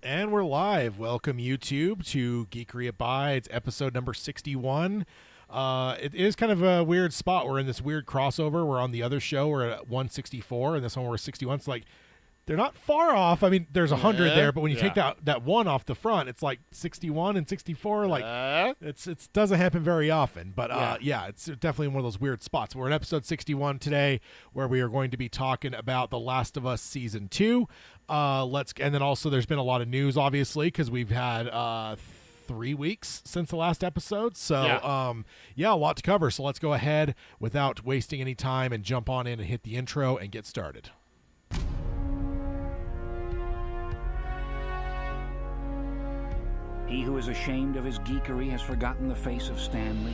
And we're live. Welcome, YouTube, to Geekery Abides, episode number 61. It is kind of a weird spot. We're in this weird crossover. We're on the other show. We're at 164, and this one we're 61. It's like, they're not far off. I mean, there's 100 there, but when you take that one off the front, it's like 61 and 64. Like, it doesn't happen very often. But, it's definitely one of those weird spots. We're in episode 61 today, where we are going to be talking about The Last of Us Season 2. And then also there's been a lot of news, obviously, because we've had 3 weeks since the last episode. So, a lot to cover. So let's go ahead without wasting any time and jump on in and hit the intro and get started. He who is ashamed of his geekery has forgotten the face of Stan Lee.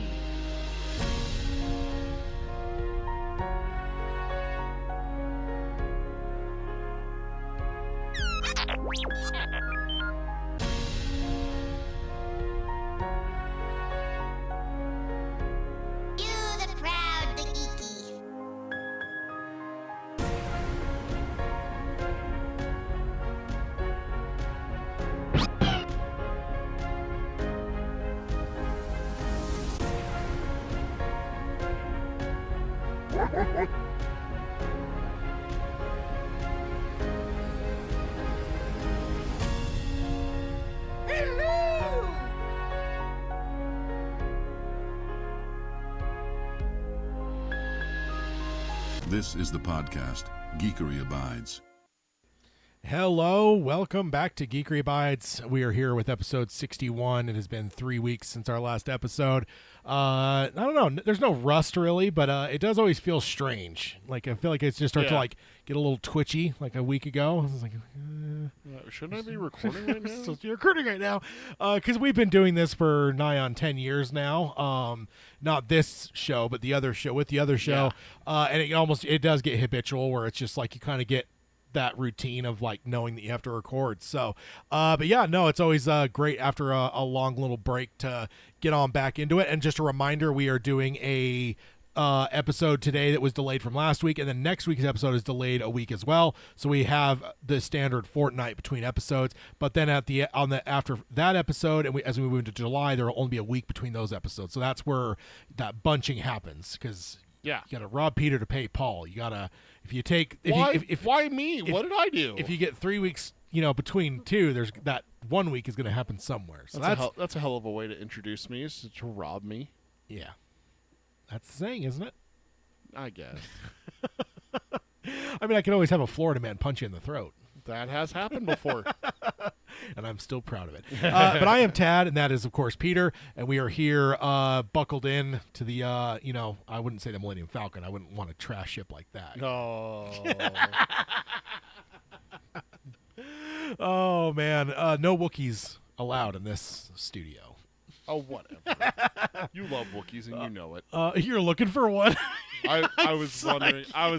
This is the podcast, Geekery Abides. Hello, welcome back to Geekery Abides. We are here with episode 61. It has been 3 weeks since our last episode. I don't know, there's no rust really, but it does always feel strange. Like, I feel like it's just started to like get a little twitchy like a week ago. I was like, shouldn't I be recording right now? So you're recording right now, because we've been doing this for nigh on 10 years now. Not this show, but the other show, and it does get habitual where it's just like you kind of get that routine of like knowing that you have to record. So, it's always great after a long little break to get on back into it. And just a reminder, we are doing a episode today that was delayed from last week, and then next week's episode is delayed a week as well. So we have the standard fortnight between episodes, but then after that episode, and as we move into July, there will only be a week between those episodes. So that's where that bunching happens, because you gotta rob Peter to pay Paul. You gotta why me? What did I do? If you get 3 weeks, between two, there's that 1 week is going to happen somewhere. So that's a hell of a way to introduce me, is to rob me. Yeah, that's the saying, isn't it? I guess. I mean, I can always have a Florida man punch you in the throat. That has happened before. And I'm still proud of it. But I am Tad, and that is, of course, Peter. And we are here buckled in to the, I wouldn't say the Millennium Falcon. I wouldn't want a trash ship like that. No. Oh, man. No Wookiees allowed in this studio. Oh, whatever. You love Wookiees, and you know it. You're looking for one? I was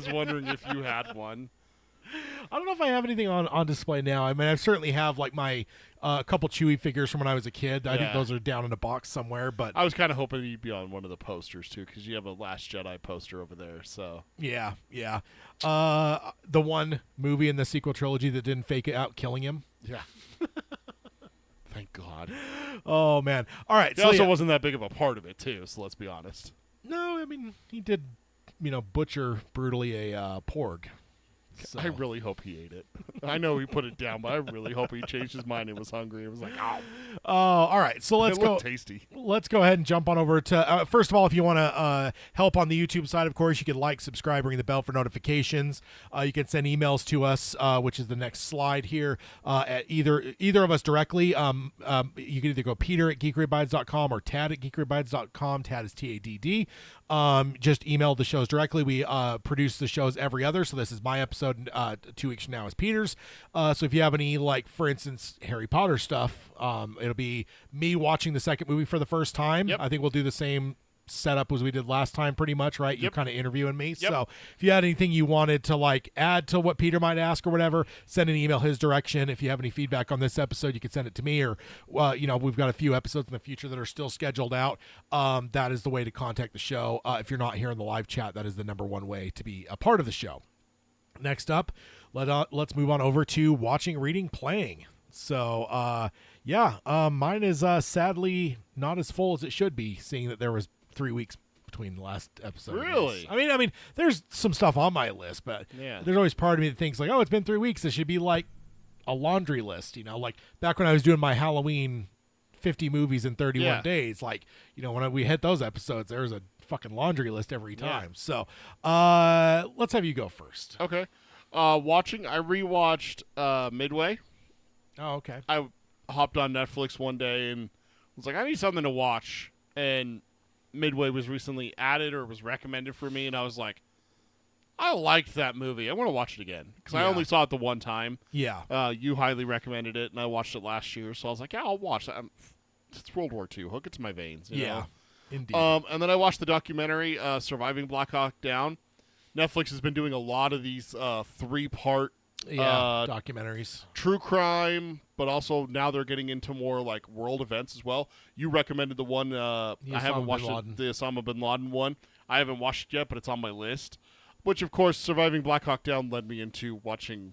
wondering if you had one. I don't know if I have anything on display now. I mean, I certainly have like my couple Chewie figures from when I was a kid. I think those are down in a box somewhere. But I was kind of hoping you'd be on one of the posters too, because you have a Last Jedi poster over there. So yeah. The one movie in the sequel trilogy that didn't fake it out killing him. Yeah. Thank God. Oh man. All right. He also wasn't that big of a part of it too. So let's be honest. No, I mean he did, butcher brutally a porg. So. I really hope he ate it. I know he put it down, but I really hope he changed his mind and was hungry. It was like, oh. All right. So let's go. Tasty. Let's go ahead and jump on over to. First of all, if you want to help on the YouTube side, of course, you can like, subscribe, ring the bell for notifications. You can send emails to us, which is the next slide here. At either of us directly. You can either go Peter@geekeryabides.com or Tad@geekeryabides.com. Tad is TADD. Just email the shows directly. We produce the shows every other. So this is my episode. 2 weeks from now is Peter's. So if you have any, like, for instance, Harry Potter stuff, it'll be me watching the second movie for the first time. Yep. I think we'll do the same setup as we did last time, pretty much, right? Yep. You're kind of interviewing me. Yep. So if you had anything you wanted to, like, add to what Peter might ask or whatever, send an email his direction. If you have any feedback on this episode, you can send it to me, or we've got a few episodes in the future that are still scheduled out. That is the way to contact the show. If you're not here in the live chat, that is the number one way to be a part of the show. Next up, let's move on over to watching, reading, playing. So, mine is sadly not as full as it should be, seeing that there was 3 weeks between the last episode. Really? I mean, there's some stuff on my list, but Yeah. there's always part of me that thinks like, oh, it's been 3 weeks. It should be like a laundry list, like back when I was doing my Halloween 50 movies in 31 Yeah. days. Like, when we hit those episodes, there was a fucking laundry list every time. Yeah. So, let's have you go first. Okay. Watching, I rewatched Midway. Oh, okay. I hopped on Netflix one day and was like, I need something to watch. And Midway was recently added or was recommended for me, and I was like, I liked that movie. I want to watch it again because I Yeah. only saw it the one time. Yeah. You highly recommended it, and I watched it last year, so I was like, yeah, I'll watch that. It's World War II. Hook it to my veins. You Yeah. know? Indeed. And then I watched the documentary, Surviving Black Hawk Down. Netflix has been doing a lot of these 3-part documentaries. true crime, but also now they're getting into more like world events as well. You recommended the one. I haven't Osama watched bin Laden. the Osama bin Laden one. I haven't watched it yet, but it's on my list. Which, of course, Surviving Black Hawk Down led me into watching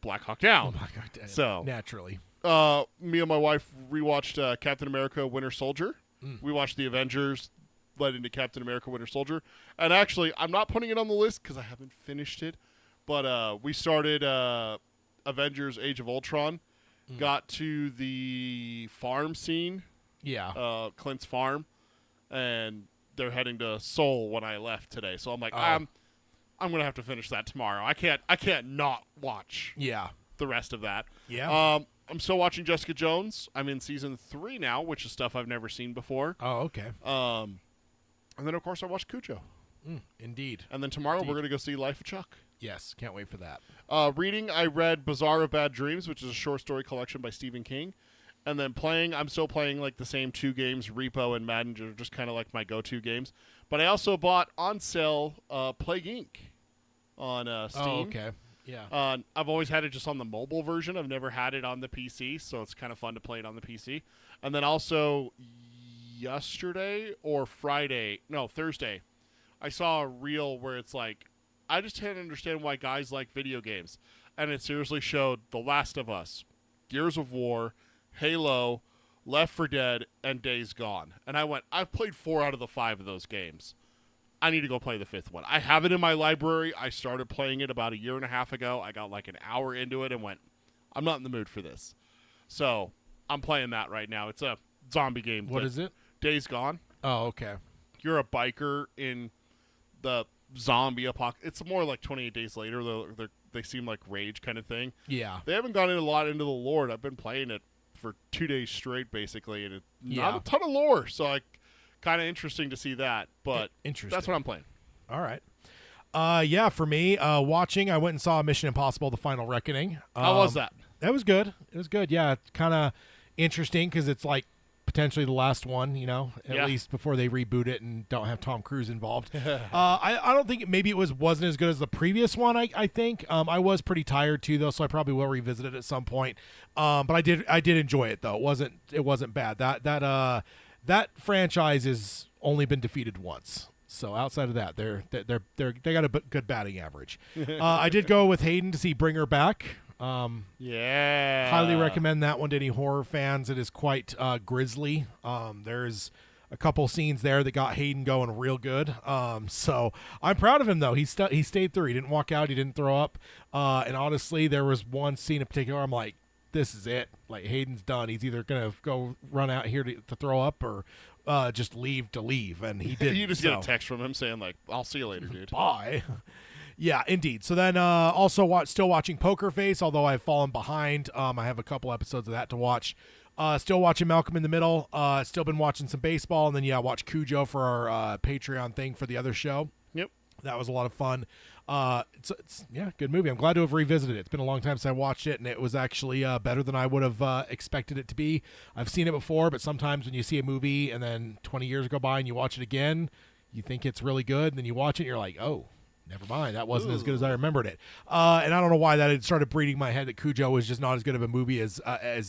Black Hawk Down. Oh my God. So- naturally. Me and my wife rewatched Captain America: Winter Soldier. We watched the Avengers, led into Captain America: Winter Soldier. And actually, I'm not putting it on the list because I haven't finished it. But we started Avengers: Age of Ultron, got to the farm scene, Yeah. Clint's farm, and they're heading to Seoul when I left today. So I'm like, Oh. I'm gonna have to finish that tomorrow. I can't not watch Yeah. the rest of that. Yeah. I'm still watching Jessica Jones. I'm in season 3 now, which is stuff I've never seen before. Oh, okay. And then, of course, I watched Cujo. Indeed. And then tomorrow we're going to go see Life of Chuck. Yes. Can't wait for that. Reading, I read Bazaar of Bad Dreams, which is a short story collection by Stephen King. And then playing, I'm still playing like the same 2 games, Repo and Madden, are just kind of like my go-to games. But I also bought on sale Plague Inc. on Steam. Oh, okay. Yeah. I've always had it just on the mobile version. I've never had it on the PC, so it's kind of fun to play it on the PC. And then also Thursday, I saw a reel where it's like, I just can't understand why guys like video games. And it seriously showed The Last of Us, Gears of War, Halo, Left 4 Dead, and Days Gone. And I went, I've played 4 out of the 5 of those games. I need to go play the 5th one. I have it in my library. I started playing it about a year and a half ago. I got like an hour into it and went, I'm not in the mood for this. So I'm playing that right now. It's a zombie game. What is it? Days Gone. Oh, okay. You're a biker in the zombie apocalypse. It's more like 28 Days Later. They seem like Rage kind of thing. Yeah. They haven't gone in a lot into the lore. I've been playing it for 2 days straight, basically, and not a ton of lore. So kind of interesting to see that, but Interesting. that's what I'm playing. All right. Yeah, for me, watching, I went and saw Mission Impossible: The Final Reckoning. How was that? That was good. It was good. Yeah, it's kind of interesting because it's like potentially the last one, at Yeah. least before they reboot it and don't have Tom Cruise involved. I don't think maybe it wasn't as good as the previous one. I think I was pretty tired too though, so I probably will revisit it at some point. But I did enjoy it though. It wasn't bad. That franchise has only been defeated once. So outside of that, they got a good batting average. I did go with Hayden to see Bring Her Back. Yeah. Highly recommend that one to any horror fans. It is quite grisly. There's a couple scenes there that got Hayden going real good. So I'm proud of him though. He stayed through. He didn't walk out. He didn't throw up. And honestly, there was one scene in particular. I'm like, this is it. Like Hayden's done. He's either gonna go run out here to throw up or just leave to leave. And he did. You just get a text from him saying like, "I'll see you later, dude." Bye. Yeah, indeed. So then also still watching Poker Face, although I've fallen behind. I have a couple episodes of that to watch. Still watching Malcolm in the Middle. Still been watching some baseball. And then, watch Cujo for our Patreon thing for the other show. Yep. That was a lot of fun. It's good movie. I'm glad to have revisited it. It's been a long time since I watched it, and it was actually better than I would have expected it to be. I've seen it before, but sometimes when you see a movie and then 20 years go by and you watch it again, you think it's really good, and then you watch it and you're like, oh, never mind. That wasn't as good as I remembered it. And I don't know why that had started breeding in my head that Cujo was just not as good of a movie as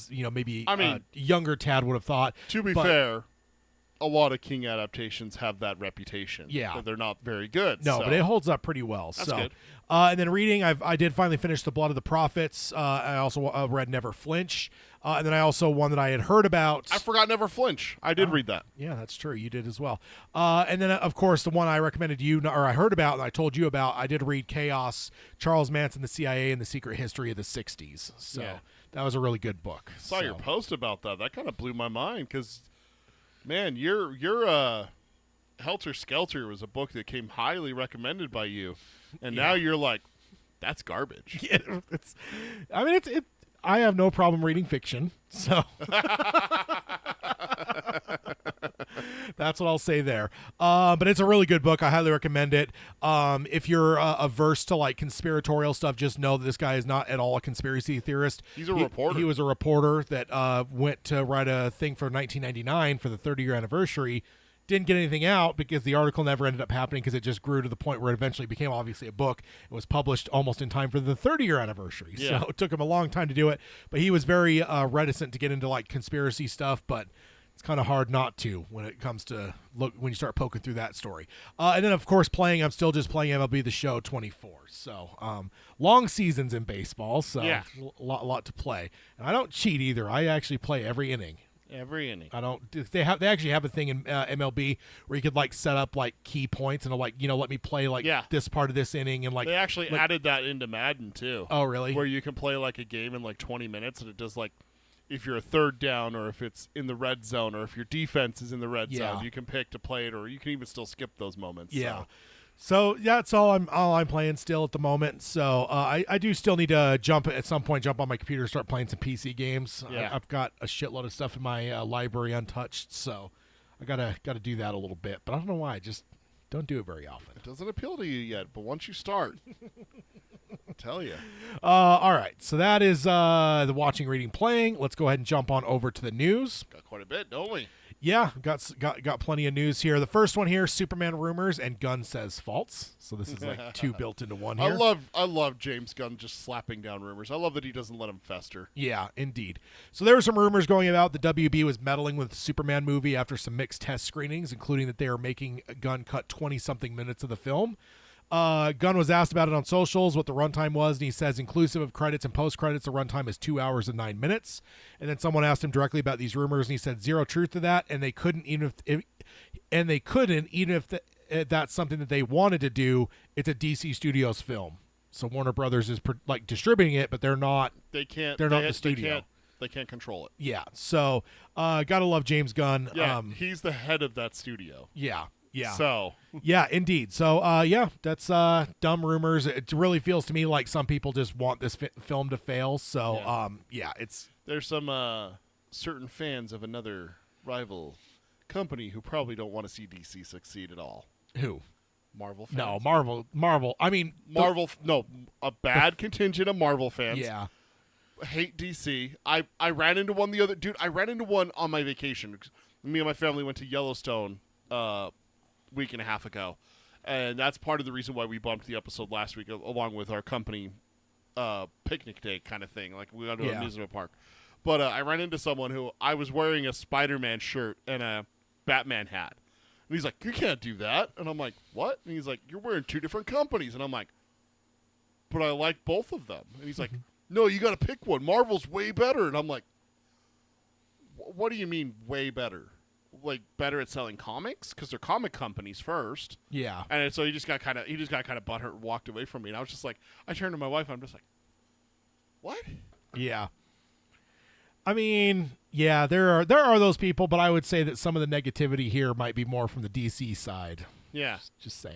maybe I mean, younger Tad would have thought. To be But- fair, a lot of King adaptations have that reputation. Yeah. that they're not very good. No, so. but it holds up pretty well. That's so, good. And then reading, I did finally finish The Blood of the Prophets. I also read Never Flinch. And then I also one that I had heard about. I forgot Never Flinch. I did read that. Yeah, that's true. You did as well. And then, of course, the one I recommended you, or I heard about and I told you about, I did read Chaos, Charles Manson, the CIA, and the Secret History of the 60s. So Yeah. that was a really good book. Saw your So, post about that. That kind of blew my mind because, man, your Helter Skelter was a book that came highly recommended by you, and now you're like, that's garbage. yeah, I have no problem reading fiction, so that's what I'll say there. But it's a really good book. I highly recommend it. If you're averse to like conspiratorial stuff, just know that this guy is not at all a conspiracy theorist. He's a reporter. He was a reporter that went to write a thing for 1999 for the 30-year anniversary. Didn't get anything out because the article never ended up happening because it just grew to the point where it eventually became obviously a book. It was published almost in time for the 30-year anniversary. Yeah. So it took him a long time to do it. But he was very reticent to get into like conspiracy stuff, but it's kind of hard not to when it comes to when you start poking through that story. And then, of course, I'm still just playing MLB The Show 24. So long seasons in baseball, so Yeah. a lot to play. And I don't cheat either. I actually play every inning. Every inning. I don't. They actually have a thing in MLB where you could like set up like key points and like let me play like Yeah. this part of this inning and like They actually like- added that into Madden too. Oh really? Where you can play like a game in like 20 minutes, and it does like if you're a third down or if it's in the red zone or if your defense is in the red Yeah. zone, you can pick to play it, or you can even still skip those moments. Yeah. So. So yeah, that's all I'm playing still at the moment. So I do still need to jump on my computer and start playing some PC games. Yeah. I've got a shitload of stuff in my library untouched, so I gotta do that a little bit. But I don't know why. I just don't do it very often. It doesn't appeal to you yet, but once you start, I'll tell you. All right. So that is the watching, reading, playing. Let's go ahead and jump on over to the news. Got quite a bit, don't we? Yeah, got plenty of news here. The first one here, Superman rumors and Gunn says false. So this is like two built into one here. I love James Gunn just slapping down rumors. I love that he doesn't let them fester. Yeah, indeed. So there were some rumors going about the WB was meddling with the Superman movie after some mixed test screenings, including that they are making Gunn cut 20-something minutes of the film. Gunn was asked about it on socials, what the runtime was, and he says inclusive of credits and post-credits, the runtime is 2 hours and 9 minutes. And then someone asked him directly about these rumors, and he said zero truth to that, and they couldn't even if that's something that they wanted to do. It's a DC Studios film, so Warner Brothers is distributing it, but they're not. They can't. They're not the studio. They can't control it. Yeah, so gotta love James Gunn. Yeah, he's the head of that studio. Yeah. So Yeah, indeed. So, that's dumb rumors. It really feels to me like some people just want this film to fail. So, it's there's some certain fans of another rival company who probably don't want to see DC succeed at all. who? Marvel fans. No, Marvel. I mean, a bad contingent of Marvel fans. yeah. Hate DC. I ran into one the other I ran into one on my vacation. Me and my family went to Yellowstone week and a half ago, and that's part of the reason why we bumped the episode last week along with our company picnic day kind of thing, like we went to an amusement park. But I ran into someone who I was wearing a Spider-Man shirt and a Batman hat, and he's like, you can't do that, and I'm like, what? And he's like, you're wearing two different companies, and I'm like, but I like both of them. And he's like, no, you got to pick one. Marvel's way better. And I'm like, what do you mean way better? Like better at selling comics? Because they're comic companies first. Yeah. And so he just got kind of butthurt and walked away from me. And I was just like, I turned to my wife and I'm just like, what? Yeah. I mean, yeah, there are those people, but I would say that some of the negativity here might be more from the DC side. Yeah. Just saying.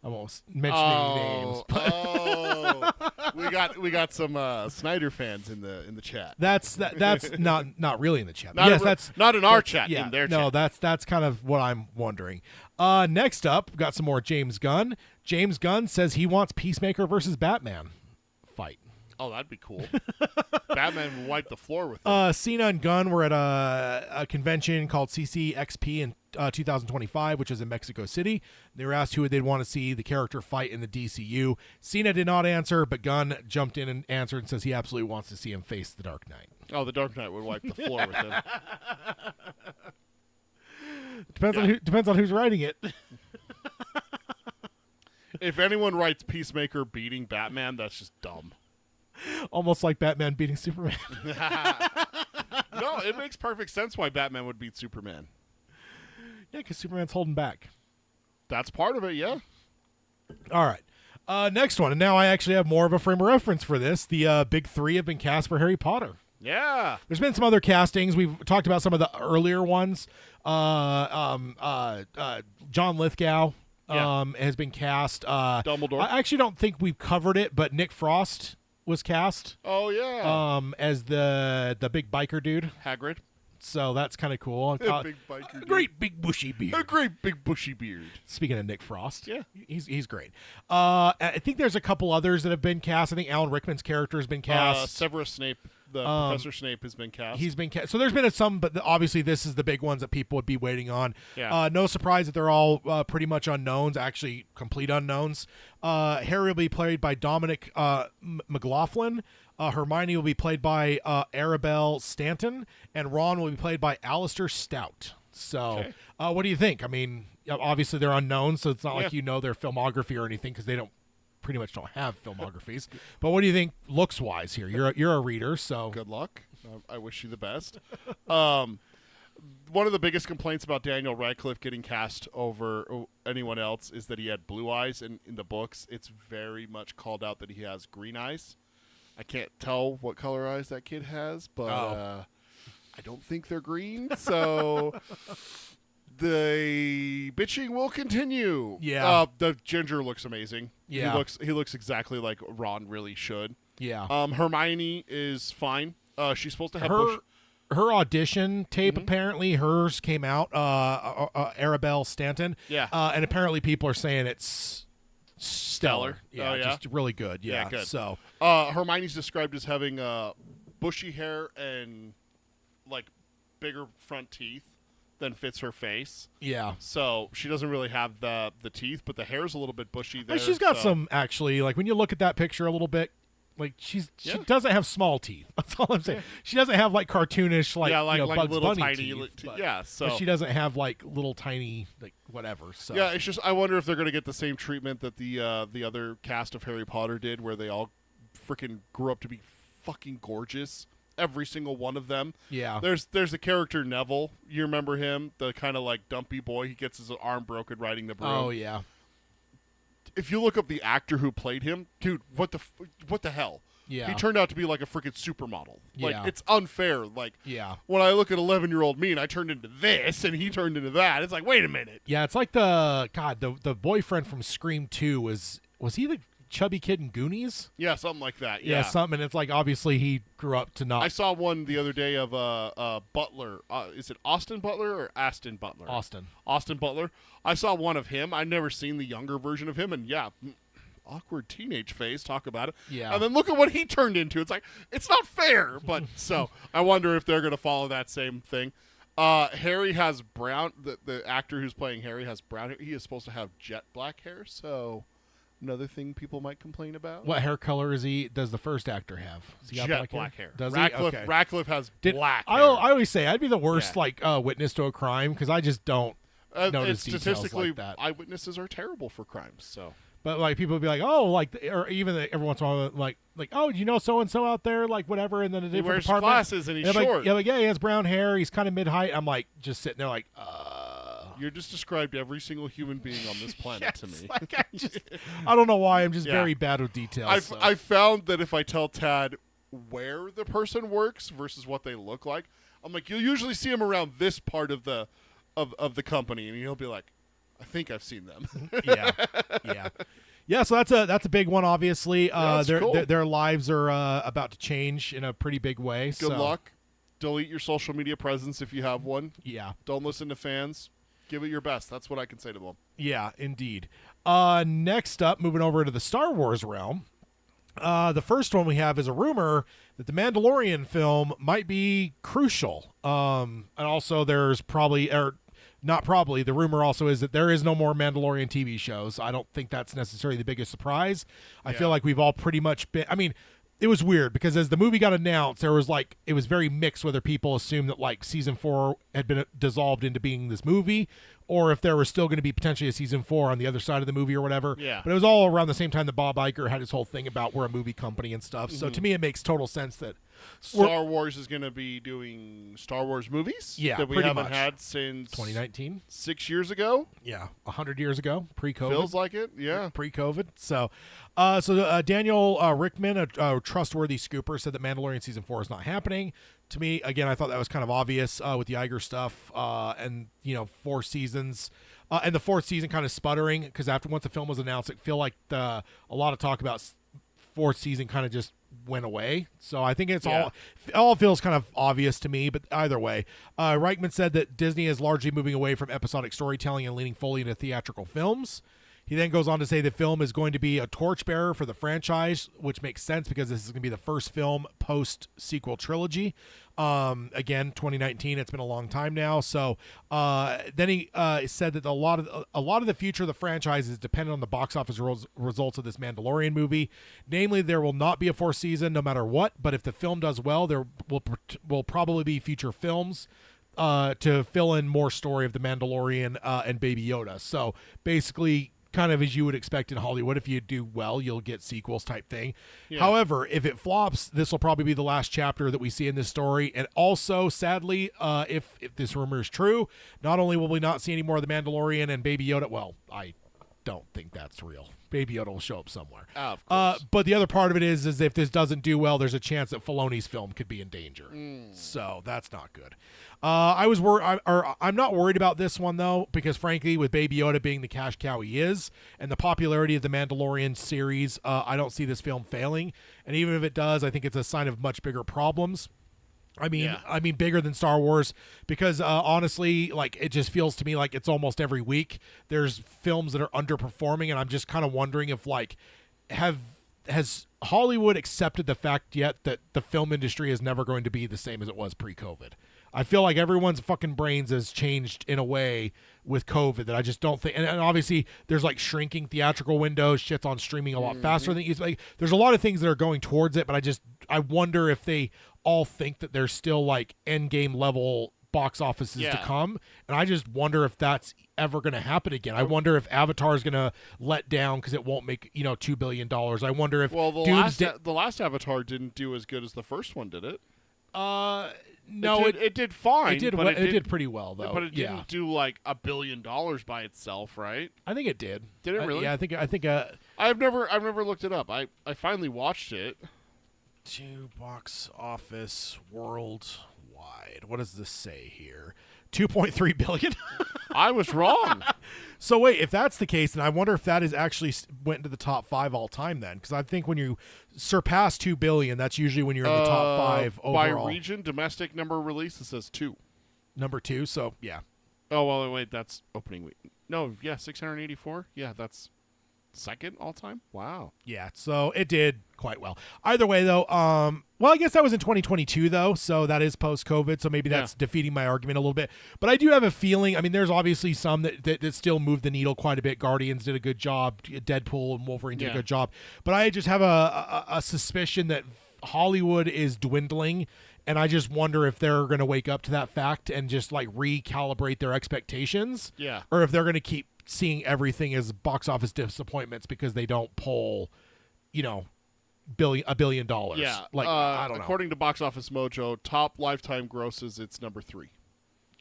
I won't mention any names. But we got some Snyder fans in the chat. That's not really in the chat. Not Yes, in- that's not in our that's- chat, Yeah, in their no, chat. that's kind of what I'm wondering. Next up, we've got some more James Gunn. James Gunn says he wants Peacemaker versus Batman fight. Oh, that'd be cool. Batman would wipe the floor with him. Cena and Gunn were at a convention called CCXP in 2025, which is in Mexico City. They were asked who they'd want to see the character fight in the DCU. Cena did not answer, but Gunn jumped in and answered and says he absolutely wants to see him face the Dark Knight. Oh, the Dark Knight would wipe the floor with him. Depends on who's writing it. If anyone writes Peacemaker beating Batman, that's just dumb. Almost like Batman beating Superman. No, it makes perfect sense why Batman would beat Superman. Yeah, because Superman's holding back. That's part of it, yeah. All right. Next one. And now I actually have more of a frame of reference for this. The big three have been cast for Harry Potter. Yeah. There's been some other castings. We've talked about some of the earlier ones. John Lithgow has been cast. Dumbledore. I actually don't think we've covered it, but Nick Frost was cast Oh, yeah. as the big biker dude. Hagrid. So that's kind of cool. A big biker A dude. great big bushy beard. A great big bushy beard. Speaking of Nick Frost, Yeah. he's great. I think there's a couple others that have been cast. I think Alan Rickman's character has been cast. Severus Snape, Professor Snape, has been cast. He's been cast. So there's been some, but obviously this is the big ones that people would be waiting on. Yeah. No surprise that they're all pretty much unknowns, actually complete unknowns. Harry will be played by Dominic McLaughlin. Hermione will be played by Arabelle Stanton, and Ron will be played by Alistair Stout. So, Okay. What do you think? I mean, obviously they're unknown, so it's not like Yeah. you know their filmography or anything because they pretty much don't have filmographies. But what do you think looks wise here? You're a reader, so Good luck. I wish you the best. One of the biggest complaints about Daniel Radcliffe getting cast over anyone else is that he had blue eyes, and in the books, it's very much called out that he has green eyes. I can't tell what color eyes that kid has, but I don't think they're green, so the bitching will continue. Yeah. The ginger looks amazing. Yeah. He looks exactly like Ron really should. yeah. Hermione is fine. She's supposed to have Her audition tape, Mm-hmm. apparently hers came out. Arabelle Stanton. Yeah. And apparently people are saying it's stellar. Yeah, Oh, yeah? just really good. Yeah. Yeah, good. So Hermione's described as having bushy hair and like bigger front teeth than fits her face. yeah. So she doesn't really have the teeth, but the hair's a little bit bushy there. She's got so- some actually. Like when you look at that picture a little bit, like she Yeah. doesn't have small teeth. That's all I'm saying. She doesn't have like cartoonish like Bugs little Bunny tiny. teeth, but, Yeah, but so she doesn't have like little tiny like whatever. So yeah, it's just I wonder if they're going to get the same treatment that the other cast of Harry Potter did, where they all freaking grew up to be fucking gorgeous. Every single one of them. yeah. There's the character Neville. You remember him, the kind of like dumpy boy. He gets his arm broken riding the broom. Oh yeah. If you look up the actor who played him, dude, what the hell? Yeah. He turned out to be like a freaking supermodel. Like Yeah. it's unfair. Like Yeah. when I look at 11-year-old me and I turned into this and he turned into that, it's like, wait a minute. Yeah, it's like the boyfriend from Scream 2 was he the chubby kid in Goonies? Yeah, something like that. Yeah, Yeah. something. And it's like obviously he grew up to not I saw one the other day of Butler. Is it Austin Butler or Aston Butler? Austin. Austin Butler. I saw one of him. I'd never seen the younger version of him, and yeah, awkward teenage phase. Talk about it. Yeah. And then look at what he turned into. It's like it's not fair. But so I wonder if they're going to follow that same thing. Harry has brown. The actor who's playing Harry has brown hair. He is supposed to have jet black hair. So another thing people might complain about. What hair color does the first actor have? Has he got Jet black hair. Does Radcliffe, he? Okay. Radcliffe has black I hair. always say I'd be the worst Yeah. witness to a crime because I just don't notice it's details statistically, like that. eyewitnesses are terrible for crimes. So But like people would be like, oh, like, or even every once in a while, like, oh, you know, so and so out there, like whatever, and then a he different wears department. glasses and he's And I'm short. like, yeah, he has brown hair. He's kind of mid height. I'm like, just sitting there, like, You just described every single human being on this planet to me. like I don't know why. I'm just Yeah. very bad with details. I've found that if I tell Tad where the person works versus what they look like, I'm like, you'll usually see him around this part of the company, and he'll be like, I think I've seen them. yeah. So that's a big one. Obviously, that's cool. their lives are about to change in a pretty big way. Good luck. Delete your social media presence if you have one. Yeah. Don't listen to fans. Give it your best. That's what I can say to them. Yeah, indeed. Next up, moving over to the Star Wars realm. The first one we have is a rumor that the Mandalorian film might be crucial. And also there's probably, or not probably, the rumor also is that there is no more Mandalorian TV shows. I don't think that's necessarily the biggest surprise. I feel like we've all pretty much been, I mean, it was weird because as the movie got announced, there was like it was very mixed whether people assumed that like season 4 had been dissolved into being this movie, or if there was still going to be potentially a season 4 on the other side of the movie or whatever. Yeah. But it was all around the same time that Bob Iger had his whole thing about we're a movie company and stuff. So to me, it makes total sense that Star Wars is going to be doing Star Wars movies Yeah, that we pretty haven't much. had since 2019, 6 years ago. 100 years ago, pre-COVID. Feels like it. Yeah. Pre-COVID. So, Daniel Rickman, a trustworthy scooper, said that Mandalorian season 4 is not happening. To me, again, I thought that was kind of obvious with the Iger stuff, and 4 seasons, and the 4th season kind of sputtering because once the film was announced, it feel like a lot of talk about 4th season kind of just went away. So I think it's all feels kind of obvious to me, but either way, Reichman said that Disney is largely moving away from episodic storytelling and leaning fully into theatrical films. He then goes on to say the film is going to be a torchbearer for the franchise, which makes sense because this is going to be the first film post-sequel trilogy. Again, 2019, it's been a long time now. So then he said that a lot of the future of the franchise is dependent on the box office results of this Mandalorian movie. Namely, there will not be a 4th season no matter what, but if the film does well, there will probably be future films to fill in more story of the Mandalorian and Baby Yoda. So basically, kind of as you would expect in Hollywood, if you do well, you'll get sequels type thing. Yeah. However, if it flops, this will probably be the last chapter that we see in this story. And also, sadly, if this rumor is true, not only will we not see any more of the Mandalorian and Baby Yoda, well, I don't think that's real. Baby Yoda will show up somewhere. Of course. But the other part of it is if this doesn't do well, there's a chance that Filoni's film could be in danger. So that's not good. I'm not worried about this one though, because frankly, with Baby Yoda being the cash cow he is, and the popularity of the Mandalorian series, I don't see this film failing. And even if it does, I think it's a sign of much bigger problems. I mean, bigger than Star Wars, because honestly, like it just feels to me like it's almost every week there's films that are underperforming, and I'm just kind of wondering if like has Hollywood accepted the fact yet that the film industry is never going to be the same as it was pre-COVID? I feel like everyone's fucking brains has changed in a way with COVID that I just don't think. And obviously, there's like shrinking theatrical windows. Shit's on streaming a lot faster than it used to. Like, there's a lot of things that are going towards it, but I wonder if they all think that there's still like end game level box offices to come, and I just wonder if that's ever going to happen again. I wonder if Avatar is going to let down because it won't make $2 billion. I wonder if the last Avatar didn't do as good as the first one, did it? No, it did fine. It did pretty well though. But it didn't do like $1 billion by itself, right? I think it did. Did it really? Yeah, I think. I've never looked it up. I finally watched it. To box office worldwide. What does this say here? 2.3 billion. I was wrong. So wait, if that's the case, then I wonder if that is actually went into the top 5 all time then, because I think when you surpass 2 billion, that's usually when you're in the top 5 overall. By region, domestic number release, it says 2. Number 2, so yeah. Oh, well, wait, that's opening week. No, yeah, 684. Yeah, that's second all time. Wow. Yeah, so it did quite well. Either way, though, well, I guess that was in 2022, though, so that is post-COVID, so maybe that's defeating my argument a little bit. But I do have a feeling, I mean, there's obviously some that still move the needle quite a bit. Guardians did a good job. Deadpool and Wolverine did a good job. But I just have a suspicion that Hollywood is dwindling, and I just wonder if they're going to wake up to that fact and just, like, recalibrate their expectations. Yeah. Or if they're going to keep seeing everything as box office disappointments because they don't pull, $1 billion. Yeah, like I don't know. According to Box Office Mojo, top lifetime grosses, it's number 3.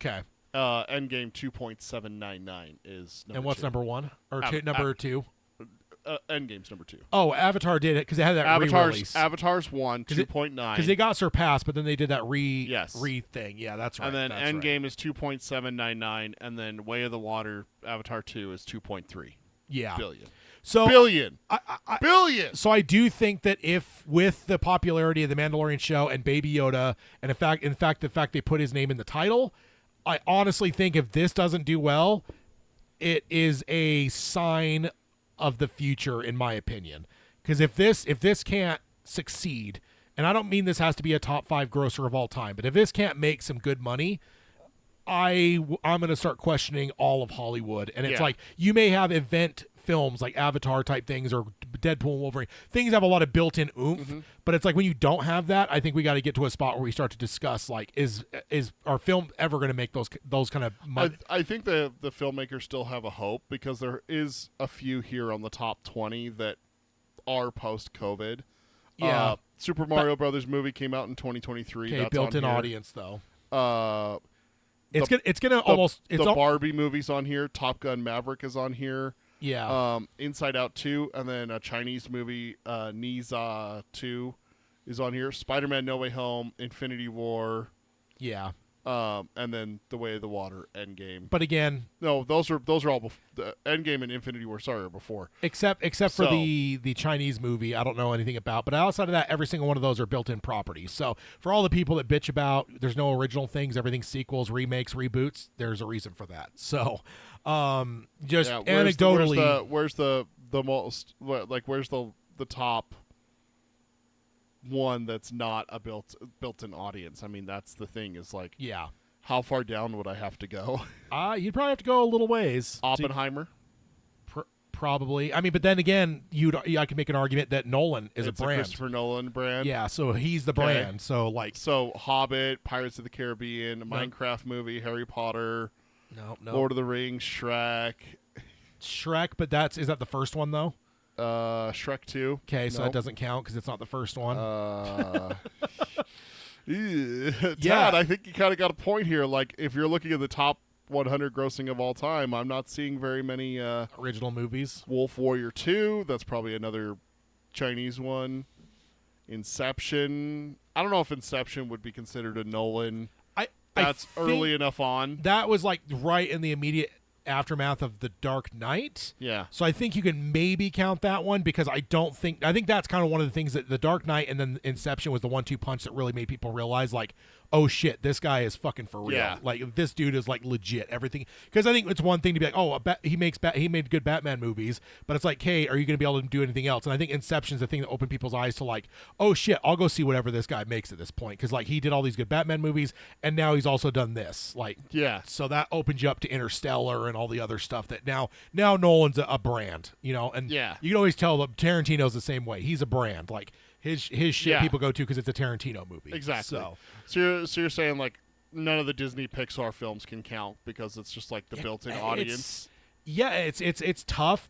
Okay. Endgame 2.799 is number And what's 2. number 1 or number 2? Endgame's number 2. Oh, Avatar did it because they had that re-release. Avatar's 1, 2.9. Because they got surpassed, but then they did that re thing. Yeah, that's right. And then that's Endgame is 2.799, and then Way of the Water, Avatar 2 is 2.3 billion. So billion. Billion. So I do think that if with the popularity of the Mandalorian show and Baby Yoda, and in fact the fact they put his name in the title, I honestly think if this doesn't do well, it is a sign of the future, in my opinion. Because if this can't succeed, and I don't mean this has to be a top 5 grosser of all time, but if this can't make some good money, I'm going to start questioning all of Hollywood. And it's like, you may have event films like Avatar type things or Deadpool and Wolverine. Things have a lot of built-in oomph, but it's like when you don't have that, I think we got to get to a spot where we start to discuss like, is our film ever going to make those kind of I think the filmmakers still have a hope because there is a few here on the top 20 that are post-COVID. Yeah. Super Mario Brothers movie came out in 2023. Okay, That's built-in on here. audience though. The It's Barbie movie's on here. Top Gun Maverick is on here. yeah. Inside Out 2, and then a Chinese movie, Niza 2, is on here. Spider-Man No Way Home, Infinity War, Yeah. and then The Way of the Water, Endgame. But again, No, those are all the Endgame and Infinity War. Sorry, are before. except for So- the Chinese movie, I don't know anything about. But outside of that, every single one of those are built-in properties. So for all the people that bitch about there's no original things, everything's sequels, remakes, there's a reason for that. So just Yeah, anecdotally, where's the most where's the top one that's not a built-in audience? I mean, that's the thing. Is like, yeah, how far down would I have to go? you'd probably have to go a little ways. Oppenheimer. Probably. I mean, but then again, I can make an argument that Nolan is It's a brand. Christopher Nolan brand. Yeah, so he's the Okay. brand. So like, So Hobbit, Pirates of the Caribbean, a Minecraft movie, Harry Potter, no, Lord of the Rings, Shrek, Shrek. But is that the first one though? Shrek 2. Okay, so Nope. it doesn't count because it's not the first one. Tad, I think you kind of got a point here. Like, if you're looking at the top 100 grossing of all time, I'm not seeing very many. Original movies. Wolf Warrior 2, that's probably another Chinese one. Inception. I don't know if Inception would be considered a Nolan. That's I think early enough on. That was like right in the immediate aftermath of The Dark Knight. Yeah. So I think you can maybe count that one because I think that's kind of one of the things that The Dark Knight and then Inception was the 1-2 punch that really made people realize like, oh shit, this guy is fucking for real. Yeah. Like this dude is like legit everything. Because I think it's one thing to be like, oh, he made good Batman movies, but it's like, hey, are you going to be able to do anything else? And I think Inception's the thing that opened people's eyes to like, oh shit, I'll go see whatever this guy makes at this point because like he did all these good Batman movies and now he's also done this. Like, Yeah. so that opens you up to Interstellar and all the other stuff that now Nolan's a brand, and Yeah. you can always tell that Tarantino's the same way. He's a brand. Like his shit Yeah. people go to because it's a Tarantino movie. Exactly. So So you're saying like none of the Disney Pixar films can count because it's just like the built-in audience. It's tough.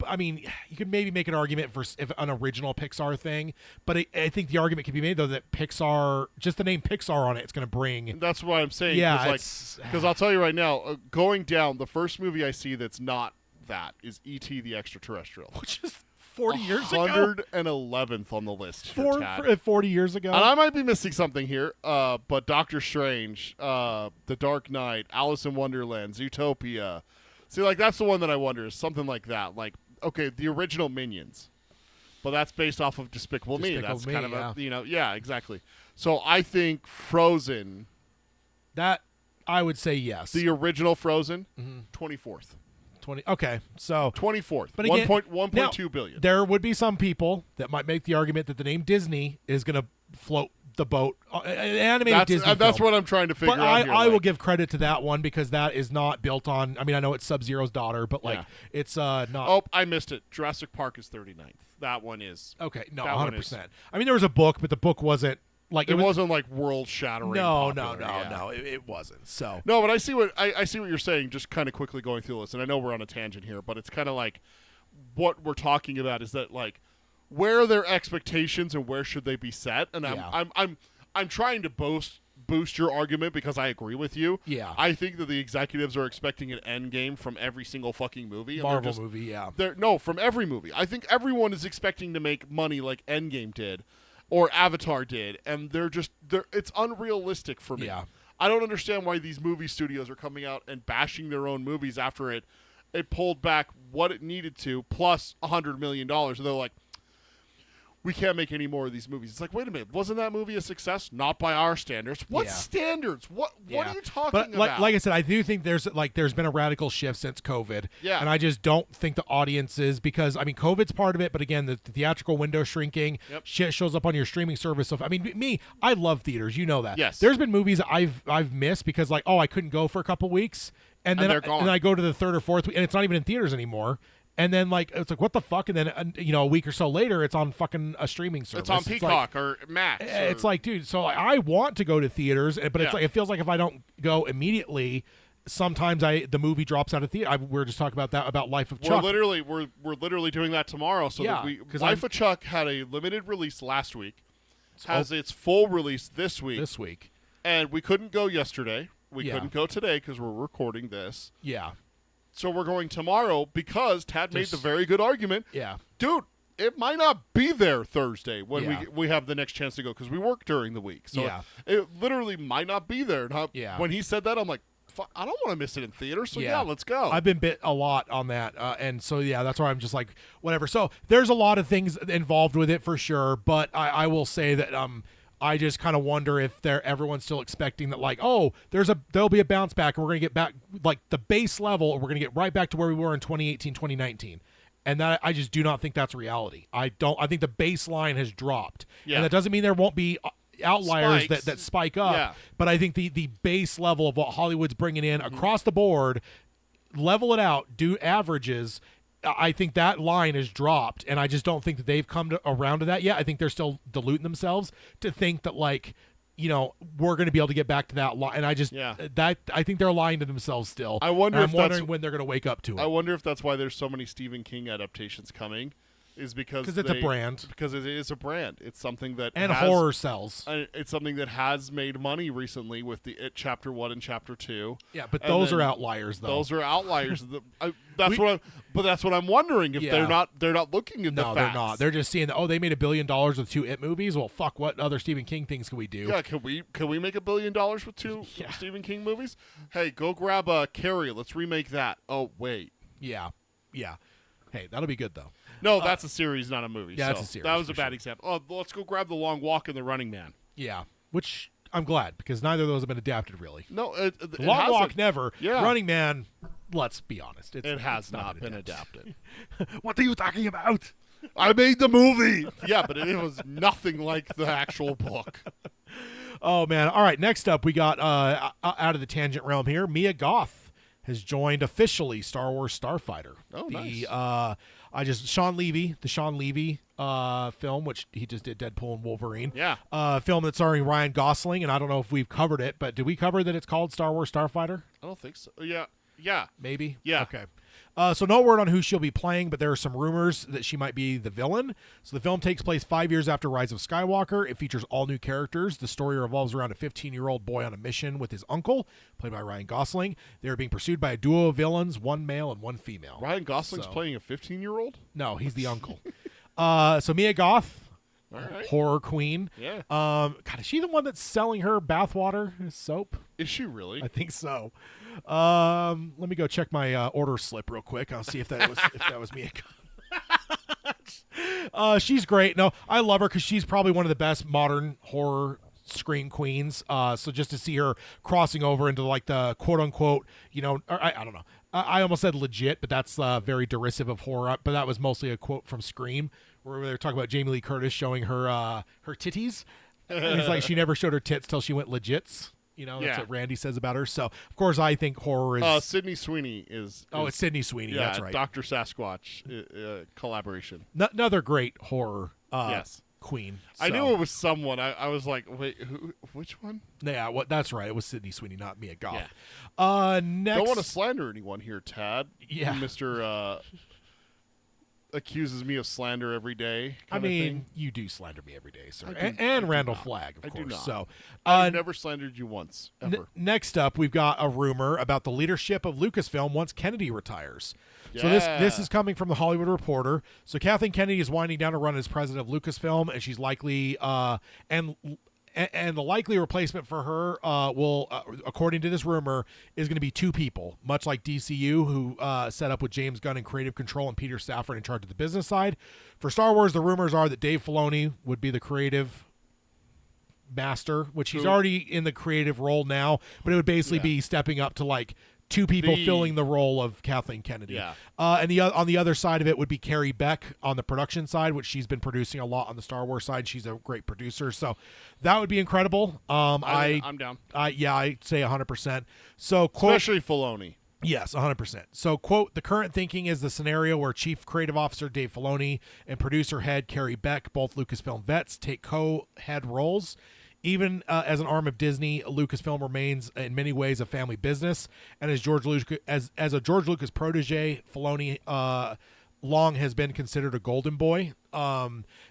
I mean, you could maybe make an argument for if an original Pixar thing, but I think the argument can be made though that Pixar, just the name Pixar on it's going to bring. That's what I'm saying. Yeah, Because I'll tell you right now, going down, the first movie I see that's not that is E.T. the Extraterrestrial. Which is 40 years ago. 111th on the list. here, Tad. 40 years ago. And I might be missing something here, but Doctor Strange, The Dark Knight, Alice in Wonderland, Zootopia. See, like, that's the one that I wonder is something like that. Like, okay, the original Minions. But that's based off of Despicable Me. Despicable That's Me, kind of yeah. yeah, exactly. So I think Frozen, That I would say yes. the original Frozen, 24th. 20. Okay, so 24th. But again, 1.2 billion. there would be some people that might make the argument that the name Disney is going to float the boat. An animated Disney That's film. what I'm trying to figure But out here. I will like- give credit to that one because that is not built on. I mean, I know it's Sub-Zero's daughter, but like Yeah. it's not. Oh, I missed it. Jurassic Park is 39th. That one is. Okay, no, that one is- 100%. I mean, there was a book, but the book wasn't like It wasn't like world shattering. No, popular, it wasn't. So No, but I see what you're saying. Just kind of quickly going through this, and I know we're on a tangent here, but it's kind of like what we're talking about is that like where are their expectations and where should they be set? And Yeah. I'm trying to boost your argument because I agree with you. Yeah. I think that the executives are expecting an end game from every single fucking movie. And Marvel they're just, movie, yeah. No, from every movie. I think everyone is expecting to make money like Endgame did or Avatar did, and it's unrealistic for me. Yeah. I don't understand why these movie studios are coming out and bashing their own movies after it pulled back what it needed to plus $100 million. And they're like, we can't make any more of these movies. It's like, wait a minute, wasn't that movie a success? Not by our standards. What Yeah. standards? What are you talking but about? like I said, I do think there's been a radical shift since COVID. Yeah. And I just don't think the audiences, because I mean COVID's part of it, but again the theatrical window shrinking, Yep. shit shows up on your streaming service. So I mean I love theaters, you know that. Yes. There's been movies I've missed because like, oh, I couldn't go for a couple weeks and then they're gone. I go to the third or fourth week and it's not even in theaters anymore. And then like it's like what the fuck, and then a week or so later it's on fucking a streaming service. It's on Peacock or Max. It's like, dude, so I want to go to theaters, but it's like it feels like if I don't go immediately, sometimes the movie drops out of theater. We were just talking about that about Life of Chuck. We're literally doing that tomorrow. So that Life of Chuck had a limited release last week, has its full release this week, and we couldn't go yesterday. We couldn't go today because we're recording this. Yeah. So we're going tomorrow because Tad made the very good argument. Yeah. Dude, it might not be there Thursday when we have the next chance to go because we work during the week. So it literally might not be there. When he said that, I'm like, fuck, I don't want to miss it in theater. So let's go. I've been bit a lot on that. And so, that's why I'm just like, whatever. So there's a lot of things involved with it for sure. But I will say that I just kind of wonder if everyone's still expecting that, like, oh, there'll be a bounce back and we're going to get back like the base level, and we're going to get right back to where we were in 2018, 2019. And that I just do not think that's reality. I think the baseline has dropped. Yeah. And that doesn't mean there won't be outliers that spike up. Yeah. But I think the base level of what Hollywood's bringing in across the board, level it out, do averages. I think that line has dropped, and I just don't think that they've come around to that yet. I think they're still diluting themselves to think that, like, we're going to be able to get back to that line. And I just I think they're lying to themselves still. I'm wondering when they're going to wake up to it. I wonder if that's why there's so many Stephen King adaptations coming. Is because it's a brand. Because it is a brand. It's something that horror sells. It's something that has made money recently with the It Chapter 1 and Chapter 2. Yeah, but those are outliers, though. Those are outliers. That's what I'm wondering if they're not looking at the facts. No, they're not. They're just seeing that, they made $1 billion with 2 It movies. Well, fuck, what other Stephen King things can we do? Yeah, can we make $1 billion with 2 Stephen King movies? Hey, go grab Carrie. Let's remake that. Oh, wait. Yeah. Hey, that'll be good though. No, that's a series, not a movie. Yeah, that's a series. That was a bad example. Oh, let's go grab The Long Walk and The Running Man. Yeah, which I'm glad because neither of those have been adapted really. No, The Long Walk never. Yeah. Running Man, let's be honest, it has not been adapted. What are you talking about? I made the movie. Yeah, but it was nothing like the actual book. Oh man! All right, next up we got out of the tangent realm here. Mia Goth has joined officially Star Wars Starfighter. Oh, nice. The Sean Levy film, which he just did Deadpool and Wolverine. Yeah. Film that's starring Ryan Gosling, and I don't know if we've covered it, but did we cover that it's called Star Wars Starfighter? I don't think so. Yeah. Maybe? Yeah. Okay. So no word on who she'll be playing, but there are some rumors that she might be the villain. So the film takes place 5 years after Rise of Skywalker. It features all new characters. The story revolves around a 15-year-old boy on a mission with his uncle, played by Ryan Gosling. They are being pursued by a duo of villains, one male and one female. Ryan Gosling's playing a 15-year-old? No, he's the uncle. So Mia Goth, right. horror queen. Yeah. God, is she the one that's selling her bathwater soap? Is she really? I think so. Let me go check my order slip real quick. I'll see if that was Mia Goth. She's great. No, I love her because she's probably one of the best modern horror scream queens. So just to see her crossing over into like the quote unquote, I don't know. I almost said legit, but that's very derisive of horror. But that was mostly a quote from Scream, where they were talking about Jamie Lee Curtis showing her titties. And he's like, she never showed her tits till she went legits. That's what Randy says about her. So, of course, I think horror is... Sydney Sweeney is... Oh, it's Sydney Sweeney. Yeah, that's right. Dr. Sasquatch collaboration. Another great horror yes. queen. I knew it was someone. I was like, wait, which one? Yeah, that's right. It was Sydney Sweeney, not Mia Goth. Yeah. Next... Don't want to slander anyone here, Tad. Yeah. Mr. Accuses me of slander every day. I mean, you do slander me every day, sir. And Randall Flagg, of course. Do not. So, I've never slandered you once, ever. Next up, we've got a rumor about the leadership of Lucasfilm once Kennedy retires. Yeah. So this is coming from the Hollywood Reporter. So Kathleen Kennedy is winding down to run as president of Lucasfilm, and she's likely and the likely replacement for her will, according to this rumor, is going to be 2 people, much like DCU, who set up with James Gunn in creative control and Peter Safran in charge of the business side. For Star Wars, the rumors are that Dave Filoni would be the creative master, which he's already in the creative role now, but it would basically be stepping up to like 2 people filling the role of Kathleen Kennedy. Yeah. And on the other side of it would be Carrie Beck on the production side, which she's been producing a lot on the Star Wars side. She's a great producer. So that would be incredible. I'm down. I'd say 100%. So quote, especially Filoni. Yes, 100%. So, quote, the current thinking is the scenario where Chief Creative Officer Dave Filoni and producer head Carrie Beck, both Lucasfilm vets, take co-head roles. Even as an arm of Disney, Lucasfilm remains in many ways a family business. And as a George Lucas protege, Filoni long has been considered a golden boy.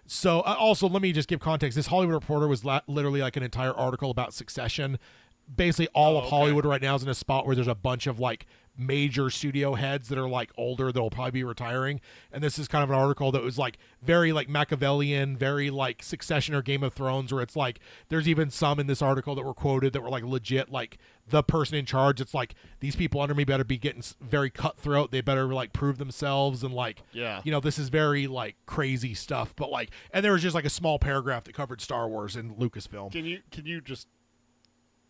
So also, let me just give context. This Hollywood Reporter was literally like an entire article about Succession. Basically all of Hollywood right now is in a spot where there's a bunch of like major studio heads that are like older that'll probably be retiring, and this is kind of an article that was like very like Machiavellian, very like Succession or Game of Thrones, where it's like there's even some in this article that were quoted that were like legit like the person in charge. It's like these people under me better be getting very cutthroat, they better like prove themselves, and like this is very like crazy stuff. But like, and there was just like a small paragraph that covered Star Wars and Lucasfilm. Can you just,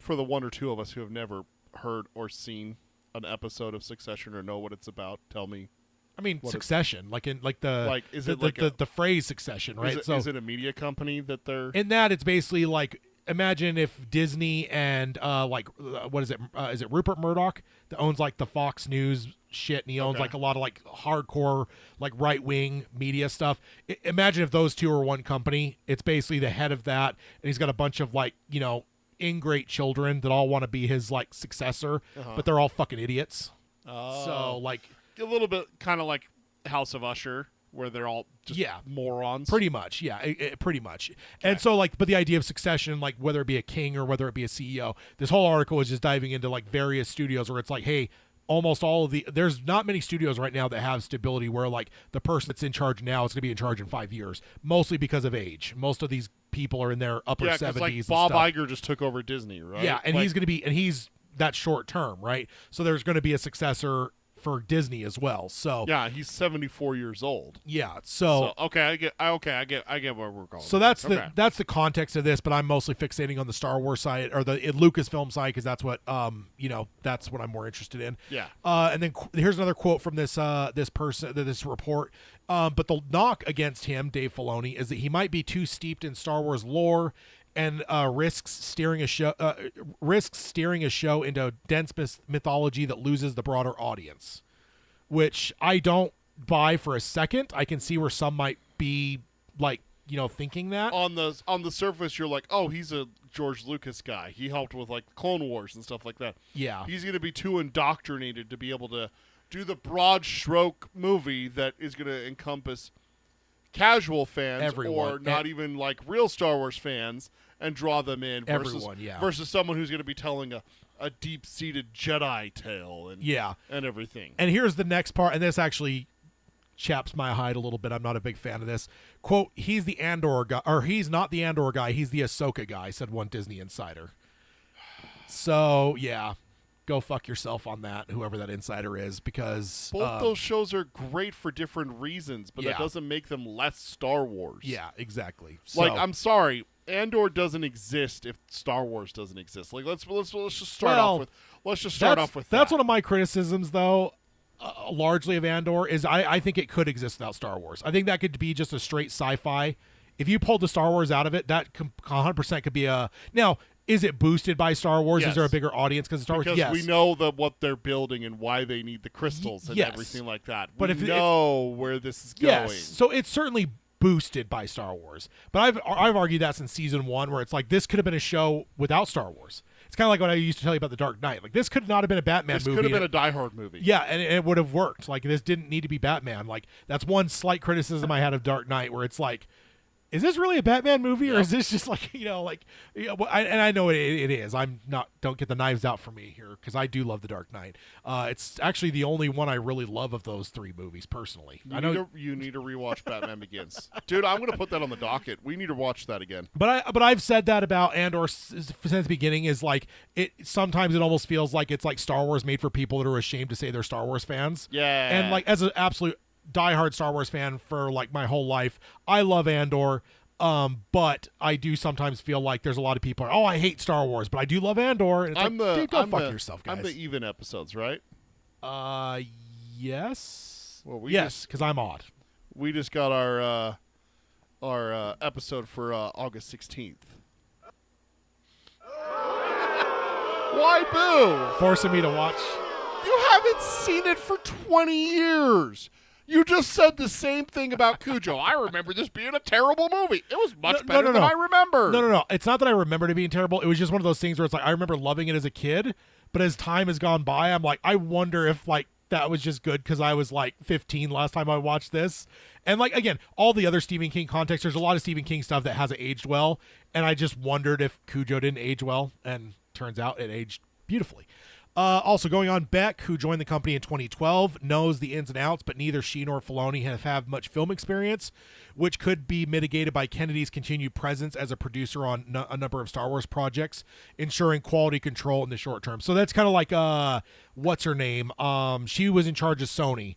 for the one or two of us who have never heard or seen an episode of Succession or know what it's about, tell me. I mean, Succession, like in like the like is it the phrase Succession, right? Is it a media company that they're in that? It's basically like, imagine if Disney and what is it? Is it Rupert Murdoch that owns like the Fox News shit, and he owns like a lot of like hardcore like right wing media stuff. Imagine if those two are one company. It's basically the head of that, and he's got a bunch of like ingrate children that all want to be his like successor, but they're all fucking idiots. So like a little bit kind of like House of Usher, where they're all just morons. Pretty much, pretty much. Okay. And so like, but the idea of Succession, like whether it be a king or whether it be a CEO, this whole article is just diving into like various studios where it's like, hey, almost all of there's not many studios right now that have stability where like the person that's in charge now is going to be in charge in 5 years, mostly because of age. Most of these people are in their upper 70s. Like Bob Iger just took over Disney, right? Yeah, and he's going to be, and he's that short term, right? So there's going to be a successor for Disney as well. So yeah, he's 74 years old. Yeah. So I get where we're going. So that's the context of this, but I'm mostly fixating on the Star Wars side or the Lucasfilm side because that's what that's what I'm more interested in. Yeah. And then here's another quote from this report. But the knock against him, Dave Filoni, is that he might be too steeped in Star Wars lore and risks steering a show into dense mythology that loses the broader audience, which I don't buy for a second. I can see where some might be like, thinking that on the surface, you're like, oh, he's a George Lucas guy. He helped with like Clone Wars and stuff like that. Yeah, he's going to be too indoctrinated to be able to do the broad stroke movie that is going to encompass casual fans or not even like real Star Wars fans and draw them in versus someone who's going to be telling a deep-seated Jedi tale and everything. And here's the next part, and this actually chaps my hide a little bit. I'm not a big fan of this. Quote, he's the Andor guy, or he's not the Andor guy, he's the Ahsoka guy, said one Disney insider. So, yeah. Go fuck yourself on that, whoever that insider is, because both those shows are great for different reasons, but that doesn't make them less Star Wars. Yeah, exactly. Like, I'm sorry, Andor doesn't exist if Star Wars doesn't exist. Like, let's just start off with that. That's one of my criticisms, though, largely of Andor, is I think it could exist without Star Wars. I think that could be just a straight sci-fi. If you pulled the Star Wars out of it, that 100% could be a now. Is it boosted by Star Wars? Yes. Is there a bigger audience because of Star Wars? Yes. We know what they're building and why they need the crystals and everything like that. But we know where this is going. Yes. So it's certainly boosted by Star Wars. But I've argued that since season 1, where it's like this could have been a show without Star Wars. It's kind of like what I used to tell you about The Dark Knight. Like, this could not have been a Batman movie. This could have been a Die Hard movie. Yeah, and it would have worked. Like, this didn't need to be Batman. Like, that's one slight criticism I had of Dark Knight, where it's like, is this really a Batman movie, or is this just like, and I know it is. I'm not, don't get the knives out for me here, because I do love The Dark Knight. It's actually the only one I really love of those 3 movies, personally. You need to rewatch Batman Begins. Dude, I'm going to put that on the docket. We need to watch that again. But I've said that about Andor since the beginning, is like, sometimes it almost feels like it's like Star Wars made for people that are ashamed to say they're Star Wars fans. Yeah. And like, as an absolute diehard Star Wars fan for like my whole life, I love Andor, but I do sometimes feel like there's a lot of people are, I hate Star Wars, but I do love Andor. And it's go fuck yourself, guys. I'm the even episodes, right? Yes. Well, yes, because I'm odd. We just got our episode for August 16th. Why boo? Forcing me to watch. You haven't seen it for 20 years. You just said the same thing about Cujo. I remember this being a terrible movie. It was much better than I remember. No. It's not that I remembered it being terrible. It was just one of those things where it's like I remember loving it as a kid, but as time has gone by, I'm like, I wonder if like that was just good because I was like 15 last time I watched this. And like, again, all the other Stephen King context, there's a lot of Stephen King stuff that hasn't aged well. And I just wondered if Cujo didn't age well. And turns out it aged beautifully. Also going on, Beck, who joined the company in 2012, knows the ins and outs, but neither she nor Filoni have much film experience, which could be mitigated by Kennedy's continued presence as a producer on a number of Star Wars projects, ensuring quality control in the short term. So that's kind of like, what's her name? She was in charge of Sony.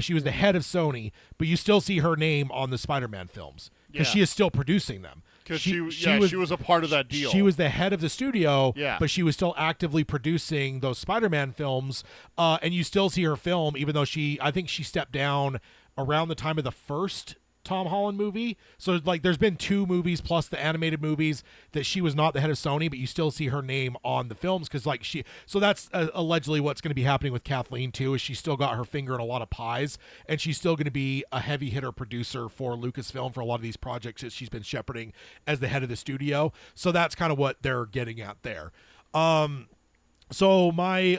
She was the head of Sony, but you still see her name on the Spider-Man films because she is still producing them. Because she was a part of that deal. She was the head of the studio, yeah. But she was still actively producing those Spider-Man films, and you still see her film, even though I think she stepped down around the time of the first Tom Holland movie. So like there's been 2 movies plus the animated movies that she was not the head of Sony, but you still see her name on the films because like so that's allegedly what's going to be happening with Kathleen too, is she's still got her finger in a lot of pies, and she's still going to be a heavy hitter producer for Lucasfilm for a lot of these projects that she's been shepherding as the head of the studio. So that's kind of what they're getting at there. So my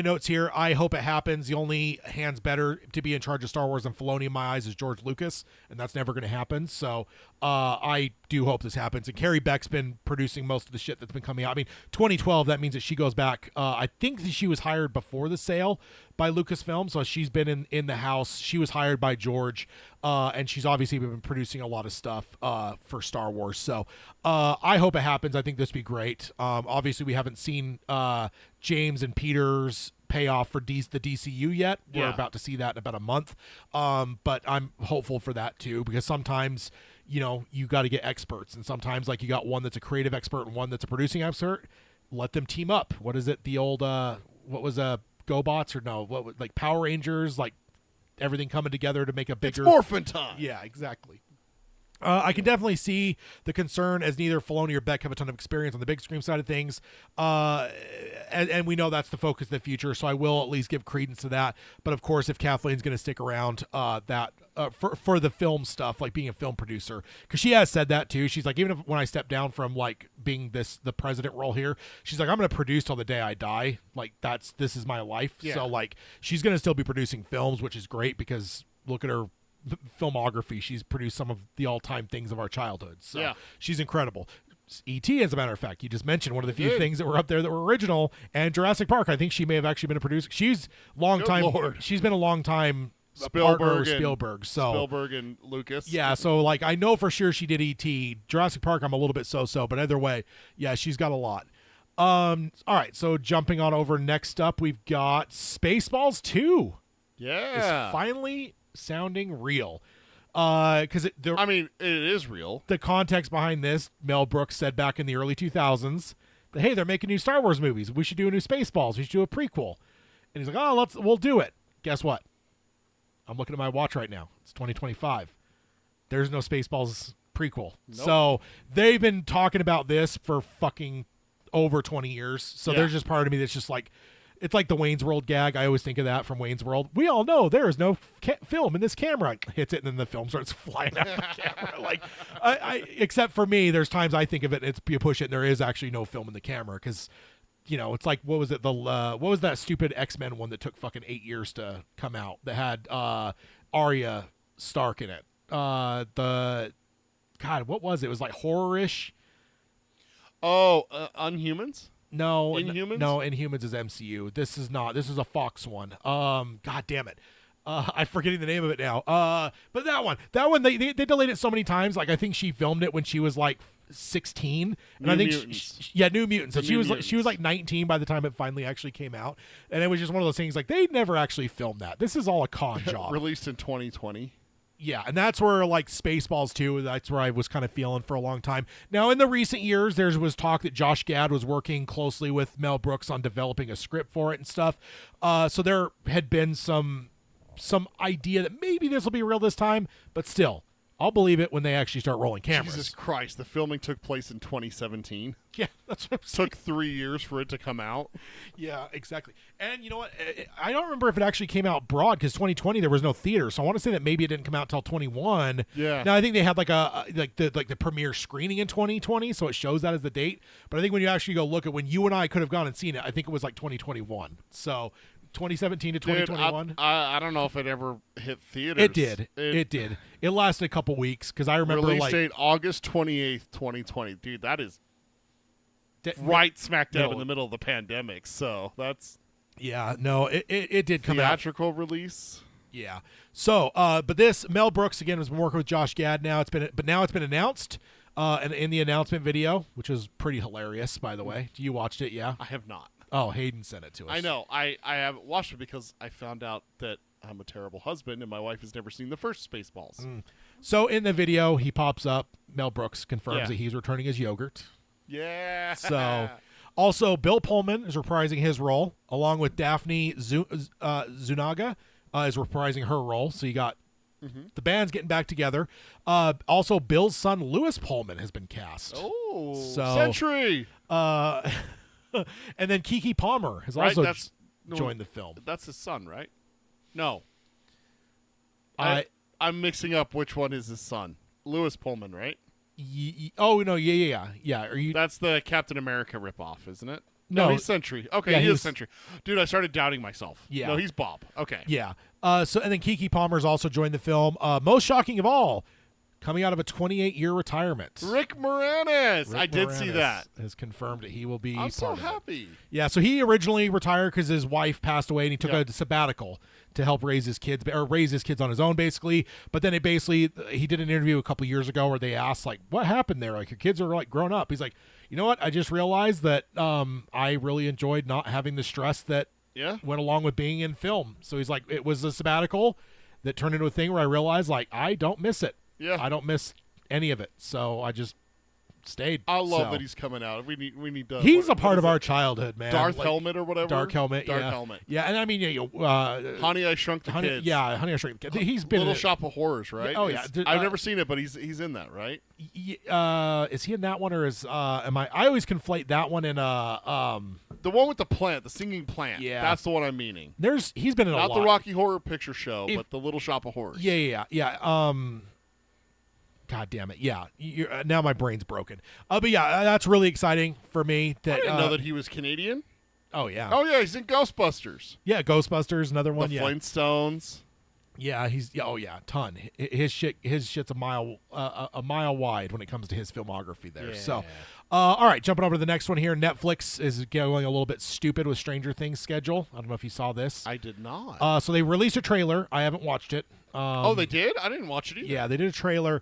notes here, I hope it happens. The only hands better to be in charge of Star Wars than Filoni in my eyes is George Lucas, and that's never going to happen. So I do hope this happens. And Carrie Beck's been producing most of the shit that's been coming out. I mean, 2012, that means that she goes back. I think that she was hired before the sale by Lucasfilm, so she's been in the house. She was hired by George, and she's obviously been producing a lot of stuff for Star Wars. So I hope it happens. I think this would be great. Obviously, we haven't seen James and Peter's payoff for the DCU yet. We're about to see that in about a month, but I'm hopeful for that too, because sometimes you got to get experts, and sometimes like you got one that's a creative expert and one that's a producing expert. Let them team up. What is it? The old what was GoBots or no? What like Power Rangers? Like everything coming together to make a bigger. It's Morphin' Time. Yeah, exactly. I can definitely see the concern, as neither Filoni or Beck have a ton of experience on the big screen side of things, and we know that's the focus of the future, so I will at least give credence to that. But of course, if Kathleen's going to stick around, for the film stuff, like being a film producer, because she has said that too. She's like, even if when I step down from like being the president role here, she's like, I'm going to produce till the day I die. Like this is my life. Yeah. So like she's going to still be producing films, which is great because look at her filmography. She's produced some of the all-time things of our childhood, so she's incredible. E.T., as a matter of fact, you just mentioned one of the few things that were up there that were original, and Jurassic Park, I think she may have actually been a producer. She's been a long time partner with Spielberg, so Spielberg and Lucas. Yeah, so like I know for sure she did E.T. Jurassic Park, I'm a little bit so, but either way, yeah, she's got a lot. All right, so jumping on over, next up we've got Spaceballs 2. Yeah, is finally sounding real, because it is real. The context behind this, Mel Brooks said back in the early 2000s that, hey, they're making new Star Wars movies, we should do a new Spaceballs, we should do a prequel. And he's like, we'll do it. Guess what? I'm looking at my watch right now, it's 2025. There's no Spaceballs prequel. Nope. So they've been talking about this for fucking over 20 years. So there's just part of me that's just like, it's like the Wayne's World gag. I always think of that from Wayne's World. We all know there is no film in this camera. Hits it, and then the film starts flying out of the camera. Like, except for me, there's times I think of it, and you push it, and there is actually no film in the camera because, it's like, what was it? What was that stupid X-Men one that took fucking 8 years to come out that had Arya Stark in it? God, what was it? It was like horror-ish. Oh, Inhumans? No, Inhumans? No, Inhumans is MCU. This is not. This is a Fox one. God damn it. I'm forgetting the name of it now. But that one, they delayed it so many times. Like I think she filmed it when she was like 16, and New I think Mutants. New Mutants. And she was like 19 by the time it finally actually came out, and it was just one of those things like they never actually filmed that. This is all a con job. Released in 2020. Yeah, and that's where like Spaceballs 2, that's where I was kind of feeling for a long time. Now, in the recent years, there was talk that Josh Gad was working closely with Mel Brooks on developing a script for it and stuff. So there had been some idea that maybe this will be real this time, but still, I'll believe it when they actually start rolling cameras. Jesus Christ, the filming took place in 2017. Yeah, that's what I'm saying. Took 3 years for it to come out. Yeah, exactly. And you know what? I don't remember if it actually came out broad because 2020 there was no theater, so I want to say that maybe it didn't come out till 21. Yeah. Now I think they had like the premiere screening in 2020, so it shows that as the date. But I think when you actually go look at when you and I could have gone and seen it, I think it was like 2021. So 2017 to 2021. Dude, I don't know if it ever hit theaters. It did. It did. It lasted a couple weeks because I remember Release like date August 28th, 2020. Dude, that is d- right smack dab middle. in the middle of the pandemic. So that's Yeah, no, it did come out. theatrical release. Yeah. So, but this Mel Brooks again has been working with Josh Gad now. Now it's been announced, and in the announcement video, which was pretty hilarious, by the way. You watched it, yeah? I have not. Oh, Hayden sent it to us. I know. I haven't watched it because I found out that I'm a terrible husband and my wife has never seen the first Spaceballs. So in the video, he pops up. Mel Brooks confirms Yeah. that he's returning as Yogurt. Yeah. So, also Bill Pullman is reprising his role, along with Daphne Zunaga is reprising her role. So you got the band's getting back together. Also, Bill's son Lewis Pullman has been cast. Oh, So- Century. And then Keke Palmer has Right, also that's- joined the film. That's his son, right? No. I I'm mixing up which one is his son. Lewis Pullman, right? oh no, yeah. Are you? That's the Captain America ripoff, isn't it? No. he's Sentry. Okay, Yeah, he he's- is Sentry. Dude, I started doubting myself. Yeah. No, he's Bob. Okay. Yeah. So and then Keke Palmer's also joined the film. Most shocking of all, coming out of a 28-year retirement. Rick Moranis. Rick I did see Moranis that. has confirmed that he will be. I'm so part of it. happy. Yeah, so he originally retired because his wife passed away, and he took Yeah. a sabbatical to help raise his kids on his own, basically. But then he did an interview a couple years ago where they asked, like, what happened there? Like, your kids are like grown up. He's like, you know what? I just realized that I really enjoyed not having the stress that Yeah. went along with being in film. So he's like, it was a sabbatical that turned into a thing where I realized, like, I don't miss it. Yeah. I don't miss any of it. So I just stayed. I love So that he's coming out. We need to. he's a what part is of it? our childhood, man. Darth Like, Helmet or whatever. Dark Helmet. Dark yeah. Helmet. Yeah, and I mean, Honey, I Shrunk the Honey, Kids. yeah, Honey, I Shrunk the Kids. He's been Little in it. Shop of Horrors, right? Oh, yeah. I've never seen it, but he's in that, right? Is he in that one or is am I always conflate that one and The one with the plant, the singing plant. Yeah. That's the one I'm meaning. he's been in a Not lot. the Rocky Horror Picture Show, If- but the Little Shop of Horrors. Yeah. God damn it. Yeah. Now my brain's broken. But yeah, that's really exciting for me. I That didn't know that he was Canadian. Oh yeah. Oh yeah, he's in Ghostbusters. Yeah. Ghostbusters, another one. The Yeah. Flintstones. Yeah. Oh yeah. Ton. His shit's a mile wide when it comes to his filmography there. Yeah. So, all right, jumping over to the next one here. Netflix is going a little bit stupid with Stranger Things schedule. I don't know if you saw this. I did not. So they released a trailer. I haven't watched it. Oh, they did? I didn't watch it either. Yeah, they did a trailer.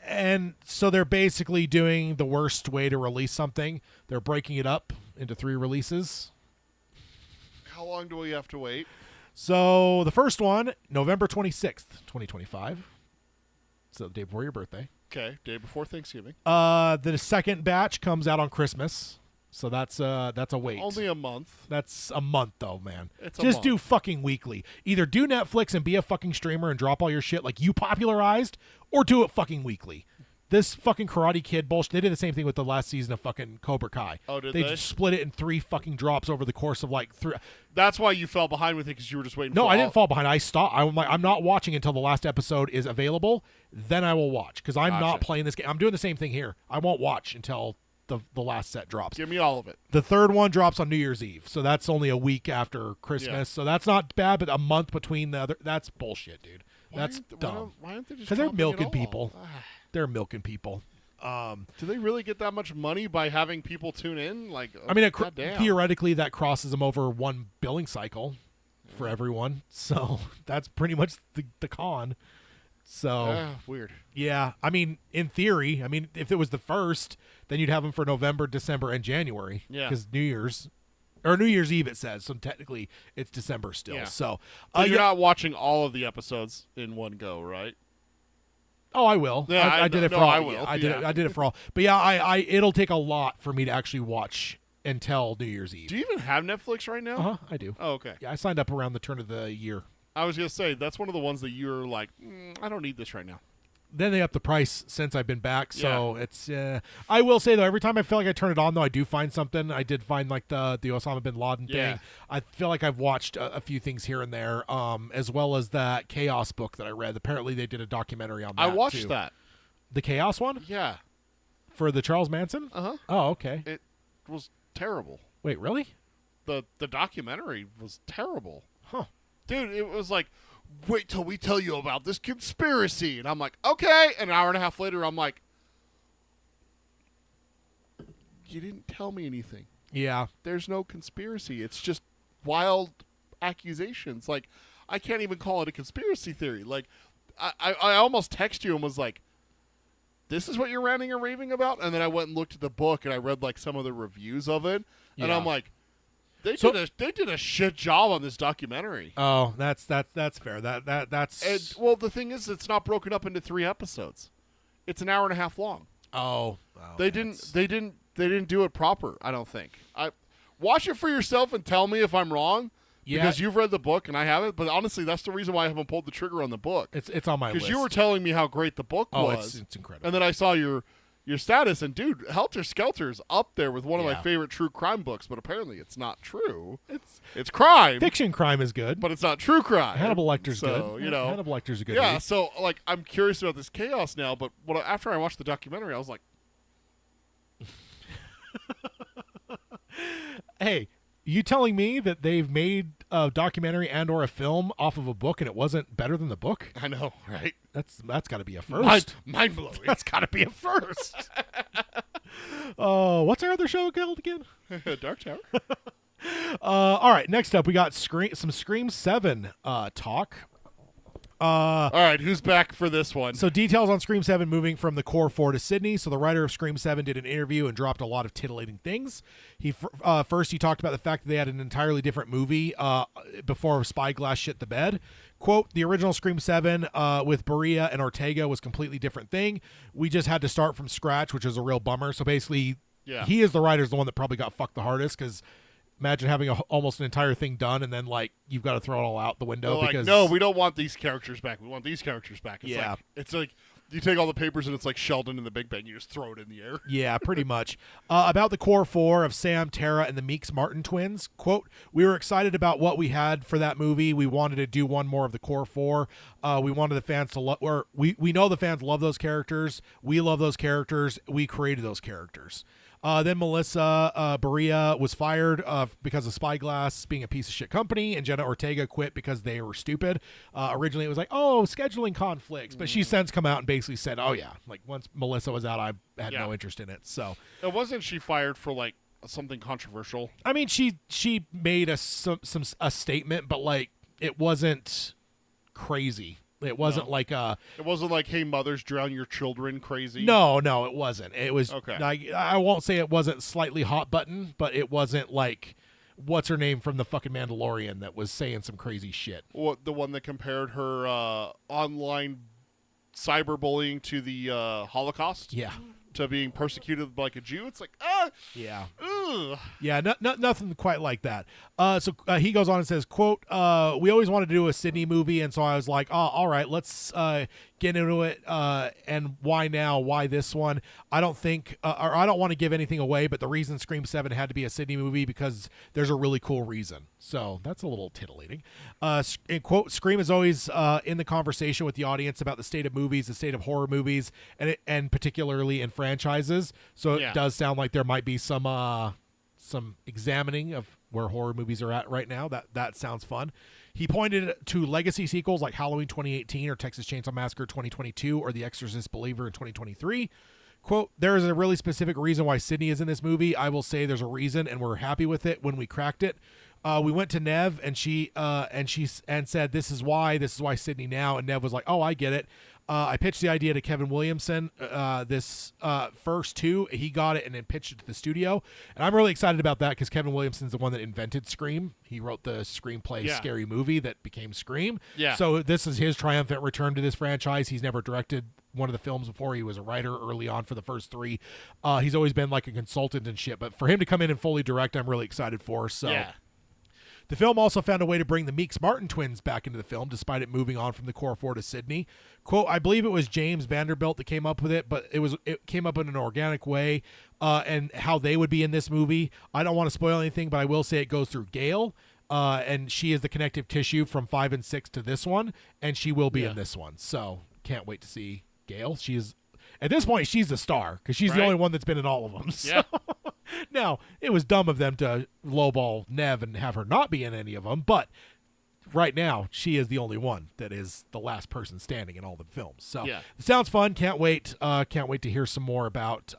And so they're basically doing the worst way to release something. They're breaking it up into 3 releases. How long do we have to wait? So the first one, November 26th, 2025. So the day before your birthday. Okay, day before Thanksgiving. The second batch comes out on Christmas. So that's a wait. Only a month. That's a month though, man. It's a Just month. do fucking weekly. Either do Netflix and be a fucking streamer and drop all your shit like you popularized, or do it fucking weekly. This fucking Karate Kid bullshit. They did the same thing with the last season of fucking Cobra Kai. Oh, did they? they? Just split it in 3 fucking drops over the course of like 3. That's why you fell behind with it, because you were just waiting No, for I all- didn't fall behind. I stopped. I'm like, I'm not watching until the last episode is available. Then I will watch because I'm not Gotcha. playing this game. I'm doing the same thing here. I won't watch until the last set drops. Give me all of it. The third one drops on New Year's Eve, so that's only a week after Christmas. Yeah. So that's not bad, but a month between the other, that's bullshit, dude. That's dumb. Why aren't they just Because they're dropping it milking all? people. They're milking people. Do they really get that much money by having people tune in? Like, I mean, goddamn. theoretically, that crosses them over one billing cycle for everyone. So that's pretty much the con. So Weird. yeah, I mean, in theory, I mean, if it was the first, then you'd have them for November, December, and January. Yeah. Because New Year's Eve, it says. So technically, it's December still. Yeah. So But you're yeah. not watching all of the episodes in one go, right? Oh, I will. Yeah, I did it for no, all. I will. I did it. Yeah. I did it for all. But yeah, it'll take a lot for me to actually watch until New Year's Eve. Do you even have Netflix right now? I do. Oh, okay. Yeah, I signed up around the turn of the year. I was gonna say that's one of the ones that you're like, I don't need this right now. Then they upped the price since I've been back, so it's. I will say though, every time I feel like I turn it on, though, I do find something. I did find like the Osama bin Laden Yeah. thing. I feel like I've watched a few things here and there, as well as that Chaos book that I read. Apparently, they did a documentary on that. I watched too. that. The Chaos one Yeah. for the Charles Manson. Uh-huh. Oh, okay. It was terrible. Wait, really? The documentary was terrible. Huh. Dude, it was like, wait till we tell you about this conspiracy. And I'm like, okay. And an hour and a half later, I'm like, you didn't tell me anything. Yeah. There's no conspiracy. It's just wild accusations. Like, I can't even call it a conspiracy theory. Like, I almost text you and was like, this is what you're ranting and raving about? And then I went and looked at the book and I read like some of the reviews of it. And Yeah. I'm like, they So- did a shit job on this documentary. Oh, that's fair. That's. And, well, the thing is, it's not broken up into 3 episodes. It's an hour and a half long. Oh, They didn't do it proper. I don't think. Watch it for yourself and tell me if I'm wrong. Yeah. Because you've read the book and I haven't. But honestly, that's the reason why I haven't pulled the trigger on the book. It's on my list. Because you were telling me how great the book Oh, was. it's incredible. And then I saw your status, and dude, Helter Skelter's up there with one of Yeah. my favorite true crime books. But apparently, it's not true. It's crime, Fiction crime is good. but it's not true crime. Hannibal Lecter's so, good. You know, Hannibal Lecter's a good yeah. read. So like, I'm curious about this chaos now. But after I watched the documentary, I was like, Hey, you telling me that they've made a documentary and or a film off of a book and it wasn't better than the book? I know, right? That's got to be a first. Mind blowing. That's got to be a first. Oh, what's our other show called again? Dark Tower. All right, next up we got some Scream 7 talk. All right, who's back for this one? So details on Scream 7 moving from the core 4 to Sydney. So the writer of Scream 7 did an interview and dropped a lot of titillating things. First he talked about the fact that they had an entirely different movie before Spyglass shit the bed. Quote, the original Scream 7 with Berea and Ortega was a completely different thing. We just had to start from scratch, which is a real bummer. So basically, Yeah. he is the writer's the one that probably got fucked the hardest because imagine having almost an entire thing done and then like you've got to throw it all out the window. They're like, because no, we don't want these characters back. We want these characters back. It's Yeah. like, it's like you take all the papers and it's like Sheldon in the Big Bang. You just throw it in the air. Yeah, pretty much. About the core 4 of Sam, Tara, and the Meeks Martin twins. Quote, we were excited about what we had for that movie. We wanted to do one more of the core 4. We wanted the fans to love, or we know the fans love those characters. We love those characters. We created those characters. Then Melissa Berea was fired because of Spyglass being a piece of shit company, and Jenna Ortega quit because they were stupid. Originally, it was like, oh, scheduling conflicts, but she's since come out and basically said, oh yeah, like once Melissa was out, I had Yeah. no interest in it. So, And wasn't she fired for like something controversial? I mean, she made a statement, but like it wasn't crazy. It wasn't like a It wasn't like, hey, mothers, drown your children crazy. no, it wasn't. It was Okay. I won't say it wasn't slightly hot button, but it wasn't like what's her name from the fucking Mandalorian that was saying some crazy shit. What, the one that compared her online cyberbullying to the Holocaust? Yeah, To being persecuted like a Jew? It's like, yeah. ugh. Yeah, nothing quite like that. So he goes on and says, quote, we always wanted to do a Sydney movie, and so I was like, oh, all right, let's get into it, and why now? Why this one? I don't think, or I don't want to give anything away, but the reason Scream 7 had to be a Sydney movie because there's a really cool reason. So that's a little titillating. And quote, Scream is always in the conversation with the audience about the state of movies, the state of horror movies, and particularly in franchises. So Yeah. it does sound like there might be some examining of where horror movies are at right now. That sounds fun. He pointed to legacy sequels like Halloween 2018 or Texas Chainsaw Massacre 2022 or The Exorcist Believer in 2023. Quote, there is a really specific reason why Sydney is in this movie. I will say there's a reason, and we're happy with it when we cracked it. We went to Nev, and she said, this is why Sydney now. And Nev was like, oh, I get it. I pitched the idea to Kevin Williamson, this first two. He got it and then pitched it to the studio. And I'm really excited about that because Kevin Williamson's the one that invented Scream. He wrote the screenplay Yeah. Scary Movie that became Scream. Yeah. So this is his triumphant return to this franchise. He's never directed one of the films before. He was a writer early on for the first 3. He's always been like a consultant and shit. But for him to come in and fully direct, I'm really excited for. So. Yeah. The film also found a way to bring the Meeks Martin twins back into the film, despite it moving on from the core four to Sydney. Quote, I believe it was James Vanderbilt that came up with it, but it came up in an organic way, and how they would be in this movie. I don't want to spoil anything, but I will say it goes through Gail, and she is the connective tissue from 5 and 6 to this one, and she will be in this one. So can't wait to see Gail. At this point, she's the star because she's the only one that's been in all of them. So. Yeah. Now, it was dumb of them to lowball Nev and have her not be in any of them, but right now, she is the only one that is the last person standing in all the films. So it sounds fun. Can't wait. Can't wait to hear some more about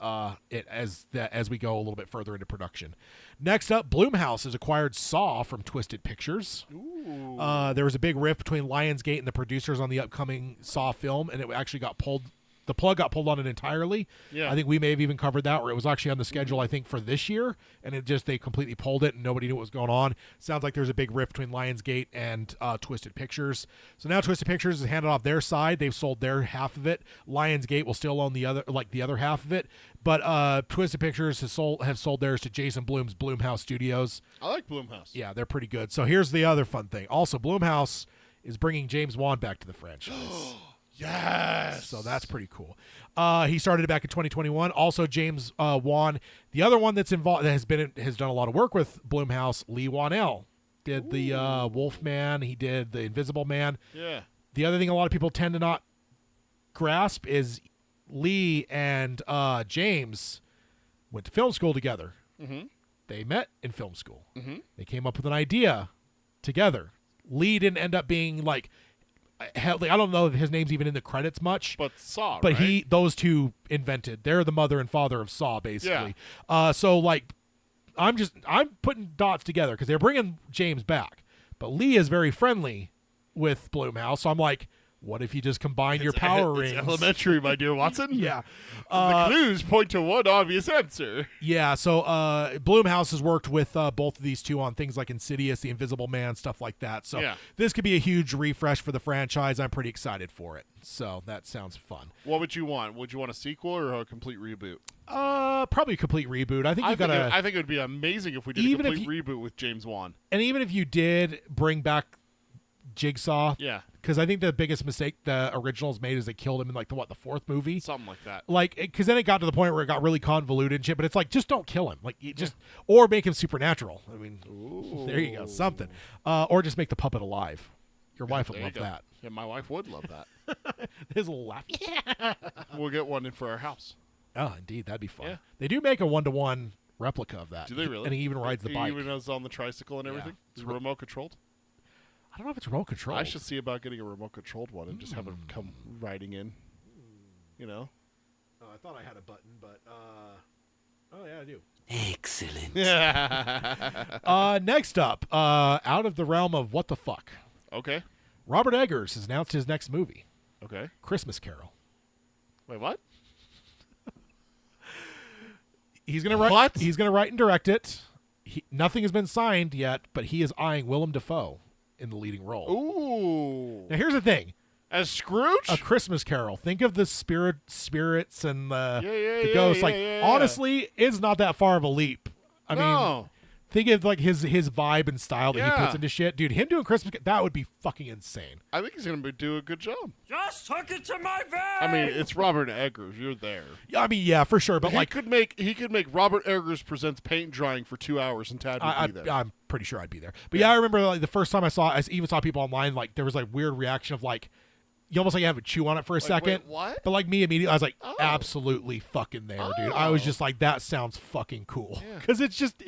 it as we go a little bit further into production. Next up, Blumhouse has acquired Saw from Twisted Pictures. Ooh. There was a big rift between Lionsgate and the producers on the upcoming Saw film, and it actually got pulled. The plug got pulled on it entirely. Yeah. I think we may have even covered that, where it was actually on the schedule, I think, for this year, and they completely pulled it, and nobody knew what was going on. Sounds like there's a big rift between Lionsgate and Twisted Pictures. So now Twisted Pictures has handed off their side. They've sold their half of it. Lionsgate will still own the other half of it, but Twisted Pictures have sold theirs to Jason Blum's Blumhouse Studios. I like Blumhouse. Yeah, they're pretty good. So here's the other fun thing. Also, Blumhouse is bringing James Wan back to the franchise. Yes. So that's pretty cool. He started it back in 2021. Also, James Wan, the other one that's involved that has done a lot of work with Blumhouse, Lee Wanell, did the Wolfman. He did the Invisible Man. Yeah. The other thing a lot of people tend to not grasp is Lee and James went to film school together. Mm-hmm. They met in film school. Mm-hmm. They came up with an idea together. Lee didn't end up being like I don't know if his name's even in the credits much. But Saw, But right? those two invented. They're the mother and father of Saw, basically. Yeah. So like, I'm putting dots together because they're bringing James back, but Lee is very friendly with Blumhouse. So I'm like, what if you just combine your power rings? It's elementary, my dear Watson. Yeah. The clues point to one obvious answer. Yeah, so Blumhouse has worked with both of these two on things like Insidious, The Invisible Man, stuff like that. So this could be a huge refresh for the franchise. I'm pretty excited for it. So that sounds fun. What would you want? Would you want a sequel or a complete reboot? Probably a complete reboot. I think I think it would be amazing if we did a complete reboot with James Wan. And even if you did bring back Jigsaw, because I think the biggest mistake the originals made is they killed him in like the fourth movie, something like that. Like, because then it got to the point where it got really convoluted and shit. But it's like, just don't kill him, like you just or make him supernatural. I mean, there you go, something, or just make the puppet alive. Your wife would love that. Yeah, my wife would love that. His little laugh. Yeah. We'll get one in for our house. Oh, indeed, that'd be fun. Yeah. They do make a 1-to-1 replica of that. Do they really? And he even rides the bike. He even is on the tricycle and everything. It's remote controlled. I don't know if it's remote controlled. I should see about getting a remote controlled one and just have him come riding in. You know? Oh, I thought I had a button, but oh yeah, I do. Excellent. Next up, out of the realm of what the fuck. Okay. Robert Eggers has announced his next movie. Okay. Christmas Carol. Wait, what? He's gonna write. What? He's gonna write and direct it. Nothing has been signed yet, but he is eyeing Willem Dafoe in the leading role. Ooh. Now here's the thing: as Scrooge, A Christmas Carol. Think of the spirits and the yeah, ghosts. yeah, honestly, it's not that far of a leap. I mean, think of like his vibe and style that he puts into shit, dude. Him doing Christmas, that would be fucking insane. I think he's gonna do a good job. Just hook it to my vein. I mean, it's Robert Eggers. You're there. I mean, yeah, for sure. But he like, could make Robert Eggers presents paint drying for 2 hours, and Tad would be there. I'm pretty sure I'd be there. But yeah, I remember like the first time I even saw people online, like there was like weird reaction of like, you almost like you have to chew on it for a second. Wait, what? But like me immediately, I was like, absolutely fucking there, dude. I was just like, that sounds fucking cool. Because it's just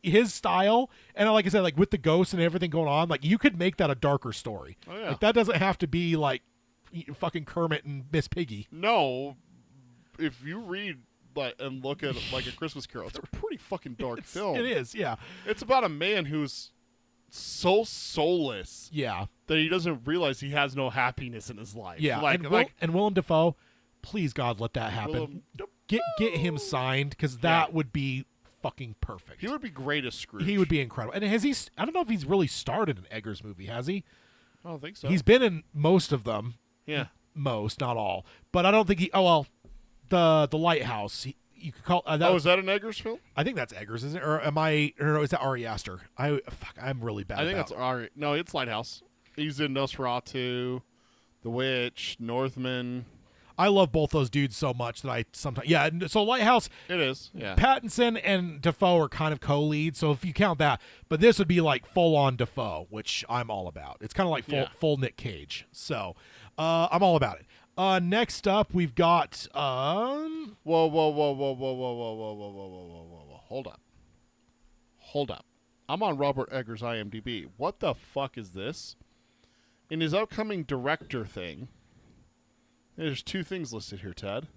his style. And like I said, like with the ghosts and everything going on, like you could make that a darker story. Oh, yeah. Like that doesn't have to be like fucking Kermit and Miss Piggy. No. If you read and look at like A Christmas Carol, it's a pretty fucking dark film. It is, yeah. It's about a man who's so soulless Yeah. that he doesn't realize he has no happiness in his life. Yeah. And Willem Dafoe, please God, let that happen. Willem Get him signed, because that would be fucking perfect. He would be great as Scrooge. He would be incredible. And has he? I don't know if he's really starred in an Eggers movie, has he? I don't think so. He's been in most of them. Yeah. Most, not all. But I don't think he. Oh well, the Lighthouse. you could call that. Oh, is that an Eggers film? I think that's Eggers, isn't it? Or am I? Or no, is that Ari Aster? I'm really bad. I think about that's Ari. No, it's Lighthouse. He's in Nosferatu, The Witch, Northman. I love both those dudes so much that I sometimes so Lighthouse, It is, yeah. Pattinson and Dafoe are kind of co-lead, so if you count that, but this would be like full on Dafoe, which I'm all about. It's kind of like full Nick Cage, so I'm all about it. Next up, we've got Whoa! Hold up. I'm on Robert Eggers' IMDb. What the fuck is this? In his upcoming director thing, there's 2 things listed here, Ted.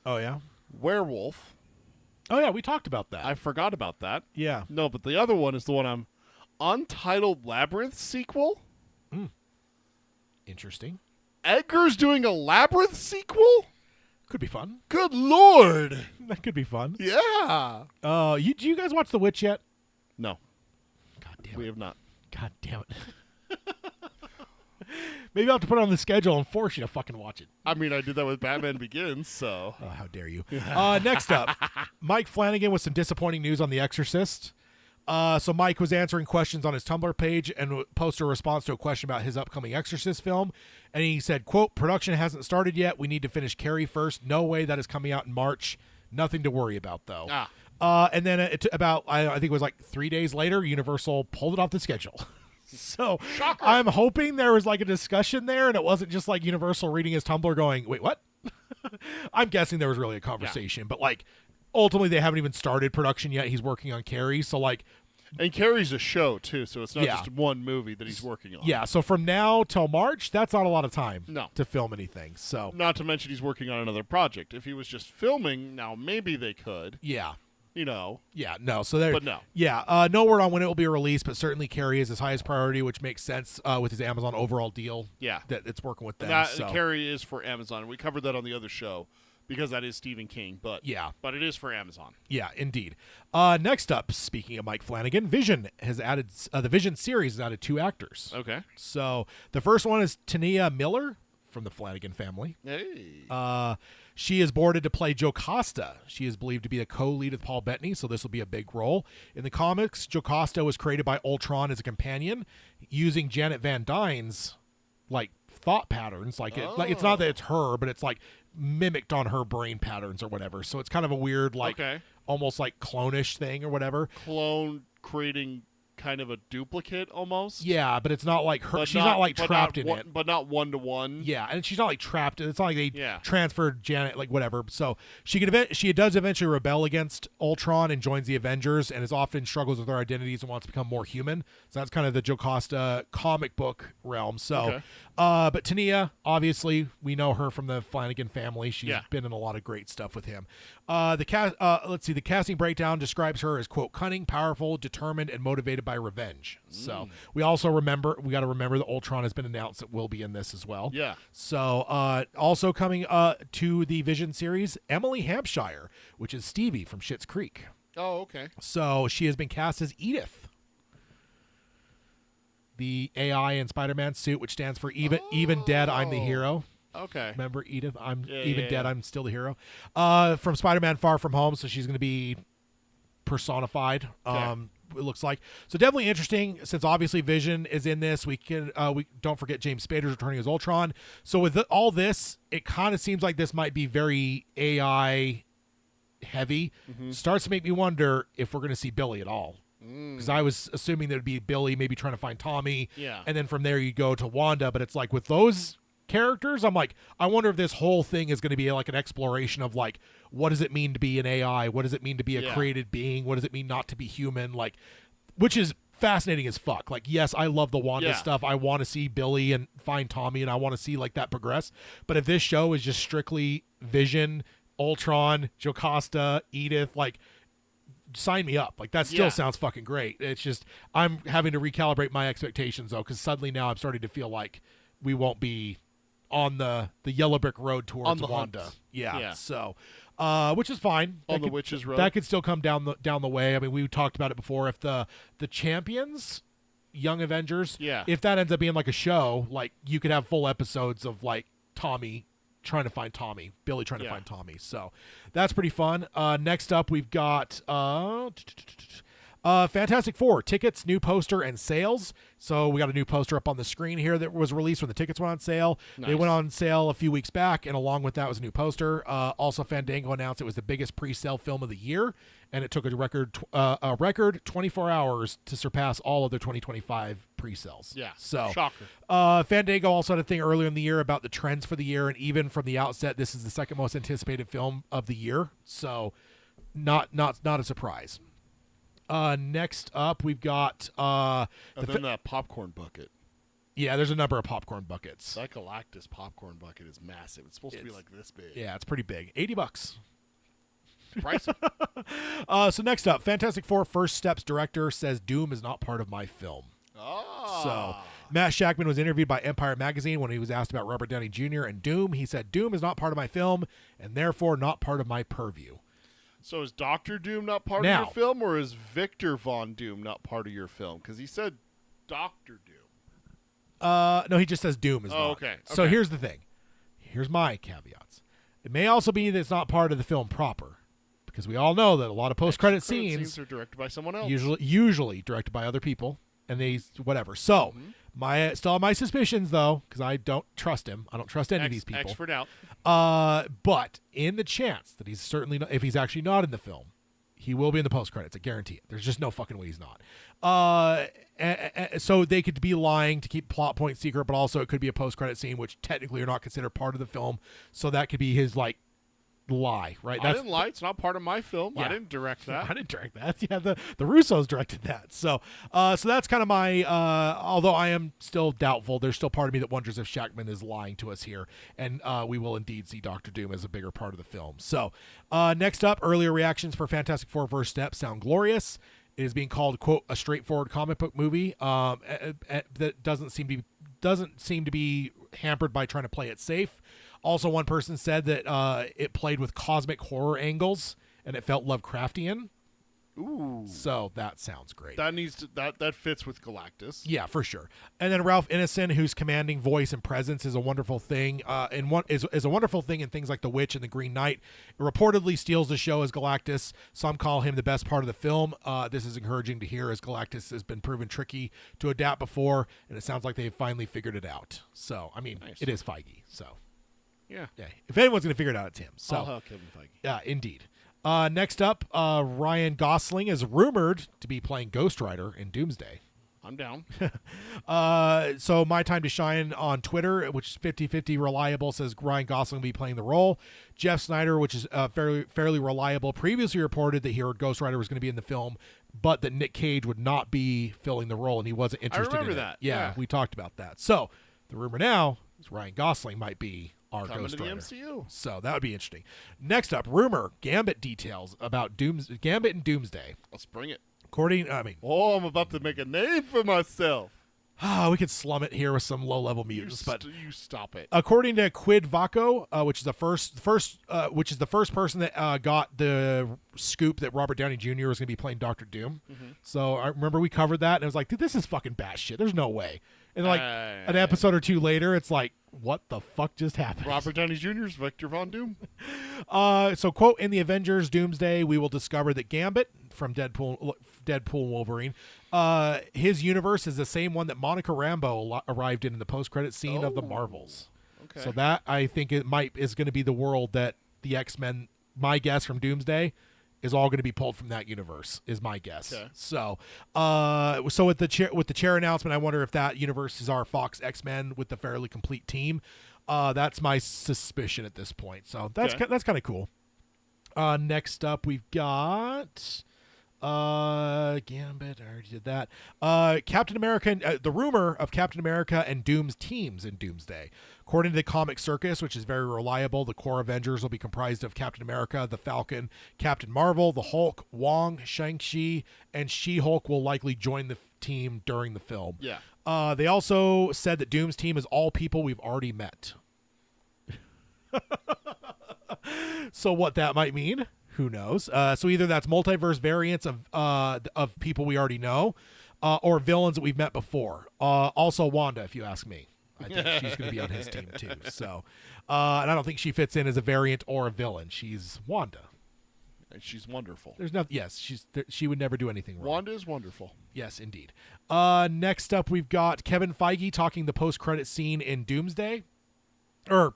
oh yeah, Werewolf. oh yeah, we talked about that. I forgot about that. yeah, No, but the other one is the one I'm Untitled Labyrinth sequel. interesting. Eggers doing a Labyrinth sequel? Could be fun. Good lord. That could be fun. Yeah. Do you guys watch The Witch yet? No, God damn we it! have not. God damn it! Maybe I'll have to put it on the schedule and force you to fucking watch it. I mean, I did that with Batman Begins, so. Oh, how dare you. Next up, Mike Flanagan with some disappointing news on The Exorcist. So Mike was answering questions on his Tumblr page and posted a response to a question about his upcoming Exorcist film. And he said, quote, "Production hasn't started yet. We need to finish Carrie first. No way that is coming out in March. Nothing to worry about, though." And then I think it was like 3 days later, Universal pulled it off the schedule. So Shocker. I'm hoping there was like a discussion there and it wasn't just like Universal reading his Tumblr going, wait, what? I'm guessing there was really a conversation, but like ultimately they haven't even started production yet. He's working on Carrie. So like, And Carrie's a show, too, so it's not Yeah. just one movie that he's working on. yeah. So from now till March, that's not a lot of time No. to film anything. So Not to mention he's working on another project. If he was just filming, now maybe they could, yeah. Yeah, no. So there, But no. Yeah, no word on when it will be released, but certainly Carrie is his highest priority, which makes sense with his Amazon overall deal. Yeah. that it's working with them. That, so. Carrie is for Amazon. We covered that on the other show because that is Stephen King, but it is for Amazon. Yeah, indeed. Next up, speaking of Mike Flanagan, Vision has added the Vision series has added 2 actors. Okay. So the first one is Tania Miller from the Flanagan family. Hey. She is boarded to play Jocasta. She is believed to be a co-lead with Paul Bettany, so this will be a big role. In the comics, Jocasta was created by Ultron as a companion, using Janet Van Dyne's like thought patterns. Like it's not that it's her, but it's like mimicked on her brain patterns or whatever. So it's kind of a weird, like almost like clone-ish thing or whatever. Clone creating kind of a duplicate almost. Yeah, but it's not like her. But She's not like trapped in one, it. But not one-to-one. Yeah, and she's not like trapped. It's not like they Yeah. transferred Janet, like whatever. So she does eventually rebel against Ultron and joins the Avengers, and is often struggles with her identities and wants to become more human. So that's kind of the Jocasta comic book realm. So, but Tania, obviously, we know her from the Flanagan family. She's been in a lot of great stuff with him. The casting breakdown describes her as, quote, "cunning, powerful, determined, and motivated by revenge." So we got to remember that Ultron has been announced that will be in this as well. Yeah. So also coming to the Vision series, Emily Hampshire, which is Stevie from Schitt's Creek. Oh, okay. So she has been cast as Edith, the AI in Spider-Man suit, which stands for even dead, I'm the hero. Okay. Remember Edith? I'm dead, yeah. I'm still the hero. From Spider-Man Far From Home, so she's going to be personified. It looks like. So definitely interesting, since obviously Vision is in this. We don't forget James Spader's returning as Ultron. So with all this, it kind of seems like this might be very AI heavy. Starts to make me wonder if we're going to see Billy at all. Because I was assuming there'd be Billy maybe trying to find Tommy. Yeah. And then from there you go to Wanda. But it's like with those characters, I'm like, I wonder if this whole thing is going to be like an exploration of like, what does it mean to be an AI? What does it mean to be a created being? What does it mean not to be human? Like, which is fascinating as fuck. Like, yes, I love the Wanda stuff. I want to see Billy and find Tommy, and I want to see like that progress. But if this show is just strictly Vision, Ultron, Jocasta, Edith, like, sign me up. Like, that still sounds fucking great. It's just I'm having to recalibrate my expectations though, because suddenly now I'm starting to feel like we won't be on the yellow brick road towards Wanda. Hunt. Yeah. So, which is fine. On the witch's road. That could still come down the way. I mean, we talked about it before. If the Champions, Young Avengers, if that ends up being like a show, like you could have full episodes of like Tommy trying to find Tommy. Billy trying to Yeah. find Tommy. So that's pretty fun. Next up, we've got Fantastic Four tickets, new poster, and sales. So we got a new poster up on the screen here that was released when the tickets went on sale. They Nice. went on sale a few weeks back, and along with that was a new poster. Also, Fandango announced it was the biggest pre-sale film of the year, and it took a record 24 hours to surpass all of their 2025 pre-sales. Yeah. So Shocker. Fandango also had a thing earlier in the year about the trends for the year, and even from the outset, this is the second most anticipated film of the year. So not a surprise. Next up, we've got And then that popcorn bucket. there's a number of popcorn buckets. That Galactus popcorn bucket is massive. It's supposed to be like this big. Yeah, it's pretty big. $80. Pricey. So next up, Fantastic Four First Steps director says Doom is not part of my film. Oh. So Matt Shackman was interviewed by Empire Magazine when he was asked about Robert Downey Jr. and Doom. He said Doom is not part of my film and therefore not part of my purview. So is Doctor Doom not part Now- of your film, or is Victor Von Doom not part of your film? Because he said Doctor Doom. No, he just says Doom is Oh, not. okay, So okay. here's the thing. Here's my caveats. It may also be that it's not part of the film proper, because we all know that a lot of post-credit Credit scenes are directed by someone else. usually directed by other people, and they whatever. So my still have my suspicions though, because I don't trust him. I don't trust any of these people. X for doubt. But in the chance that he's certainly not, if he's actually not in the film, he will be in the post credits. I guarantee it. There's just no fucking way he's not. So they could be lying to keep plot points secret, but also it could be a post credit scene, which technically are not considered part of the film. So that could be his like lie, right? I didn't lie. It's not part of my film. Yeah. I didn't direct that. I didn't direct that. Yeah, the Russos directed that. So that's kind of my. Although I am still doubtful, there's still part of me that wonders if Shackman is lying to us here, and we will indeed see Doctor Doom as a bigger part of the film. So next up, earlier reactions for Fantastic Four First Step sound glorious. It is being called quote a straightforward comic book movie that doesn't seem to be hampered by trying to play it safe. Also, one person said that it played with cosmic horror angles and it felt Lovecraftian. Ooh. So that sounds great. That needs to that fits with Galactus. Yeah, for sure. And then Ralph Ineson, whose commanding voice and presence is a wonderful thing, is a wonderful thing in things like The Witch and The Green Knight. It reportedly steals the show as Galactus. Some call him the best part of the film. This is encouraging to hear, as Galactus has been proven tricky to adapt before, and it sounds like they've finally figured it out. So, I mean, Nice. it is Feige. So, Yeah. yeah, if anyone's going to figure it out, it's him. So, All hell Kevin Feige. yeah, indeed. Next up, Ryan Gosling is rumored to be playing Ghost Rider in Doomsday. I'm down. So My Time to Shine on Twitter, which is 50-50 reliable, says Ryan Gosling will be playing the role. Jeff Snyder, which is fairly reliable, previously reported that he heard Ghost Rider was going to be in the film, but that Nick Cage would not be filling the role, and he wasn't interested remember in it. that, Yeah, yeah. we talked about that. So the rumor now is Ryan Gosling might be our Coming Ghost to the Rider. MCU. So that would be interesting. Next up, rumor Gambit details about Gambit and Doomsday. Let's bring it. According, Oh, I'm about to make a name for myself. we could slum it here with some low-level mutants, but You stop it. according to Quid Vaco, which is the first person that got the scoop that Robert Downey Jr. was going to be playing Doctor Doom. So I remember we covered that, and it was like, dude, this is fucking batshit. There's no way. And like an episode or two later, it's like, what the fuck just happened? Robert Downey Jr.'s Victor Von Doom. So, quote, in the Avengers Doomsday, we will discover that Gambit from Deadpool and Wolverine, his universe is the same one that Monica Rambeau arrived in the post-credit scene of the Marvels. Okay. So that, I think, is going to be the world that the X-Men, my guess from Doomsday, is all going to be pulled from that universe, is my guess. Okay. So with the chair announcement, I wonder if that universe is our Fox X-Men with the fairly complete team. That's my suspicion at this point. So that's Okay. that's kind of cool. Next up, we've got Gambit. I already did that. Captain America. The rumor of Captain America and Doom's teams in Doomsday. According to the Comic Circus, which is very reliable, the core Avengers will be comprised of Captain America, the Falcon, Captain Marvel, the Hulk, Wong, Shang-Chi, and She-Hulk will likely join the team during the film. Yeah. They also said that Doom's team is all people we've already met. So what that might mean, who knows? So either that's multiverse variants of people we already know, or villains that we've met before. Also Wanda, if you ask me. I think she's going to be on his team too. So, and I don't think she fits in as a variant or a villain. She's Wanda. And she's wonderful. There's no yes. She would never do anything wrong. Wanda is wonderful. Yes, indeed. Next up, we've got Kevin Feige talking the post-credit scene in Doomsday, or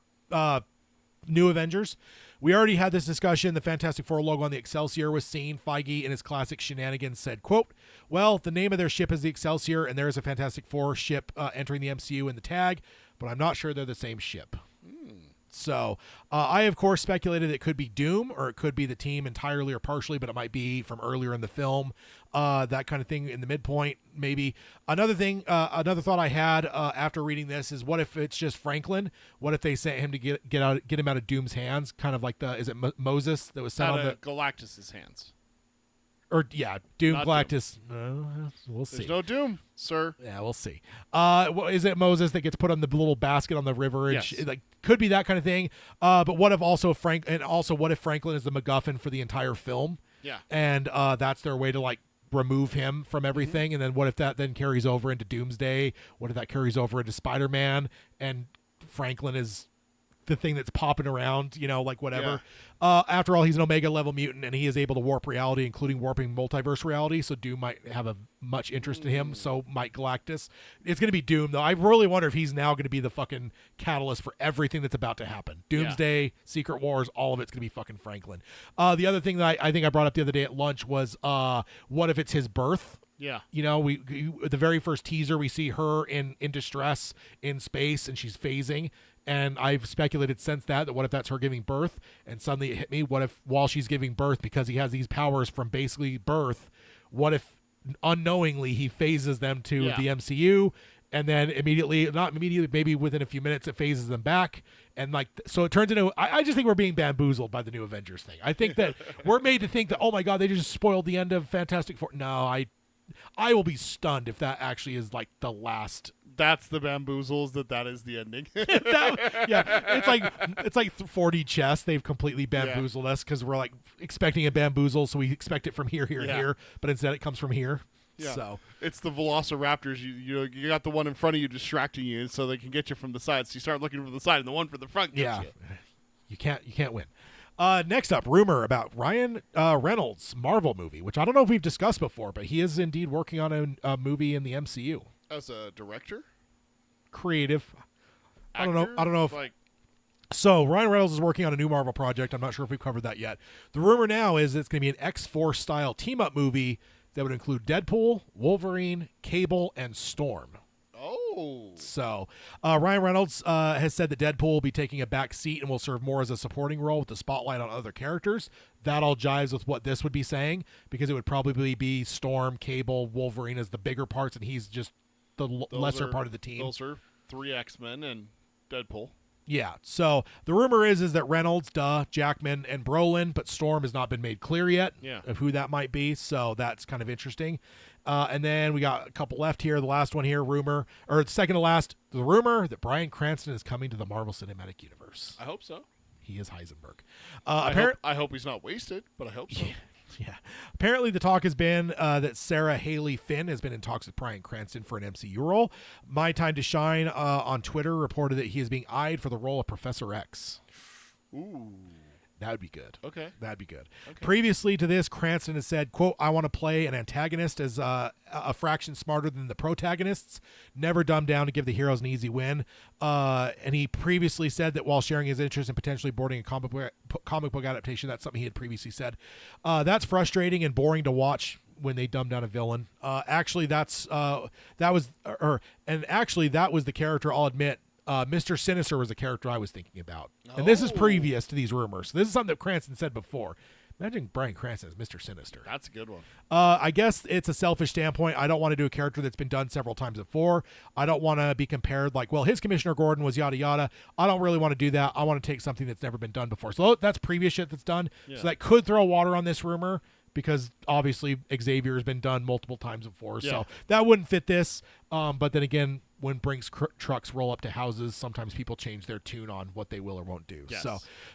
New Avengers. We already had this discussion. The Fantastic Four logo on the Excelsior was seen. Feige, in his classic shenanigans, said, quote, well, the name of their ship is the Excelsior, and there is a Fantastic Four ship entering the MCU in the tag, but I'm not sure they're the same ship. So I, of course, speculated it could be Doom, or it could be the team entirely or partially, but it might be from earlier in the film, that kind of thing in the midpoint, maybe. Another thing, another thought I had after reading this is, what if it's just Franklin? What if they sent him to get him out of Doom's hands, kind of like is it Moses that was sent Out on of Galactus's hands. Doom Not Galactus. We'll see. There's no Doom, sir. Yeah, we'll see. Is it Moses that gets put on the little basket on the river? And Yes. like, could be that kind of thing. But what if also what if Franklin is the MacGuffin for the entire film? Yeah. And that's their way to like remove him from everything. And then what if that then carries over into Doomsday? What if that carries over into Spider-Man and Franklin is the thing that's popping around, like whatever. After all, he's an Omega level mutant and he is able to warp reality, including warping multiverse reality. So Doom might have a much interest in him. So might Galactus. It's going to be Doom though. I really wonder if he's now going to be the fucking catalyst for everything that's about to happen. Doomsday, Secret Wars, all of it's going to be fucking Franklin. The other thing that I think I brought up the other day at lunch was, what if it's his birth? Yeah. The very first teaser, we see her in distress in space and she's phasing. And I've speculated since that what if that's her giving birth? And suddenly it hit me, what if while she's giving birth, because he has these powers from basically birth, what if unknowingly he phases them to the MCU, and then not immediately, maybe within a few minutes, it phases them back. And so it turns into, I just think we're being bamboozled by the New Avengers thing. I think that we're made to think that, oh my God, they just spoiled the end of Fantastic Four. No, I will be stunned if that actually is like the last. That's the bamboozles. That is the ending. It's like 4D chess. They've completely bamboozled us because we're like expecting a bamboozle, so we expect it from here, and here, but instead it comes from here. Yeah. So it's the Velociraptors. You got the one in front of you distracting you, so they can get you from the side. So you start looking for the side, and the one for the front gets you can't win. Next up, rumor about Ryan Reynolds' Marvel movie, which I don't know if we've discussed before, but he is indeed working on a movie in the MCU. As a director? Creative. Actor? I don't know if So Ryan Reynolds is working on a new Marvel project. I'm not sure if we've covered that yet. The rumor now is it's going to be an X-Force style team-up movie that would include Deadpool, Wolverine, Cable, and Storm. Oh. So Ryan Reynolds has said that Deadpool will be taking a back seat and will serve more as a supporting role with the spotlight on other characters. That all jives with what this would be saying, because it would probably be Storm, Cable, Wolverine as the bigger parts, and he's just the lesser part of the team. Those are 3 X-Men and Deadpool. Yeah, so the rumor is that Reynolds, Jackman, and Brolin, but Storm has not been made clear yet of who that might be, so that's kind of interesting. And then we got a couple left here. The last one here, second to last, the rumor that Bryan Cranston is coming to the Marvel Cinematic Universe. I hope so. He is Heisenberg. I hope he's not wasted, but I hope so. Yeah. Apparently, the talk has been that Sarah Haley Finn has been in talks with Bryan Cranston for an MCU role. My Time to Shine on Twitter reported that he is being eyed for the role of Professor X. Ooh. That would be good. Okay. That'd be good. Okay. Previously to this, Cranston has said, quote, I want to play an antagonist as a fraction smarter than the protagonists, never dumb down to give the heroes an easy win. And he previously said that while sharing his interest in potentially boarding a comic book adaptation, that's something he had previously said. That's frustrating and boring to watch when they dumb down a villain. Actually, that was the character, I'll admit. Mr. Sinister was the character I was thinking about. And this is previous to these rumors. So this is something that Cranston said before. Imagine Bryan Cranston as Mr. Sinister. That's a good one. I guess it's a selfish standpoint. I don't want to do a character that's been done several times before. I don't want to be compared like, well, his Commissioner Gordon was yada yada. I don't really want to do that. I want to take something that's never been done before. So that's previous shit that's done. Yeah. So that could throw water on this rumor, because obviously Xavier has been done multiple times before. Yeah. So that wouldn't fit this. But then again, when Brinks trucks roll up to houses, sometimes people change their tune on what they will or won't do. Yes.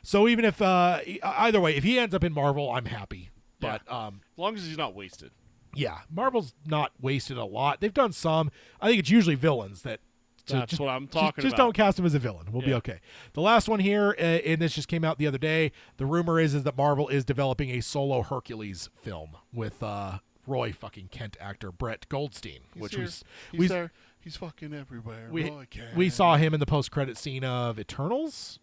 So even if either way, if he ends up in Marvel, I'm happy. But as long as he's not wasted. Yeah, Marvel's not wasted a lot. They've done some. I think it's usually villains that That's what I'm talking just about. don't cast him as a villain. We'll be Yeah. okay. The last one here, and this just came out the other day. The rumor is that Marvel is developing a solo Hercules film with Roy fucking Kent actor Brett Goldstein, which He's we there. He's fucking everywhere. we saw him in the post-credit scene of Eternals.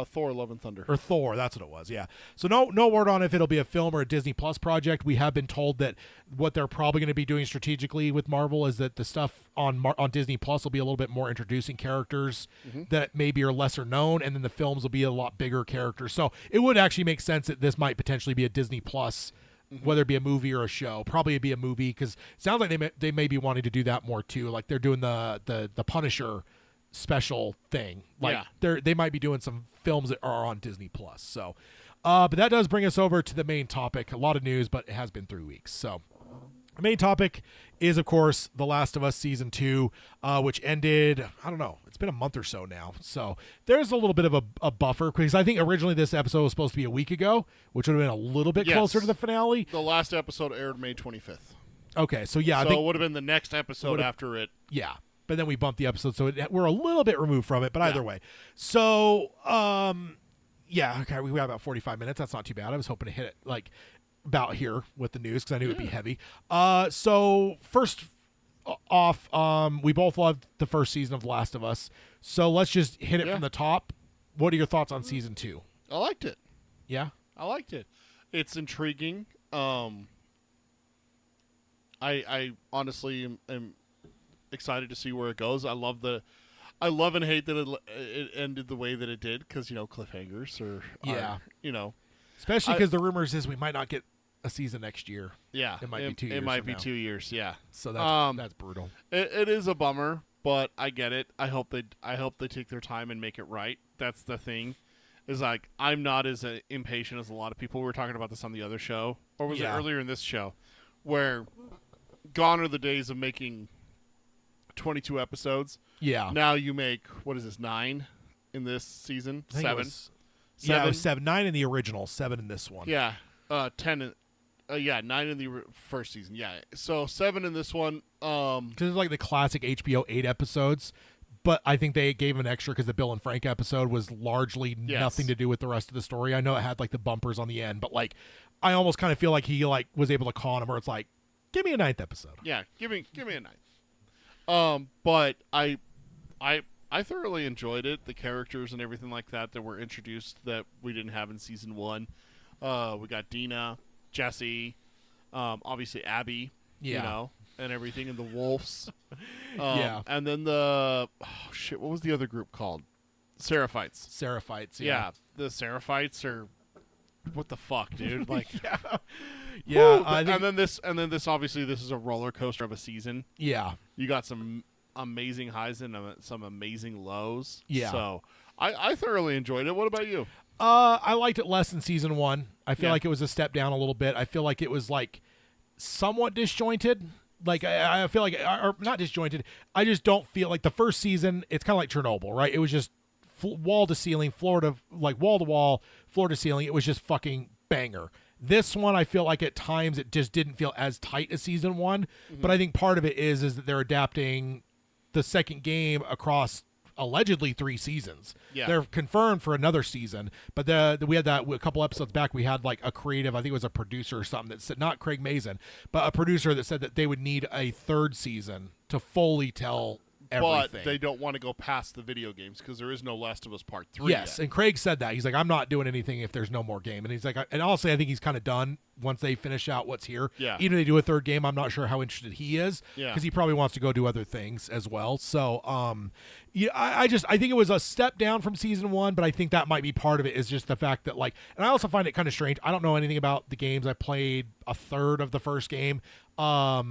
Thor: Love and Thunder. Or Thor, that's what it was, yeah. So no word on if it'll be a film or a Disney Plus project. We have been told that what they're probably going to be doing strategically with Marvel is that the stuff on Disney Plus will be a little bit more introducing characters that maybe are lesser known, and then the films will be a lot bigger characters. So it would actually make sense that this might potentially be a Disney Plus, whether it be a movie or a show. Probably it'd be a movie because it sounds like they may be wanting to do that more too. Like they're doing the Punisher special thing. Like they might be doing some films that are on Disney Plus. So but that does bring us over to the main topic. A lot of news, but it has been 3 weeks. So the main topic is, of course, The Last of Us Season 2, which ended, I don't know, it's been a month or so now. So there's a little bit of a buffer, because I think originally this episode was supposed to be a week ago, which would have been a little bit closer to the finale. The last episode aired May 25th. Okay, so yeah, So I think it would have been the next episode after it. yeah. But then we bumped the episode, so we're a little bit removed from it, but either way. So, yeah, okay, we got about 45 minutes. That's not too bad. I was hoping to hit it, like, about here with the news, because I knew it'd be heavy. So, first off, we both loved the first season of The Last of Us, so let's just hit it from the top. What are your thoughts on Season 2? I liked it. Yeah? I liked it. It's intriguing. I honestly am excited to see where it goes. I love and hate that it ended the way that it did, because cliffhangers are Especially because the rumors is we might not get a season next year. Yeah, it might be 2 years. It might from be now. 2 years. Yeah, So that's brutal. it is a bummer, but I get it. I hope they take their time and make it right. That's the thing. Is like, I'm not as impatient as a lot of people. We were talking about this on the other show, or was it earlier in this show, where gone are the days of making 22 episodes. Yeah. Now you make, what is this, 9 in this season? I think it 7? was- Yeah, it was 7. 9 in the original, 7 in this one. Yeah. 10 9 in the first season. Yeah. So 7 in this one. Because it's like the classic HBO 8 episodes, but I think they gave an extra because the Bill and Frank episode was largely nothing to do with the rest of the story. I know it had like the bumpers on the end, but like I almost kind of feel like he like was able to con him, where it's like, give me a 9th episode. Yeah, give me a 9. But I thoroughly enjoyed it. The characters and everything like that were introduced that we didn't have in season 1. We got Dina, Jesse, obviously Abby, and everything, and the wolves. And then what was the other group called? Seraphites. Seraphites. Yeah, the Seraphites are, what the fuck, dude? Like, yeah. and then this obviously this is a roller coaster of a season. Yeah. You got some amazing highs and some amazing lows. Yeah. So I thoroughly enjoyed it. What about you? I liked it less than season 1. I feel like it was a step down a little bit. I feel like it was like somewhat disjointed. Like I feel like, or not disjointed. I just don't feel like the first season. It's kind of like Chernobyl, right? It was just wall to ceiling, floor to wall to wall, floor to ceiling. It was just fucking banger. This one, I feel like at times it just didn't feel as tight as season 1. But I think part of it is that they're adapting the second game across allegedly 3 seasons. Yeah. They're confirmed for another season, but we had that a couple episodes back. We had like a creative, I think it was a producer or something that said, not Craig Mazin, but a producer that said that they would need a 3rd season to fully tell everything. But they don't want to go past the video games because there is no Last of Us Part 3 Yes, yet. and Craig said that. He's like, I'm not doing anything if there's no more game. And he's like, and honestly, I think he's kind of done once they finish out what's here. Yeah. Even if they do a 3rd game, I'm not sure how interested he is. Yeah. Because he probably wants to go do other things as well. So, yeah, I think it was a step down from season 1, but I think that might be part of it, is just the fact that, like, and I also find it kind of strange. I don't know anything about the games. I played a third of the first game. I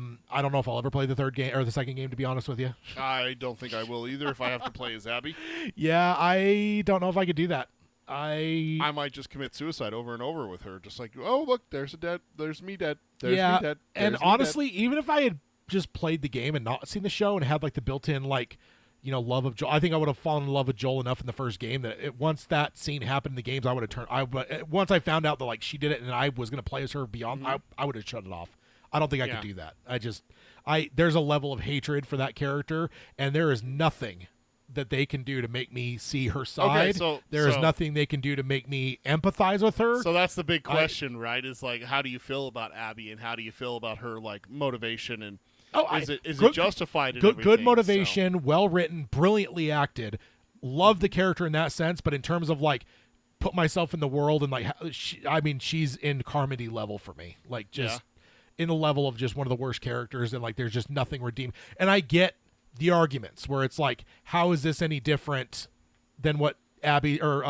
don't know if I'll ever play the 3rd game or the 2nd game, to be honest with you. I don't think I will either if I have to play as Abby. Yeah, I don't know if I could do that. I might just commit suicide over and over with her, just like, oh, look, there's me dead, there's me dead, and there's me honestly, even if I had just played the game and not seen the show and had like the built-in like, love of Joel, I think I would have fallen in love with Joel enough in the first game that once that scene happened in the games, I would have turned. Once I found out that like she did it and I was going to play as her beyond, I would have shut it off. I don't think I could do that. There's a level of hatred for that character, and there is nothing that they can do to make me see her side. so- there is so- nothing they can do to make me empathize with her. So that's the big question, right? Is like, how do you feel about Abby, and how do you feel about her like motivation, and is it justified? And good everything? motivation, well written, brilliantly acted. Love the character in that sense, but in terms of like put myself in the world and like, she's in Carmody level for me. Like just in the level of just one of the worst characters, and like there's just nothing redeemed. And I get the arguments where it's like, how is this any different than what Abby or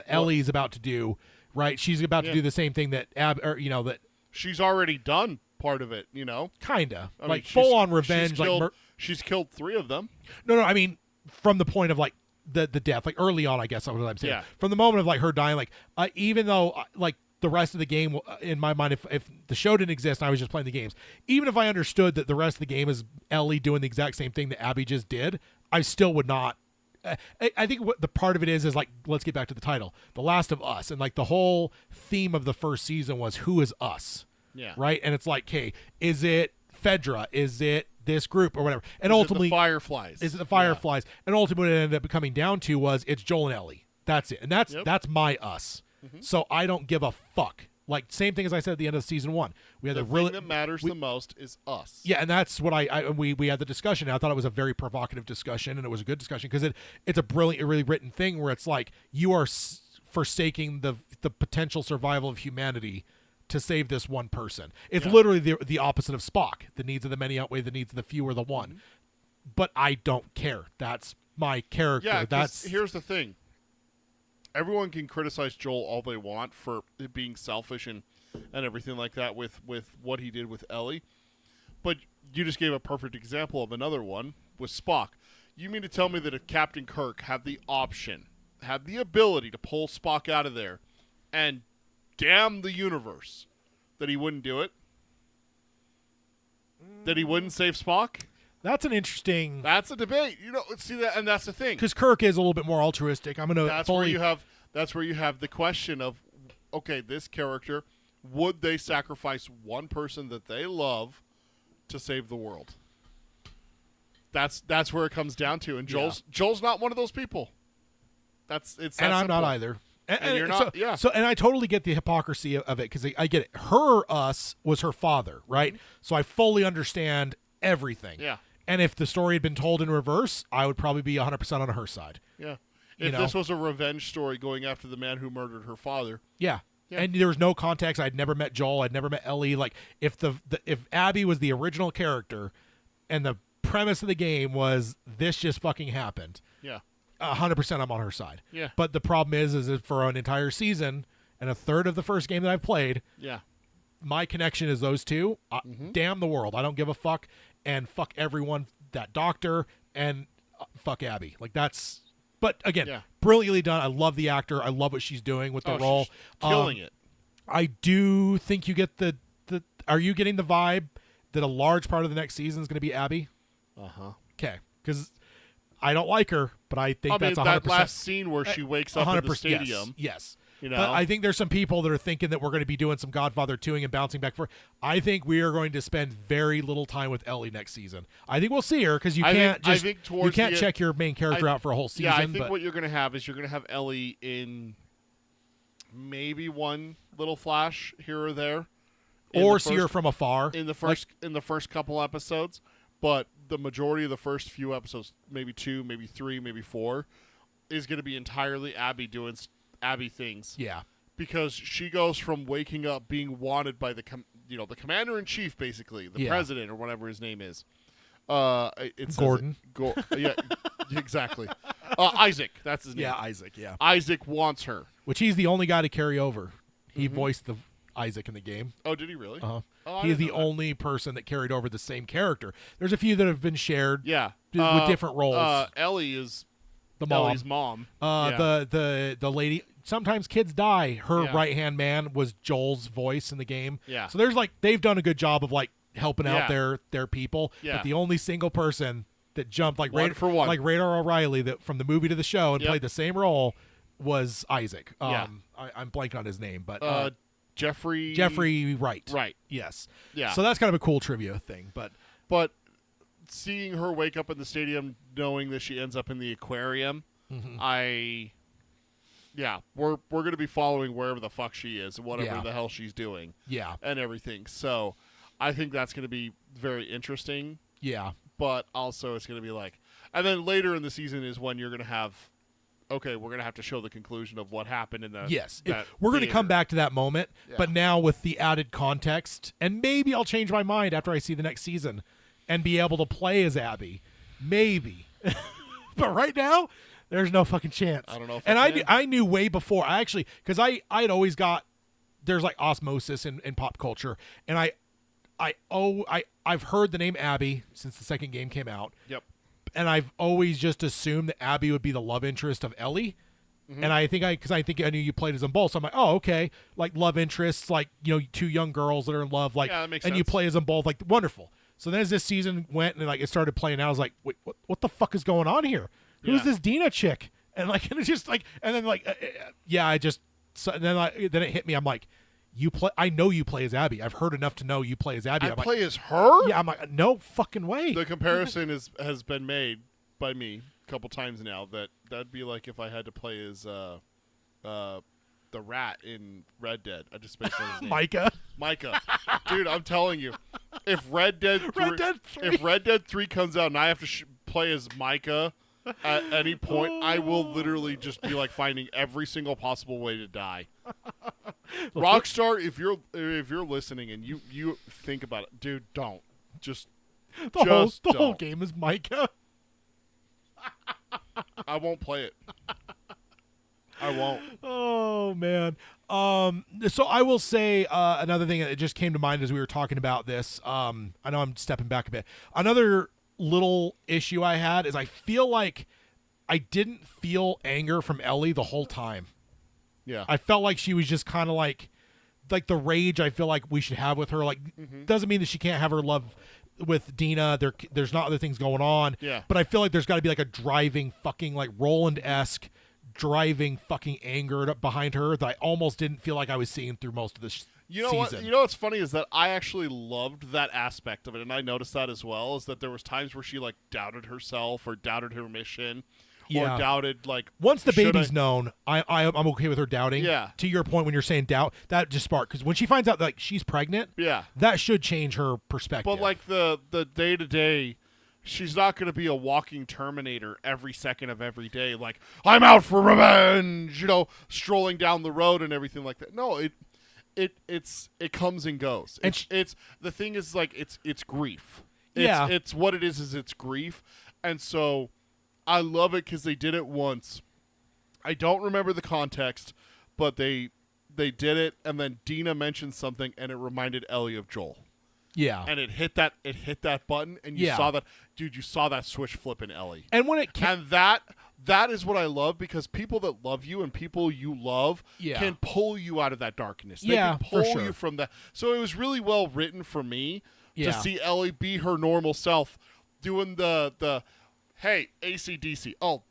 Ellie's about to do? Right? She's about to do the same thing that that she's already done part of it. kinda I mean, like she's- full on revenge. She's Like killed, she's killed 3 of them. no, I mean from the point of like the death, like early on, I guess that's what I'm saying. Yeah. From the moment of like her dying, like even though like the rest of the game, in my mind, if the show didn't exist and I was just playing the games, even if I understood that the rest of the game is Ellie doing the exact same thing that Abby just did, I still would not. I think what the part of it is like, let's get back to the title, The Last of Us, and like the whole theme of the first season was who is us, Yeah. right? And it's like, hey, is it Fedra? Is it this group or whatever? And Is it ultimately, the Fireflies. is it the Fireflies? And ultimately, what it ended up coming down to was it's Joel and Ellie. That's it, and that's my us. So I don't give a fuck. Like same thing as I said at the end of season 1. We had The the thing really that matters the most is us. yeah, and that's what we had the discussion. And I thought it was a very provocative discussion, and it was a good discussion because it's a brilliant, really written thing where it's like you are forsaking the potential survival of humanity to save this one person. It's literally the opposite of Spock. The needs of the many outweigh the needs of the few or the one. But I don't care. That's my character. Yeah, 'cause that's here's the thing. Everyone can criticize Joel all they want for it being selfish and everything like that with what he did with Ellie. But you just gave a perfect example of another one with Spock. You mean to tell me that if Captain Kirk had the option, had the ability to pull Spock out of there and damn the universe, that he wouldn't do it? That he wouldn't save Spock? That's an interesting That's a debate. See that, and that's the thing. because Kirk is a little bit more altruistic. I'm gonna That's where you have the question of, okay, this character, would they sacrifice one person that they love to save the world? That's where it comes down to. And Joel's not one of those people. It's that and I'm not simple. either. And you're not. Yeah. So and I totally get the hypocrisy of it because I get it. Her us was her father, right? So I fully understand everything. Yeah. And if the story had been told in reverse, I would probably be 100% on her side. Yeah. You If know? this was a revenge story going after the man who murdered her father. Yeah. Yeah. And there was no context. I'd never met Joel. I'd never met Ellie. Like if if Abby was the original character, and the premise of the game was this just fucking happened, Yeah. 100% I'm on her side. Yeah. But the problem is that for an entire season and a third of the first game that I've played, Yeah. my connection is those two. Damn the world. I don't give a fuck. And fuck everyone, that doctor, and fuck Abby. Like that's. But again, Yeah. brilliantly done. I love the actor. I love what she's doing with the role. She's killing it. I do think you get the. Are you getting the vibe that a large part of the next season is going to be Abby? Uh-huh. Okay, because I don't like her, but I think that's 100%. that last scene where she wakes up in the 100%, stadium. Yes. You know? But I think there's some people that are thinking that we're going to be doing some Godfather 2ing and bouncing back for. I think we are going to spend very little time with Ellie next season. I think we'll see her because you I can't think- I just think you towards can't the- check your main character out for a whole season. Yeah, I think but what you're going to have is you're going to have Ellie in maybe one little flash here or there. in or the see her first- from afar. in the first couple episodes, but the majority of the first few episodes, maybe 2, maybe 3, maybe 4, is going to be entirely Abby doing Abby things. Yeah. Because she goes from waking up being wanted by the commander in chief, basically the Yeah. president or whatever his name is. It says Gordon. Yeah, exactly. Isaac, that's his name. Yeah, Isaac. Yeah. Isaac wants her. Which he's the only guy to carry over. He voiced the Isaac in the game. Oh, did he really? Uh-huh. Oh, I He is didn't the know that. only person that carried over the same character. There's a few that have been shared. Yeah, with different roles. Ellie is The mom. Ellie's mom. The lady. Sometimes kids die. Her Yeah. right hand man was Joel's voice in the game. Yeah. So there's they've done a good job of helping out Yeah. their people. Yeah. But the only single person that jumped One for one. like Radar O'Reilly that from the movie to the show and Yep. played the same role was Isaac. Yeah. I'm blanking on his name, but Jeffrey Wright. Right. Yes. Yeah. So that's kind of a cool trivia thing, but But seeing her wake up in the stadium, knowing that she ends up in the aquarium, we're gonna be following wherever the fuck she is, whatever the hell she's doing, and everything. So, I think that's gonna be very interesting. Yeah, but also it's gonna be like, and then later in the season is when you're gonna have. Okay, we're going to have to show the conclusion of what happened in the we're going to come back to that moment, but now with the added context, and maybe I'll change my mind after I see the next season and be able to play as Abby. Maybe. But right now, there's no fucking chance. I don't know if and I knew way before. I actually, because I'd always got, there's like osmosis in pop culture, and I've heard the name Abby since the second game came out. Yep. And I've always just assumed that Abby would be the love interest of Ellie. And I think because I knew you played as them both. So I'm like, oh, okay. Like love interests, like, two young girls that are in love. Like, that makes and sense. you play as them both. Like, wonderful. So then as this season went and like it started playing out, I was like, wait, what the fuck is going on here? Who's this Dina chick? And like, and it's just like, and then like, and then it hit me. I'm like, I know you play as Abby. I've heard enough to know you play as Abby. I play as her? Yeah, I'm like, no fucking way. The comparison has been made by me a couple times now that'd be like if I had to play as the rat in Red Dead. I just spaced on his name. Micah. Dude, I'm telling you, if Red Dead 3 comes out and I have to play as Micah at any point, I will literally just be like finding every single possible way to die. Rockstar, if you're listening and you think about it, dude, don't. The whole game is Micah. I won't play it. I won't. Oh man. So I will say another thing that just came to mind as we were talking about this. I know I'm stepping back a bit. Another little issue I had is I feel like I didn't feel anger from Ellie the whole time. Yeah. I felt like she was just kind of like the rage I feel like we should have with her. Like, doesn't mean that she can't have her love with Dina. There's not other things going on. Yeah. But I feel like there's got to be like a driving fucking like Roland-esque driving fucking anger behind her that I almost didn't feel like I was seeing through most of this season. You know what's funny is that I actually loved that aspect of it, and I noticed that as well, is that there was times where she like doubted herself or doubted her mission. Or doubted, like, once the baby's known, I'm okay with her doubting. Yeah. To your point, when you're saying doubt, that just sparked, because when she finds out that like she's pregnant, that should change her perspective. But like the day to day, she's not going to be a walking Terminator every second of every day. Like, I'm out for revenge, strolling down the road and everything like that. No, it comes and goes. It's the thing is like it's grief. It's what it is it's grief, and so. I love it because they did it once. I don't remember the context, but they did it, and then Dina mentioned something, and it reminded Ellie of Joel. Yeah, and it hit that button, and you saw that, dude. You saw that switch flip in Ellie, and when it and that is what I love, because people that love you and people you love can pull you out of that darkness. They can pull you from that. So it was really well written for me to see Ellie be her normal self, doing the. Hey, AC/DC. Oh,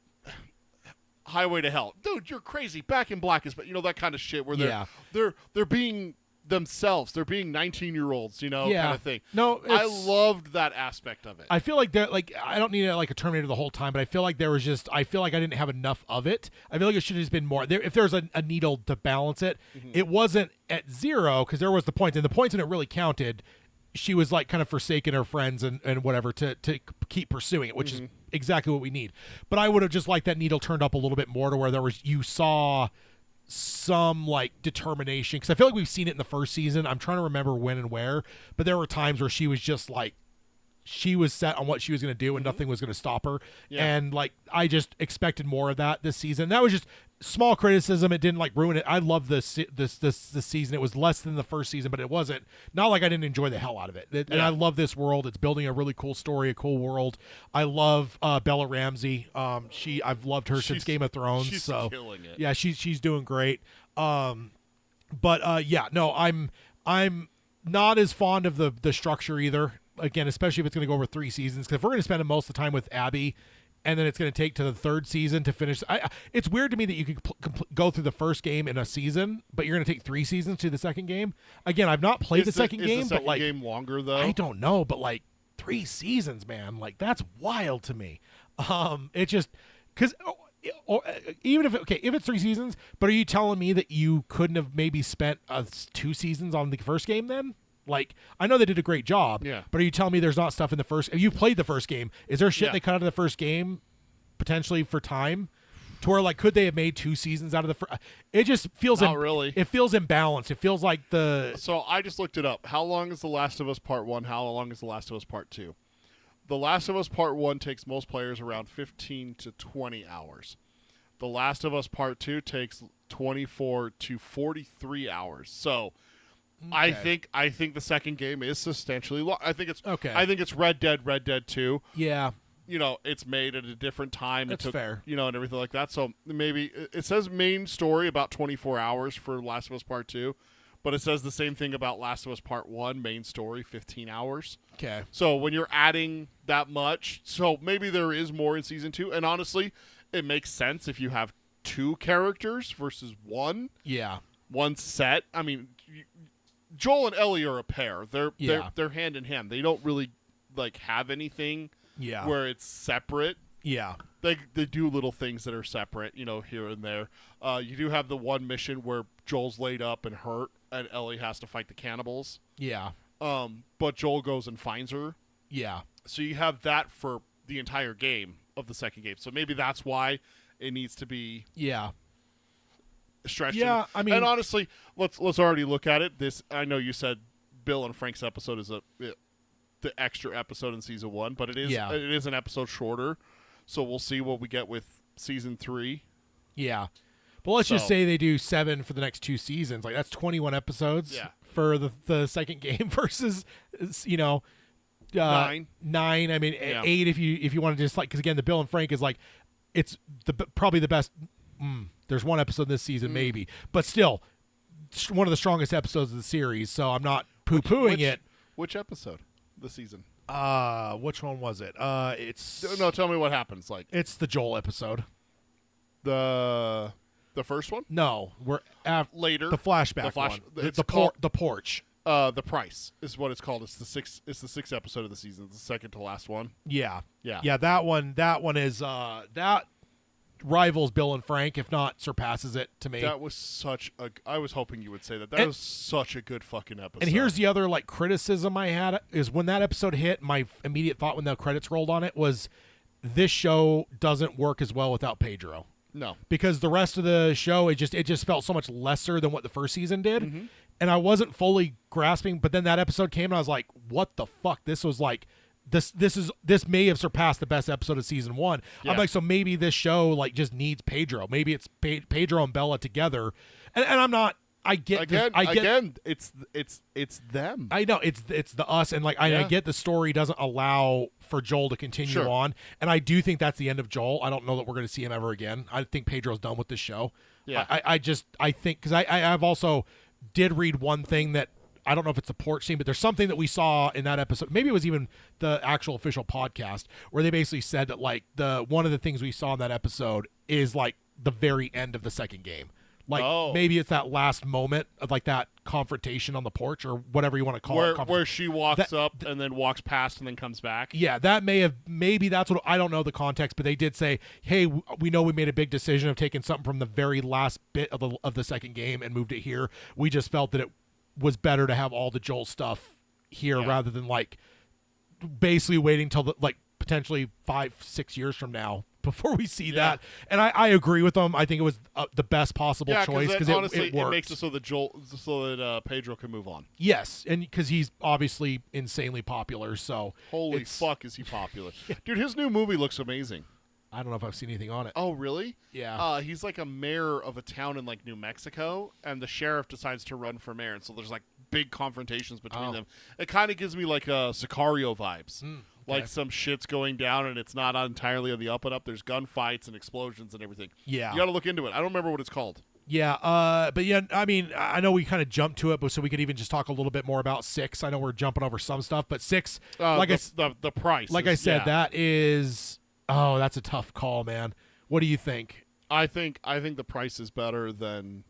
Highway to Hell. Dude, you're crazy. Back in Black is, but that kind of shit where they're being themselves. They're being 19-year-olds, kind of thing. No, I loved that aspect of it. I feel like I don't need like a Terminator the whole time, but I feel like I feel like I didn't have enough of it. I feel like it should have just been more. If there's a needle to balance it, it wasn't at 0 because there was the points, and the points when it really counted, she was like kind of forsaking her friends and whatever to keep pursuing it, which is exactly what we need. But I would have just liked that needle turned up a little bit more to where you saw some like determination, because I feel like we've seen it in the first season. I'm trying to remember when and where, but there were times where she was just like, she was set on what she was going to do and nothing was going to stop her. And like, I just expected more of that this season. That was just small criticism. It didn't like ruin it. I love this season. It was less than the first season, but it wasn't not like I didn't enjoy the hell out of it. And I love this world. It's building a really cool story, a cool world. I love Bella Ramsey. I've loved her since Game of Thrones. She's killing it. Yeah, she's doing great. I'm not as fond of the structure either. Again, especially if it's going to go over 3 seasons, because if we're going to spend most of the time with Abby, and then it's going to take to the 3rd season to finish. It's weird to me that you could go through the first game in a season, but you're going to take 3 seasons to the second game. Again, I've not played the second game, but like game longer though. I don't know, but like 3 seasons, man. Like, that's wild to me. It just because even if it's 3 seasons, but are you telling me that you couldn't have maybe spent 2 seasons on the first game then? Like, I know they did a great job, Yeah. but are you telling me there's not stuff in the first? If you played the first game, is there shit Yeah. they cut out of the first game potentially for time? To where, like, could they have made 2 seasons out of the first? It just feels Not really. It feels imbalanced. It feels like So I just looked it up. How long is The Last of Us Part 1? How long is The Last of Us Part 2? The Last of Us Part 1 takes most players around 15 to 20 hours. The Last of Us Part 2 takes 24 to 43 hours. So I think the second game is substantially long. I think it's Okay. I think it's Red Dead 2. yeah, You know, it's made at a different time. That's it took, fair. You know, and everything like that. So maybe it says main story about 24 hours for Last of Us Part 2, but it says the same thing about Last of Us Part 1, main story, 15 hours. okay, So when you're adding that much, so maybe there is more in Season 2. And honestly, it makes sense if you have 2 characters versus one set. I mean, Joel and Ellie are a pair. They're hand in hand. They don't really like have anything where it's separate. yeah, They do little things that are separate, you know, here and there. You do have the one mission where Joel's laid up and hurt, and Ellie has to fight the cannibals. yeah, But Joel goes and finds her. yeah. So you have that for the entire game of the second game. So maybe that's why it needs to be stretched. Yeah, I mean- and honestly, let's already look at it. This, I know you said Bill and Frank's episode is the extra episode in Season 1, but it is an episode shorter. So we'll see what we get with Season 3. Yeah. But let's just So- say they do 7 for the next 2 seasons. Like, that's 21 episodes Yeah. for the second game versus, 9. 9. I mean, Yeah. 8 if you want to just, like, because again, the Bill and Frank is like, it's probably the best. There's one episode this season, maybe, but still, one of the strongest episodes of the series. So I'm not poo-pooing it. Which episode this season? Which one was it? It's No, tell me what happens. Like it's the Joel episode. the first one? No, we're Later. the flashback The one. it's The called- the porch. The Price is what it's called. It's the sixth episode of the season. It's the second to last one. Yeah. Yeah. That one is that rivals Bill and Frank, if not surpasses it to me. That was such a. I was hoping you would say that. That And- was such a good fucking episode. And here's the other like criticism I had is when that episode hit, my immediate thought when the credits rolled on it was this show doesn't work as well without Pedro. No. Because the rest of the show it just felt so much lesser than what the first season did. Mm-hmm. And I wasn't fully grasping, but then that episode came and I was like, what the fuck? This was like this may have surpassed the best episode of season 1. Yeah. I'm like, so maybe this show like just needs Pedro. Maybe it's Pedro and Bella together. And I'm not. I get Again, it's them. I know it's the us, and like I Yeah. get the story doesn't allow for Joel to continue Sure. on, and I do think that's the end of Joel. I don't know that we're going to see him ever again. I think Pedro's done with this show. Yeah. I think because I've also did read one thing that I don't know if it's the porch scene, but there's something that we saw in that episode. Maybe it was even the actual official podcast where they basically said that like one of the things we saw in that episode is like the very end of the second game. Like maybe it's that last moment of like that confrontation on the porch or whatever you want to call it. Where she walks up and then walks past and then comes back. Yeah, that maybe that's what I don't know the context, but they did say, "Hey, we know we made a big decision of taking something from the very last bit of the second game and moved it here. We just felt that it was better to have all the Joel stuff here rather than like basically waiting till like potentially 5-6 years from now before we see that." And I agree with them. I think it was the best possible choice because honestly it worked. it makes it so that Pedro can move on. Yes, and because he's obviously insanely popular, so Holy fuck, is he popular, dude? His new movie looks amazing. I don't know if I've seen anything on it. Oh, really? Yeah. He's like a mayor of a town in like New Mexico, and the sheriff decides to run for mayor, and so there's like big confrontations between them. It kind of gives me like Sicario vibes. Like some shit's going down, and it's not entirely on the up and up. There's gunfights and explosions and everything. Yeah. You got to look into it. I don't remember what it's called. Yeah, but yeah, I mean, I know we kind of jumped to it, but so we could even just talk a little bit more about 6. I know we're jumping over some stuff, but 6, the price. Like I said, that is that's a tough call, man. What do you think? I think the price is better than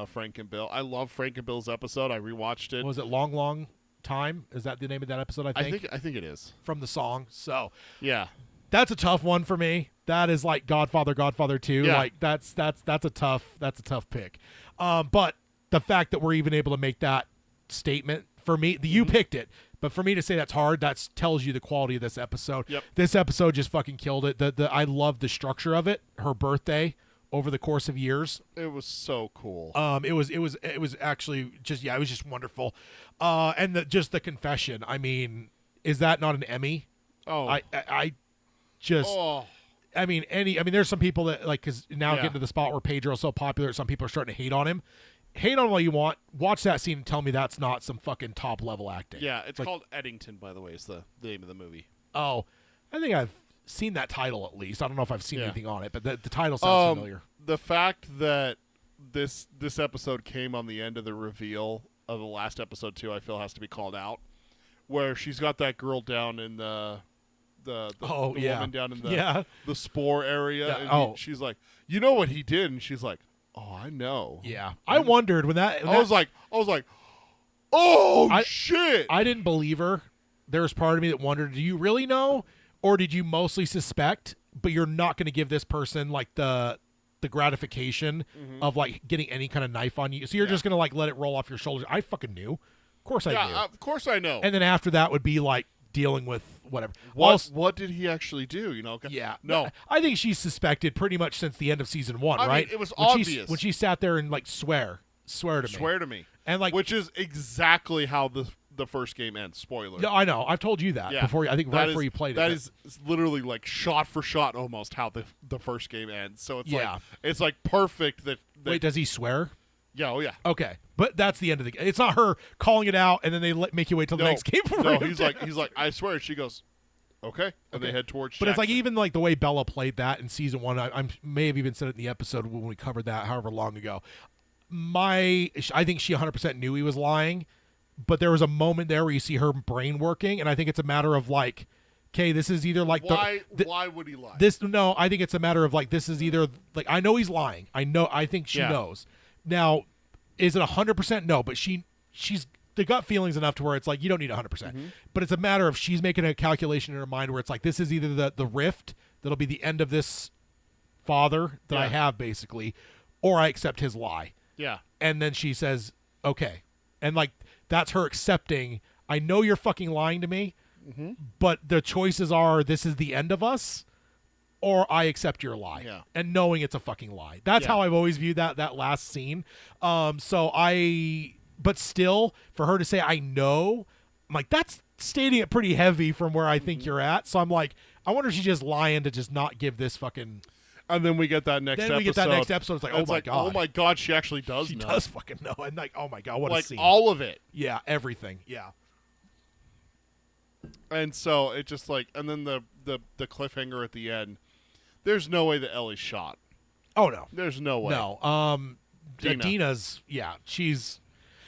Frank and Bill. I love Frank and Bill's episode. I rewatched it. Was it long Time. Is that the name of that episode? I think it is. From the song. So Yeah. that's a tough one for me. That is like Godfather 2. Yeah. Like that's a tough pick. But the fact that we're even able to make that statement for me, you picked it, but for me to say that's hard, that tells you the quality of this episode. Yep. This episode just fucking killed it. I love the structure of it. Her birthday over the course of years. It was so cool. It was actually just, it was just wonderful. And the confession. I mean, is that not an Emmy? Oh. I just. Oh. I mean, there's some people that like, because now Yeah. getting to the spot where Pedro's so popular, some people are starting to hate on him. Hate on what you want. Watch that scene and tell me that's not some fucking top level acting. Yeah, it's like, called Eddington, by the way, is the name of the movie. oh, I think I've seen that title at least. I don't know if I've seen Yeah. anything on it, but the title sounds familiar. The fact that this episode came on the end of the reveal of the last episode too, I feel has to be called out. Where she's got that girl down in the woman down in the spore area. Yeah, And she's like, you know what he did? And she's like, oh, I know. Yeah, I wondered when that. I was like, oh, shit. I didn't believe her. There was part of me that wondered, do you really know, or did you mostly suspect? But you're not going to give this person like the gratification of like getting any kind of knife on you, so you're just going to like let it roll off your shoulders. I fucking knew. Of course I knew. Of course I know. And then after that would be like dealing with whatever. What did he actually do? You know? Yeah. No. I think she's suspected pretty much since the end of season 1, I right? mean, it was when obvious. when she sat there and like swear to me. Swear to me. And like, which is exactly how the first game ends. Spoiler. no, I know. I've told you that before. I think right before you played it. That is literally like shot for shot almost how the first game ends. So it's like perfect that Wait, does he swear? Yeah, oh yeah. Okay, but that's the end of the game. It's not her calling it out and then they make you wait till the next game. No, he's like, I swear. She goes, okay, and they head towards. But it's like Jackson. even like the way Bella played that in season 1. I may have even said it in the episode when we covered that, however long ago. I think she 100% knew he was lying, but there was a moment there where you see her brain working, and I think it's a matter of like, okay, this is either like why would he lie? I think it's a matter of like, this is either like, I know he's lying. I think she knows. Now, is it 100%? No, but she's the gut feelings enough to where it's like, you don't need 100%. But it's a matter of she's making a calculation in her mind where it's like, this is either the rift that'll be the end of this father that I have basically, or I accept his lie. Yeah. And then she says, okay. And like, that's her accepting, I know you're fucking lying to me, but the choices are, this is the end of us, or I accept your lie. Yeah. And knowing it's a fucking lie. That's how I've always viewed that last scene. But still, for her to say, I know, I'm like, that's stating it pretty heavy from where I think you're at. So I'm like, I wonder if she's just lying to just not give this fucking... And then we get that next episode. It's like, oh my God. Oh my God, she actually does She know. does fucking know. And like, oh my God, what a scene. Like all of it. Yeah, everything. Yeah. And so it just like, and then the cliffhanger at the end, there's no way that Ellie's shot. Oh no. There's no way. No. Dina. Dina's,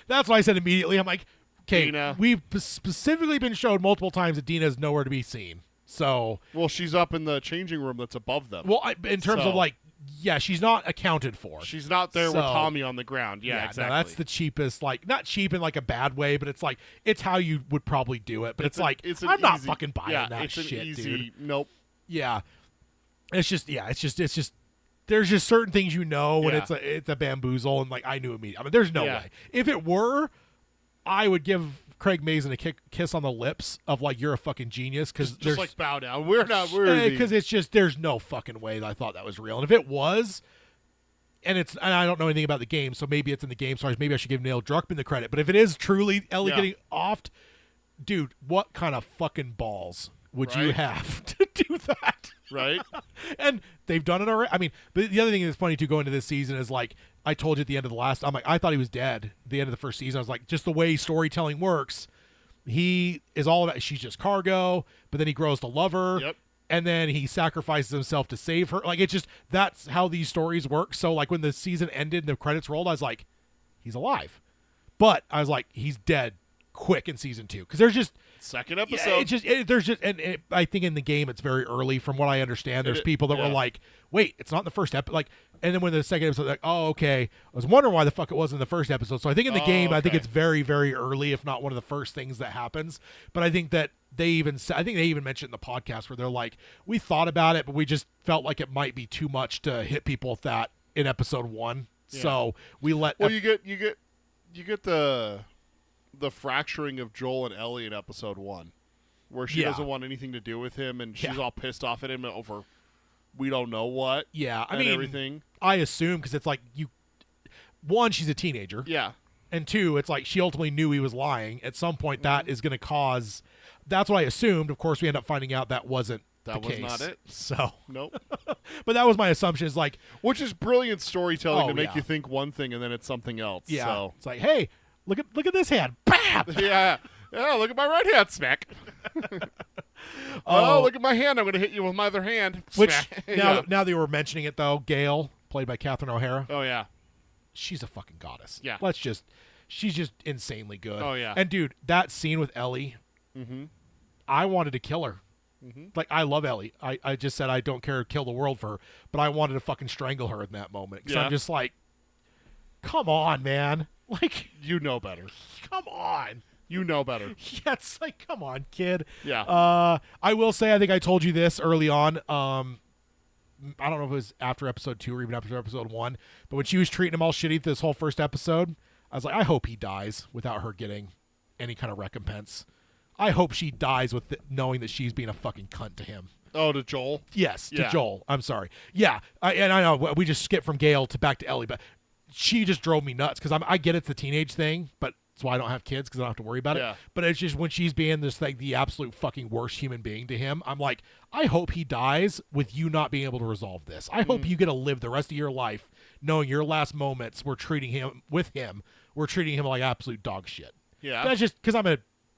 that's why I said immediately, I'm like, okay, Dina. we've specifically been showed multiple times that Dina's nowhere to be seen. So, well, she's up in the changing room that's above them. well, in terms of like, she's not accounted for. She's not there with Tommy on the ground. Yeah, exactly. No, that's the cheapest, like, not cheap in like a bad way, but it's like, it's how you would probably do it. But it's like, I'm not fucking buying that shit, an easy, dude. Nope. Yeah. It's just, there's just certain things when it's a bamboozle, and like, I knew immediately. I mean, there's no way. If it were, I would give Craig Mazin a kiss on the lips of like, you're a fucking genius, because just like bow down. We're not worthy. Because it's just, there's no fucking way that I thought that was real. And if it was, and I don't know anything about the game, so maybe it's in the game. So maybe I should give Neil Druckmann the credit. But if it is truly Ellie getting offed, dude, what kind of fucking balls would you have to do that? Right. And they've done it already. I mean, but the other thing that's funny too going into this season is like, I told you at the end of the last, I'm like, I thought he was dead at the end of the first season. I was like, just the way storytelling works, he is all about, she's just cargo, but then he grows to love her. Yep. And then he sacrifices himself to save her. Like, it's just, that's how these stories work. So like when the season ended and the credits rolled, I was like, he's alive. But I was like, he's dead quick in season 2. Because Second Yeah, episode. there's just, and I think in the game it's very early. From what I understand, there's people that were yeah. like, "Wait, it's not in the first episode." Like, and then when the second episode, like, "Oh, okay." I was wondering why the fuck it wasn't in the first episode. So I think in the game, I think okay. it's very, very early, if not one of the first things that happens. But I think that I think they even mentioned in the podcast where they're like, "We thought about it, but we just felt like it might be too much to hit people with that in episode 1." Yeah. So we let. Well, you get the fracturing of Joel and Ellie in episode 1, where she Yeah. doesn't want anything to do with him, and she's Yeah. all pissed off at him over we don't know what. Yeah, I and mean, everything. I assume because it's like one, she's a teenager. Yeah. And two, it's like she ultimately knew he was lying. At some point, that is going to cause. That's what I assumed. Of course, we end up finding out that wasn't That the was case. not it. So, Nope. but that was my assumption. Is like, Which is brilliant storytelling Oh, to make yeah. you think one thing and then it's something else. yeah, So. it's like, hey, look at this hand, bam. Yeah. Yeah, look at my right hand, smack. Oh, look at my hand. I'm going to hit you with my other hand. Which Smack. now, Yeah. now they were mentioning it though, Gail, played by Catherine O'Hara, Oh, yeah. she's a fucking goddess. Yeah. She's just insanely good. Oh, yeah. And dude, that scene with Ellie, I wanted to kill her. Like, I love Ellie. I just said I don't care to kill the world for her, but I wanted to fucking strangle her in that moment. Because Yeah. I'm just like, come on, man. Like, You know better. come on. You know better. Yeah, it's like, come on, kid. Yeah. I will say, I think I told you this early on. I don't know if it was after episode 2 or even after episode 1, but when she was treating him all shitty this whole first episode, I was like, I hope he dies without her getting any kind of recompense. I hope she dies with knowing that she's being a fucking cunt to him. Oh, to Joel? Yes, to Yeah. Joel. I'm sorry. Yeah, and I know we just skipped from Gail to back to Ellie, but she just drove me nuts because I get it's the teenage thing, but that's why I don't have kids because I don't have to worry about Yeah. it. But it's just when she's being this like the absolute fucking worst human being to him, I'm like, I hope he dies with you not being able to resolve this. I hope you get to live the rest of your life knowing your last moments we're treating him like absolute dog shit. Yeah. That's just because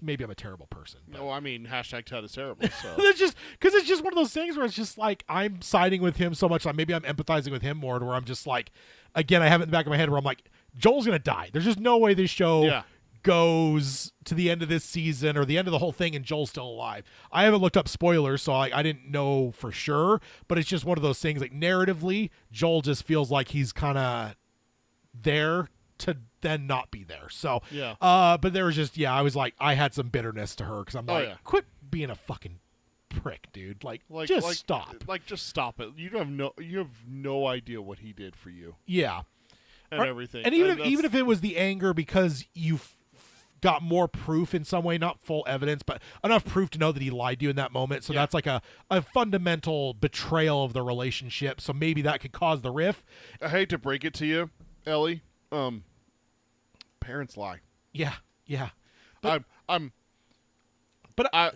maybe I'm a terrible person. But. No, I mean, hashtag Ted is terrible. So. It's just because it's just one of those things where it's just like I'm siding with him so much. Like maybe I'm empathizing with him more, to where I'm just like, again, I have it in the back of my head where I'm like, Joel's gonna die. There's just no way this show Yeah. goes to the end of this season or the end of the whole thing and Joel's still alive. I haven't looked up spoilers, so I didn't know for sure. But it's just one of those things. Like narratively, Joel just feels like he's kind of there to then not be there. So Yeah. but there was just I was like, I had some bitterness to her because I'm Oh, like, yeah. quit being a fucking prick, dude. Like just stop. Like, just stop it. You have no idea what he did for you Yeah. and everything. And even that's- if it was the anger because you've got more proof in some way, not full evidence, but enough proof to know that he lied to you in that moment. So Yeah. that's like a fundamental betrayal of the relationship. So maybe that could cause the rift. I hate to break it to you, Ellie. Parents lie. Yeah. Yeah.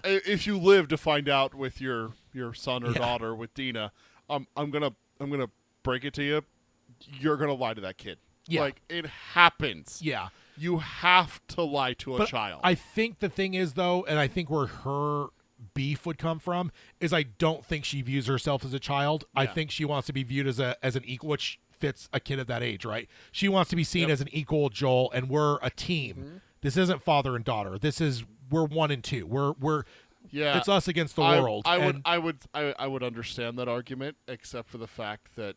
If you live to find out with your son or Yeah. daughter with Dina, I'm gonna break it to you. You're gonna lie to that kid. Yeah. Like, it happens. Yeah. You have to lie to a But child. I think the thing is, though, and I think where her beef would come from is I don't think she views herself as a child. I Yeah. think she wants to be viewed as an equal, which fits a kid at that age, right? She wants to be seen Yep. as an equal Joel, and we're a team. This isn't father and daughter. We're 1 and 2. We're Yeah, it's us against the I- world. I would, and- I would understand that argument, except for the fact that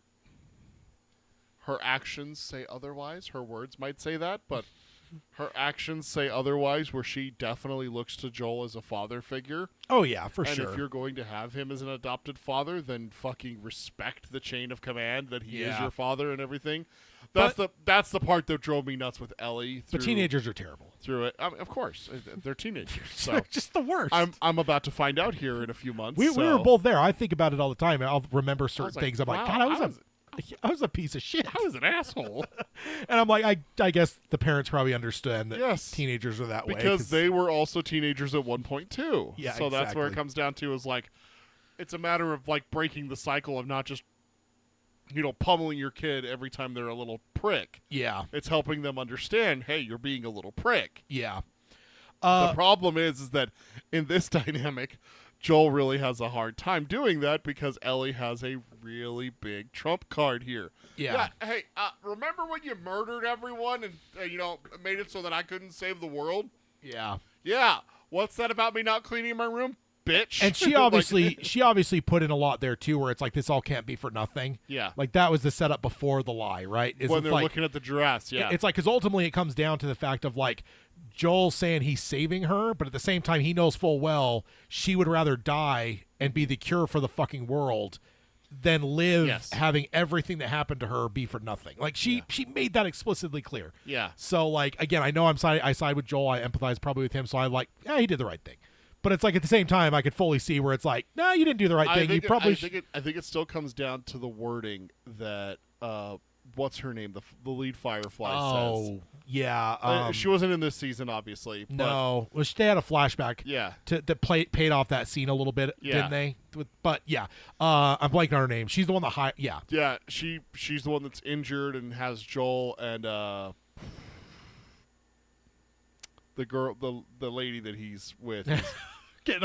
her actions say otherwise. Her words might say that, but her actions say otherwise. Where she definitely looks to Joel as a father figure, oh yeah, for and sure. if you're going to have him as an adopted father, then fucking respect the chain of command that he is Yeah. your father and everything. That's the part that drove me nuts with Ellie. But teenagers are terrible. through it, of course, they're teenagers. So Just the worst. I'm about to find out here in a few months. we so. were both there. I think about it all the time. I'll remember I certain was like, things. I'm like, wow, God, I was a I piece of shit. was an asshole. And I'm like, I guess the parents probably understand that Yes. teenagers are that way. Because they were also teenagers at one point too. Yeah, so that's where it exactly. comes down to, is like, it's a matter of like breaking the cycle of not just, pummeling your kid every time they're a little prick. Yeah, It's helping them understand, hey, you're being a little prick. yeah. The problem is that in this dynamic, Joel really has a hard time doing that because Ellie has a really big trump card here. Yeah. Hey, remember when you murdered everyone and made it so that I couldn't save the world? Yeah. Yeah. What's that about me not cleaning my room, bitch? And she obviously put in a lot there too, where it's like this all can't be for nothing. Yeah. Like that was the setup before the lie, right? When they're looking at the giraffes, yeah. It's like, because ultimately it comes down to the fact of like Joel saying he's saving her, but at the same time he knows full well she would rather die and be the cure for the fucking world than live having everything that happened to her be for nothing. Like she made that explicitly clear. Yeah. So like, again, I know I side with Joel. I empathize probably with him. So I'm like, yeah, he did the right thing. But it's like at the same time, I could fully see where it's like, no, you didn't do the right thing. You probably. I think it still comes down to the wording that what's her name, the lead Firefly says. Oh yeah, she wasn't in this season, obviously. But no, well, they had a flashback. Yeah. That paid off that scene a little bit, Yeah. didn't they? But yeah, I'm blanking on her name. She's the one that yeah. Yeah, she's the one that's injured and has Joel and the girl, the lady that he's with. getting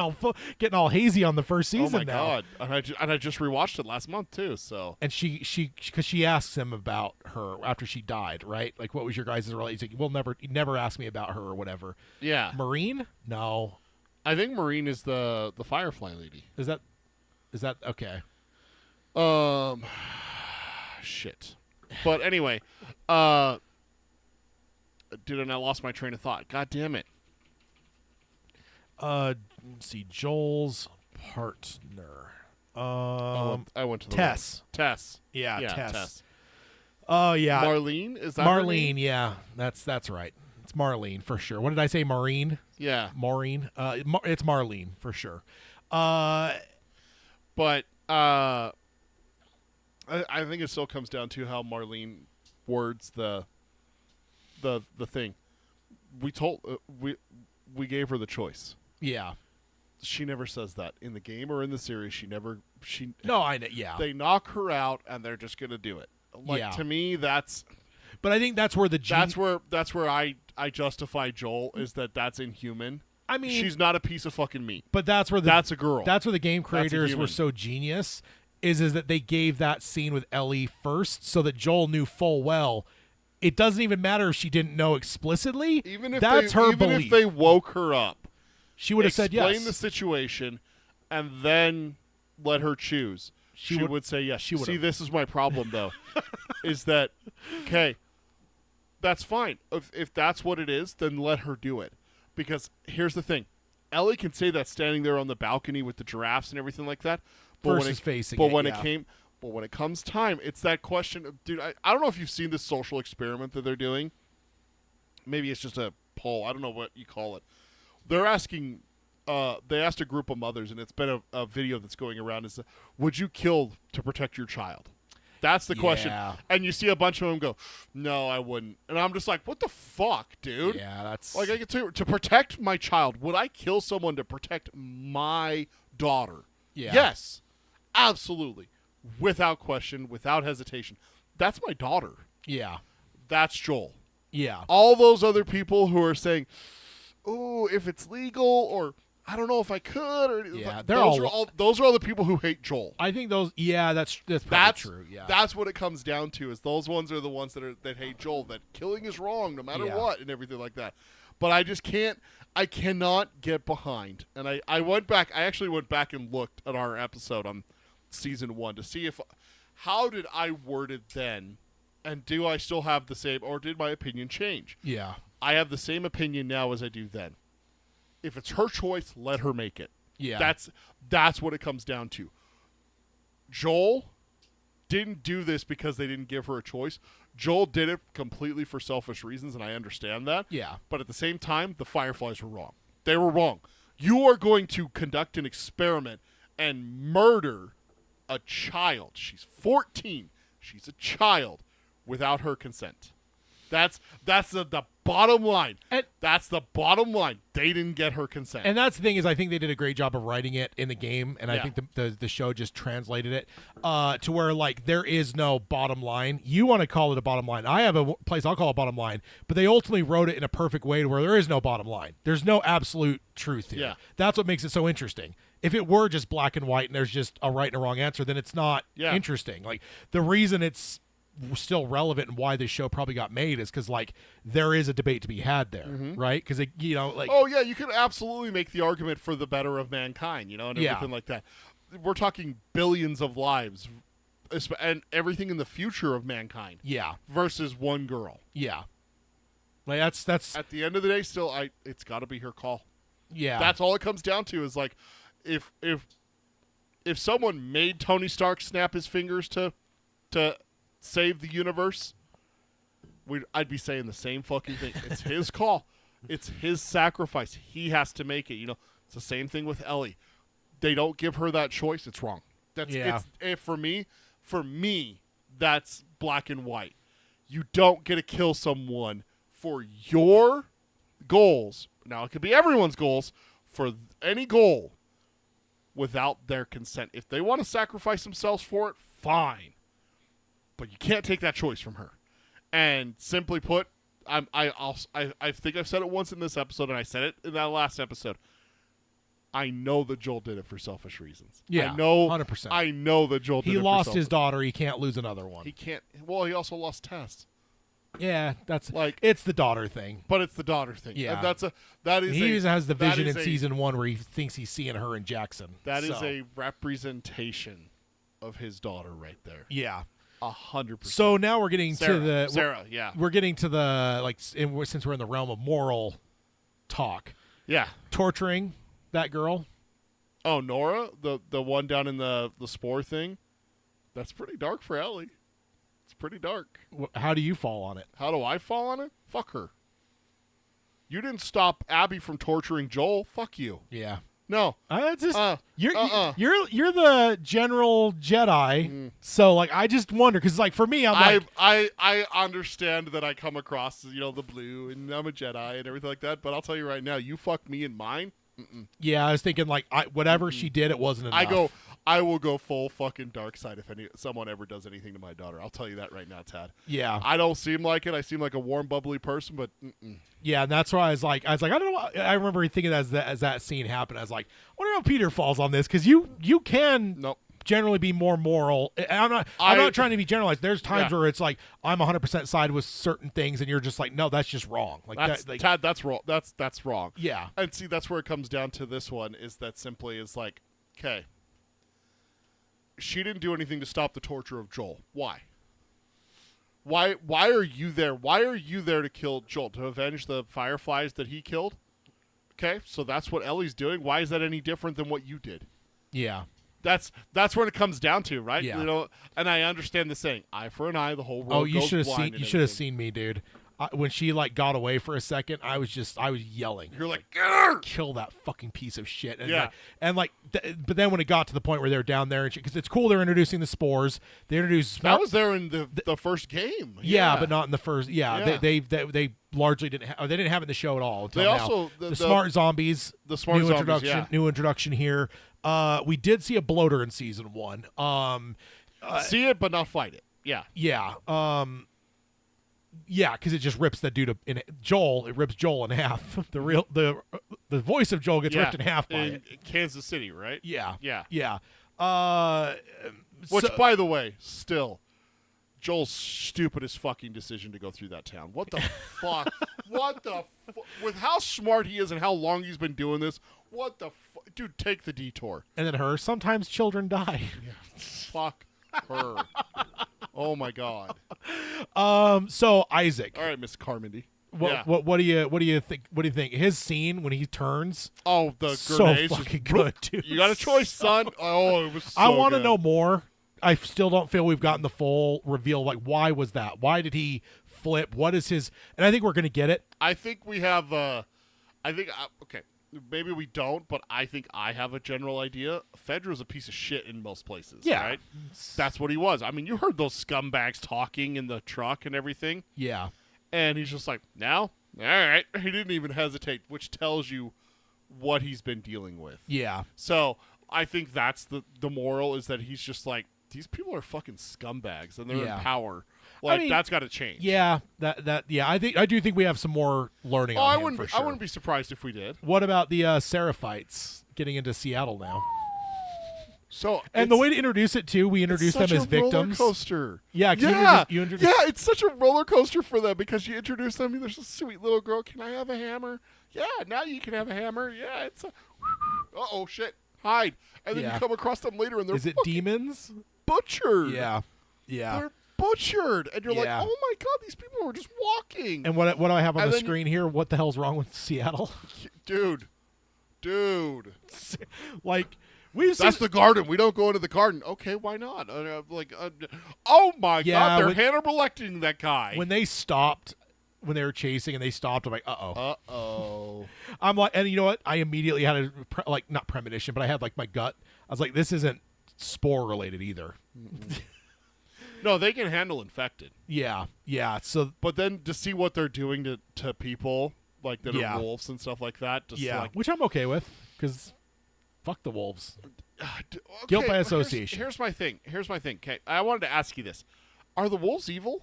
all hazy on the first season. Oh my now. god! And I just rewatched it last month too. So and because she asks him about her after she died, right? Like, what was your guys' relationship? He's like, you never ask me about her or whatever. yeah, Maureen? No, I think Maureen is the Firefly lady. is that okay? Shit. But anyway, dude, and I lost my train of thought. God damn it. Let's see, Joel's partner. I went to the Tess. Tess. Yeah, Yeah, Tess. Oh yeah, Marlene, is that her Marlene. name? Yeah, that's right. It's Marlene for sure. What did I say? Maureen. Yeah. Maureen. It's Marlene for sure. But I think it still comes down to how Marlene words the thing. We gave her the choice. Yeah. She never says that in the game or in the series. No, I know. Yeah. They knock her out and they're just gonna do it. Like, Yeah. to me, that's But I think that's where that's where I justify Joel, is that's inhuman. I mean, she's not a piece of fucking meat. But that's where that's a girl. That's where the game That's a creators human. were so genius. Is that they gave that scene with Ellie first, so that Joel knew full well. It doesn't even matter if she didn't know explicitly. Even if that's her even belief. if they woke her up, She would have said yes. Explain the situation, and then let her choose. She would say yes. She would. See, this is my problem, though, is that, okay, that's fine. If that's what it is, then let her do it. Because here's the thing. Ellie can say that standing there on the balcony with the giraffes and everything like that. But Versus facing But it, when yeah. when it comes time, it's that question of, dude, I don't know if you've seen this social experiment that they're doing. Maybe it's just a poll. I don't know what you call it. They're asking, they asked a group of mothers, and it's been a video that's going around, is, would you kill to protect your child? That's the question. Yeah. And you see a bunch of them go, no, I wouldn't. And I'm just like, what the fuck, dude? Yeah, that's Like, I get to protect my child. Would I kill someone to protect my daughter? Yeah. Yes, absolutely. Without question, without hesitation. That's my daughter. yeah, That's Joel. yeah. All those other people who are saying, "Oh, if it's legal," or "I don't know if I could," or Yeah, those are all the people who hate Joel. I think those. Yeah, that's probably That's true. Yeah, that's what it comes down to. Is those ones are the ones that hate Joel. That killing is wrong, no matter Yeah. what, and everything like that. But I just can't. I cannot get behind. And I went back. I actually went back and looked at our episode on season 1 to see how did I word it then, and do I still have the same, or did my opinion change? yeah, I have the same opinion now as I do then. If it's her choice, let her make it. yeah. That's what it comes down to. Joel didn't do this because they didn't give her a choice. Joel did it completely for selfish reasons, and I understand that. Yeah. But at the same time, the Fireflies were wrong. They were wrong. You are going to conduct an experiment and murder a child. She's 14. She's a child without her consent. That's the bottom line. That's the bottom line. They didn't get her consent. And that's the thing, is I think they did a great job of writing it in the game, and I Yeah. think the show just translated it to where, like, there is no bottom line. You want to call it a bottom line. I have a place I'll call a bottom line, but they ultimately wrote it in a perfect way to where there is no bottom line. There's no absolute truth here. Yeah. That's what makes it so interesting. If it were just black and white and there's just a right and a wrong answer, then it's not Yeah. interesting. Like, the reason it's still relevant and why this show probably got made is because like there is a debate to be had there, right? Because you know, like Oh yeah, you could absolutely make the argument for the better of mankind, you know, and Yeah. everything like that. We're talking billions of lives, and everything in the future of mankind yeah, versus one girl. yeah, like that's At the end of the day, still, it's got to be her call. yeah, That's all it comes down to. Is like, if someone made Tony Stark snap his fingers to save the universe, I'd be saying the same fucking thing. It's his call. It's his sacrifice. He has to make it. You know, it's the same thing with Ellie. They don't give her that choice. It's wrong. For me, that's black and white. You don't get to kill someone for your goals. Now, it could be everyone's goals, for any goal, without their consent. If they want to sacrifice themselves for it, fine. But you can't take that choice from her. And simply put, I think I've said it once in this episode, and I said it in that last episode. I know that Joel did it for selfish reasons. Yeah, I know, 100%. I know that Joel did it he for lost selfish. his daughter. He can't lose another one. He can't. Well, he also lost Tess. Yeah, that's Like- it's the daughter thing. But it's the daughter thing. Yeah. And that is He even has the that vision is in season 1 where he thinks he's seeing her and Jackson. That is So, a representation of his daughter right there. yeah. 100%. So now we're getting Sarah, to the Sarah, yeah. We're getting to the like since we're in the realm of moral talk, Yeah. torturing that girl. Oh, Nora, the one down in the spore thing. That's pretty dark for Ellie. It's pretty dark. How do you fall on it? How do I fall on it? Fuck her. You didn't stop Abby from torturing Joel. Fuck you. Yeah. No. You're uh-uh. you're the general Jedi, so like I just wonder because like for me I'm like I understand that I come across as, the blue and I'm a Jedi and everything like that, but I'll tell you right now, you fuck me in mine. yeah I was thinking like whatever she did it wasn't enough. I will go full fucking dark side if someone ever does anything to my daughter. I'll tell you that right now, Tad. Yeah. I don't seem like it. I seem like a warm, bubbly person, but Yeah, and that's why I was like I don't know. I remember thinking as that scene happened, I was like, I wonder how Peter falls on this because you can nope. generally be more moral. I'm not trying to be generalized. There's times Yeah. where it's like I'm 100% side with certain things, and you're just like, no, that's just wrong. Like That's, that, like, Tad, that's wrong. That's wrong. yeah, And see, that's where it comes down to this one is that simply is like, okay, she didn't do anything to stop the torture of Joel. Why? Why are you there? Why are you there to kill Joel? To avenge the Fireflies that he killed? Okay, so that's what Ellie's doing. Why is that any different than what you did? yeah, That's what it comes down to, right? Yeah. And I understand the saying, eye for an eye, the whole world Oh, you goes should have blind seen. and You should have everything. seen me, dude. When she like got away for a second, I was yelling. You're like, get her! Kill that fucking piece of shit. And Yeah. but then when it got to the point where they're down there, because it's cool, they're introducing the spores. They introduced That was there in the first game. yeah, but not in the first. Yeah, Yeah. they largely didn't. They didn't have it in the show at all. Until They now. also- the the- smart zombies. the smart new zombies, introduction. yeah. New introduction here. We did see a bloater in season 1. See it, but not fight it. Yeah. Yeah. Yeah, because it just rips that dude in Joel. It rips Joel in half. The voice of Joel gets ripped in half by in it. Kansas City, right? Yeah. Yeah. Yeah. Which, So- by the way, still, Joel's stupidest fucking decision to go through that town. What the fuck? What the with how smart he is and how long he's been doing this, what the fuck? Dude, take the detour. and then her. Sometimes children die. Fuck her. Oh, my God. So Isaac. All right, Miss Carmody. What, yeah. what do you think? What do you think? His scene when he turns. Oh, the So grenades. fucking just, good, dude. You got a choice, son. Oh, it was so I want to good. know more. I still don't feel we've gotten the full reveal. Like, why was that? Why did he flip? What is his? And I think we're gonna get it. I think we have. Okay, maybe we don't, but I think I have a general idea. Fedra's a piece of shit in most places. Yeah. Right. That's what he was. I mean, you heard those scumbags talking in the truck and everything, Yeah. and he's just like, "Now, all right." He didn't even hesitate, which tells you what he's been dealing with. Yeah. So I think that's the moral is that he's just like, these people are fucking scumbags and they're Yeah. in power. Like, mean, that's got to change. Yeah. Yeah. I do think we have some more learning. Oh, on I him wouldn't. for I sure. wouldn't be surprised if we did. What about the Seraphites getting into Seattle now? And the way to introduce it too, we introduce them as victims. Roller coaster. Yeah, you introduce. Yeah, it's such a roller coaster for them because you introduce them. There's a sweet little girl. Can I have a hammer? Yeah, now you can have a hammer. Yeah, it's a. Uh-oh, shit. Hide. And then you come across them later and they're Is it demons? butchered. Yeah. They're butchered. And you're like, Yeah. oh my God, these people were just walking. And what do I have on And the then screen here? What the hell's wrong with Seattle? Dude. Like, we've seen. That's the garden. We don't go into the garden. Okay, why not? Oh my God, they're Hannibal Lecting that guy. When they stopped, when they were chasing and they stopped, I'm like, uh-oh. Uh-oh. I'm like, and you know what? I immediately had a, not premonition, but I had like my gut. I was like, this isn't spore related either. No, they can handle infected. Yeah. So, But then to see what they're doing to people, like that are wolves and stuff like that. Just like, which I'm okay with, because fuck the wolves. okay, Guilt by well, association. Here's my thing. Okay, I wanted to ask you this: are the wolves evil?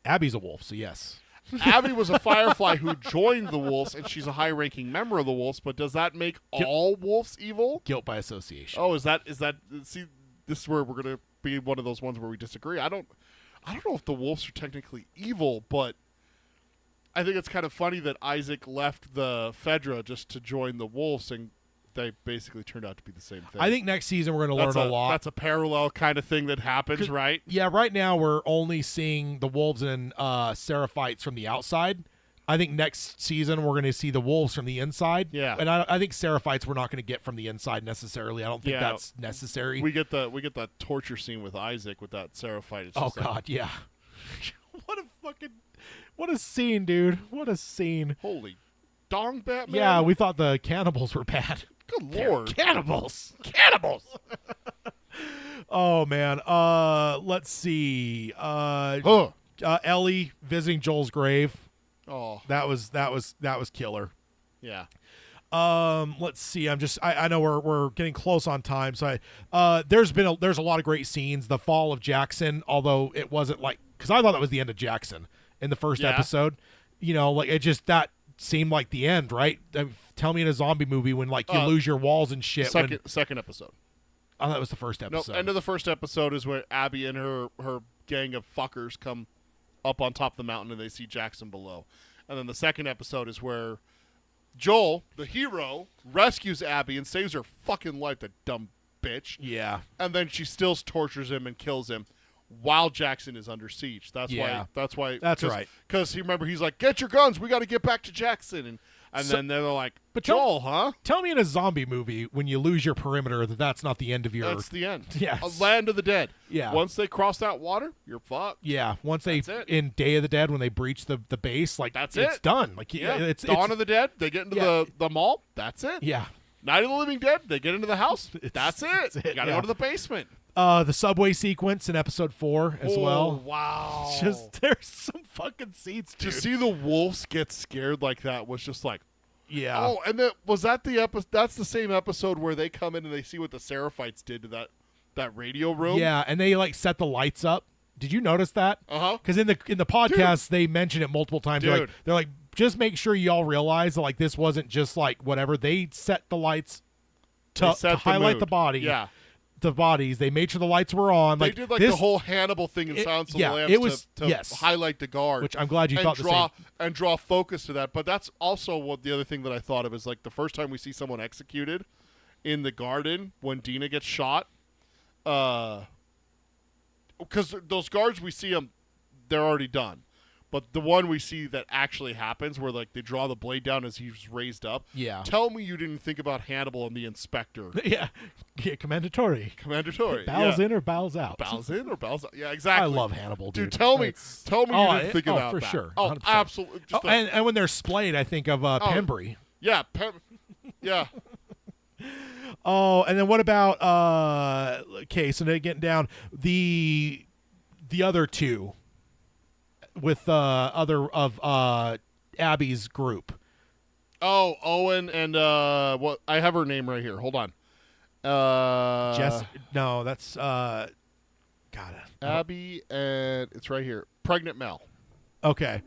Abby's a wolf, so yes. Abby was a firefly who joined the wolves, and she's a high-ranking member of the wolves. But does that make all wolves evil? Guilt by association. Oh, is that? See, this is where we're gonna be one of those ones where we disagree. I don't know if the wolves are technically evil, but I think it's kind of funny that Isaac left the Fedra just to join the wolves, and they basically turned out to be the same thing. I think next season we're going to learn a lot. That's a parallel kind of thing that happens, right? Yeah, right now we're only seeing the wolves and Seraphites from the outside. I think next season we're going to see the wolves from the inside. Yeah. And I think Seraphites we're not going to get from the inside necessarily. I don't think that's necessary. We get the torture scene with Isaac with that Seraphite. It's Oh, just like, God, yeah. What a scene, dude. What a scene. holy dong, Batman. Yeah, we thought the cannibals were bad. Good Lord. Cannibals. Oh, man. Let's see. Ellie visiting Joel's grave. Oh, That was killer. yeah. Let's see. I know we're getting close on time. So there's a lot of great scenes. The fall of Jackson, although it wasn't like, because I thought that was the end of Jackson in the first episode. You know, like that seemed like the end, right? Tell me in a zombie movie when like you lose your walls and shit. Second episode. Oh, that was the first No, episode. end of the first episode is where Abby and her gang of fuckers come up on top of the mountain and they see Jackson below. And then the second episode is where Joel, the hero, rescues Abby and saves her fucking life, the dumb bitch. Yeah. And then she still tortures him and kills him while Jackson is under siege. That's why. That's right. Because remember, he's like, get your guns. We got to get back to Jackson. And then they're like, but Joel, huh? Tell me in a zombie movie when you lose your perimeter that's not the end of your... That's the end. Yes. A land of the dead. Yeah. Once they cross that water, you're fucked. Yeah, once That's it. in Day of the Dead when they breach the base, like That's it's it. done. Like Yeah. it's Dawn of the Dead, they get into the mall. That's it. yeah. Night of the Living Dead, they get into the house. That's it. that's it, You got to yeah. go to the basement. The subway sequence in episode 4 as well. Wow. Just there's some fucking scenes, to dude. see the wolves get scared like that was just like, Yeah. oh, and was that the episode? That's the same episode where they come in and they see what the Seraphites did to that radio room. Yeah, and they like set the lights up. Did you notice that? Uh-huh. Because in the podcast they mention it multiple times. Dude. They're like, just make sure y'all realize that like this wasn't just like whatever. They set the lights They to set the highlight mood. the body. Yeah. The bodies. They made sure the lights were on. They Like did like this, the whole Hannibal thing in Silence of the Lambs it was to highlight the guard. Which I'm glad you and thought the same. And draw focus to that. But that's also what the other thing that I thought of is like the first time we see someone executed in the garden when Dina gets shot. Because those guards, we see them, they're already done. But the one we see that actually happens where like they draw the blade down as he's raised up. Yeah. Tell me you didn't think about Hannibal and the inspector. Yeah. Commendatory. Commendatory. Bows yeah. in or bows out. Bows in or bows out. Yeah, exactly. I love Hannibal, dude. Tell me you didn't think about for that. sure. Oh, 100%. absolutely. Just and when they're splayed, I think of Pembry. yeah, yeah. Oh, and then what about okay, so they're getting down the other two with other of Abby's group. Oh, Owen and what? I have her name right here. Hold on. Jess? No, that's got it. Abby and it's right here. Pregnant Mel. Okay.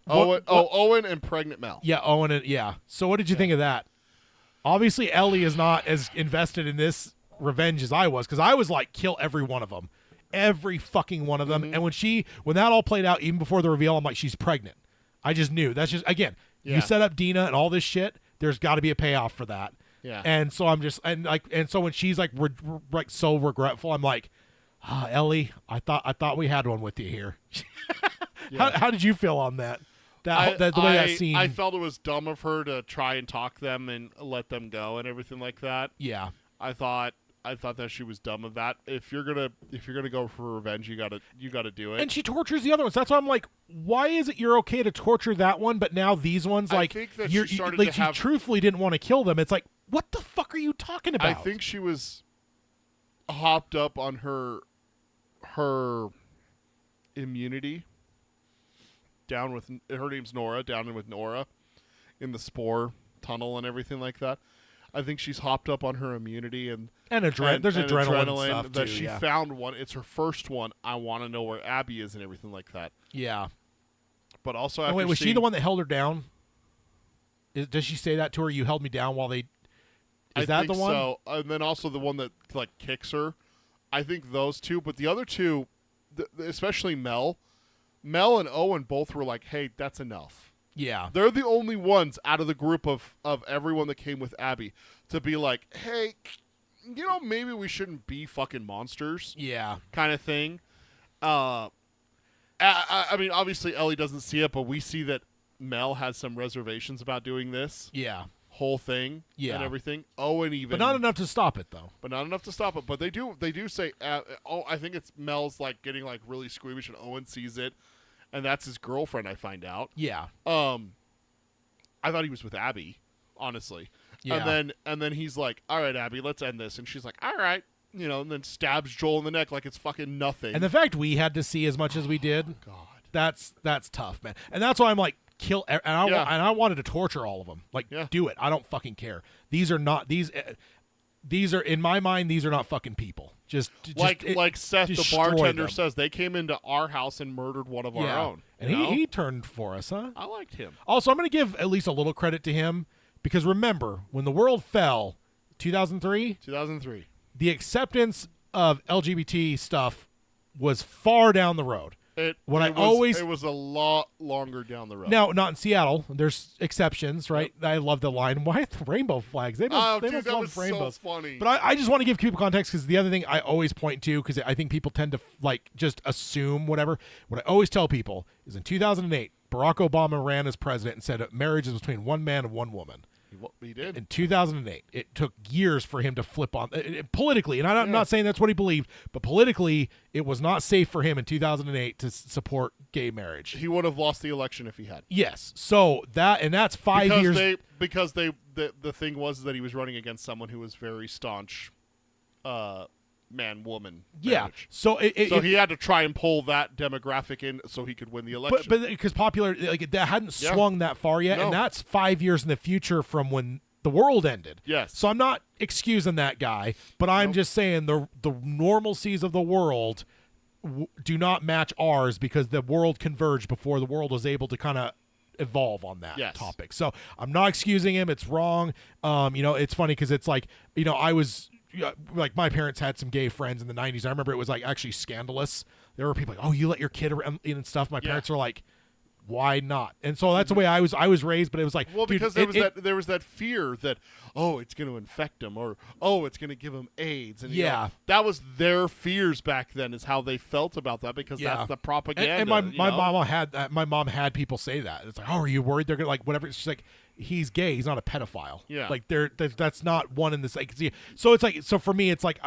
Owen and Pregnant Mel. Yeah, Owen and yeah. So what did you think of that? Obviously, Ellie is not as invested in this revenge as I was, because I was like, kill every one of them. Every fucking one of them. And when that all played out, even before the reveal, I'm like, she's pregnant. I just knew. That's just, again, Yeah. you set up Dina and all this shit, there's got to be a payoff for that. Yeah. And so I'm just, and so when she's like, like so regretful, I'm like, Ellie, I thought we had one with you here. How did you feel on that? The way that scene. I felt it was dumb of her to try and talk them and let them go and everything like that. Yeah. I thought that she was dumb of that. If you're gonna go for revenge, you gotta do it. And she tortures the other ones. That's why I'm like, why is it you're okay to torture that one, but now these ones, I like, think that you're, she started like, to she have- truthfully didn't want to kill them. It's like, what the fuck are you talking about? I think she was hopped up on her immunity. Down with her name's Nora. Down with Nora in the spore tunnel and everything like that. I think she's hopped up on her immunity and there's adrenaline stuff that too, she yeah. found one. It's her first one. I want to know where Abby is and everything like that. Yeah. But also, Oh, after wait, was she seeing- the one that held her down? Does she say that to her? You held me down while they. Is I that think the one? So, and then also the one that like kicks her. I think those two, but the other two, especially Mel and Owen both were like, "Hey, that's enough." Yeah. They're the only ones out of the group of everyone that came with Abby to be like, "Hey, maybe we shouldn't be fucking monsters," Yeah. kind of thing. I mean, obviously Ellie doesn't see it, but we see that Mel has some reservations about doing this Yeah. whole thing Yeah. and everything. Owen even, But not enough to stop it, though. but not enough to stop it. But they do say, I think it's Mel's like getting like really squeamish, and Owen sees it, and that's his girlfriend. I find out. Yeah. I thought he was with Abby, honestly. Yeah. And then he's like, "All right, Abby, let's end this," and she's like, "All right," and then stabs Joel in the neck like it's fucking nothing. And the fact we had to see as much as we did, God, that's tough, man. And that's why I'm like, kill. And I wanted to torture all of them. Like, Yeah. do it. I don't fucking care. These are not these. These are, in my mind, these are not fucking people. like Seth, the destroy bartender, them. says, they came into our house and murdered one of our own. And you know? he turned for us, huh? I liked him. Also, I'm going to give at least a little credit to him, because remember, when the world fell, 2003, 2003. the acceptance of LGBT stuff was far down the road. It was a lot longer down the road. Now, not in Seattle. There's exceptions, right? Yep. I love the line, "Why the rainbow flags?" They must that love was rainbows. so funny. But I just want to give people context, because the other thing I always point to, because I think people tend to just assume whatever. What I always tell people is, in 2008, Barack Obama ran as president and said marriage is between one man and one woman. He did. In 2008, it took years for him to flip on politically, and I'm not saying that's what he believed, but politically, it was not safe for him in 2008 to support gay marriage. He would have lost the election if he had. Yes, so that's 5 years. Because the thing was that he was running against someone who was very staunch, man-woman. Yeah, marriage. so he had to try and pull that demographic in so he could win the election. But because popular, that hadn't swung that far yet, No. and that's 5 years in the future from when the world ended. Yes. So I'm not excusing that guy, but I'm just saying the normalcies of the world do not match ours, because the world converged before the world was able to kind of evolve on that topic. So I'm not excusing him. It's wrong. It's funny because it's like, I was like, my parents had some gay friends in the 90s. I remember it was like actually scandalous. There were people like, "Oh, you let your kid around," and stuff. My parents were like, "Why not?" And so that's the way I was raised. But it was like, well, dude, because there was that fear that, oh, it's going to infect him, or oh, it's going to give him AIDS, and that was their fears back then, is how they felt about that, because that's the propaganda. And my mom had people say that. It's like, "Oh, are you worried they're gonna like whatever?" She's like, "He's gay. He's not a pedophile." Yeah. Like that's not one in this. Like, so it's like, so for me, it's like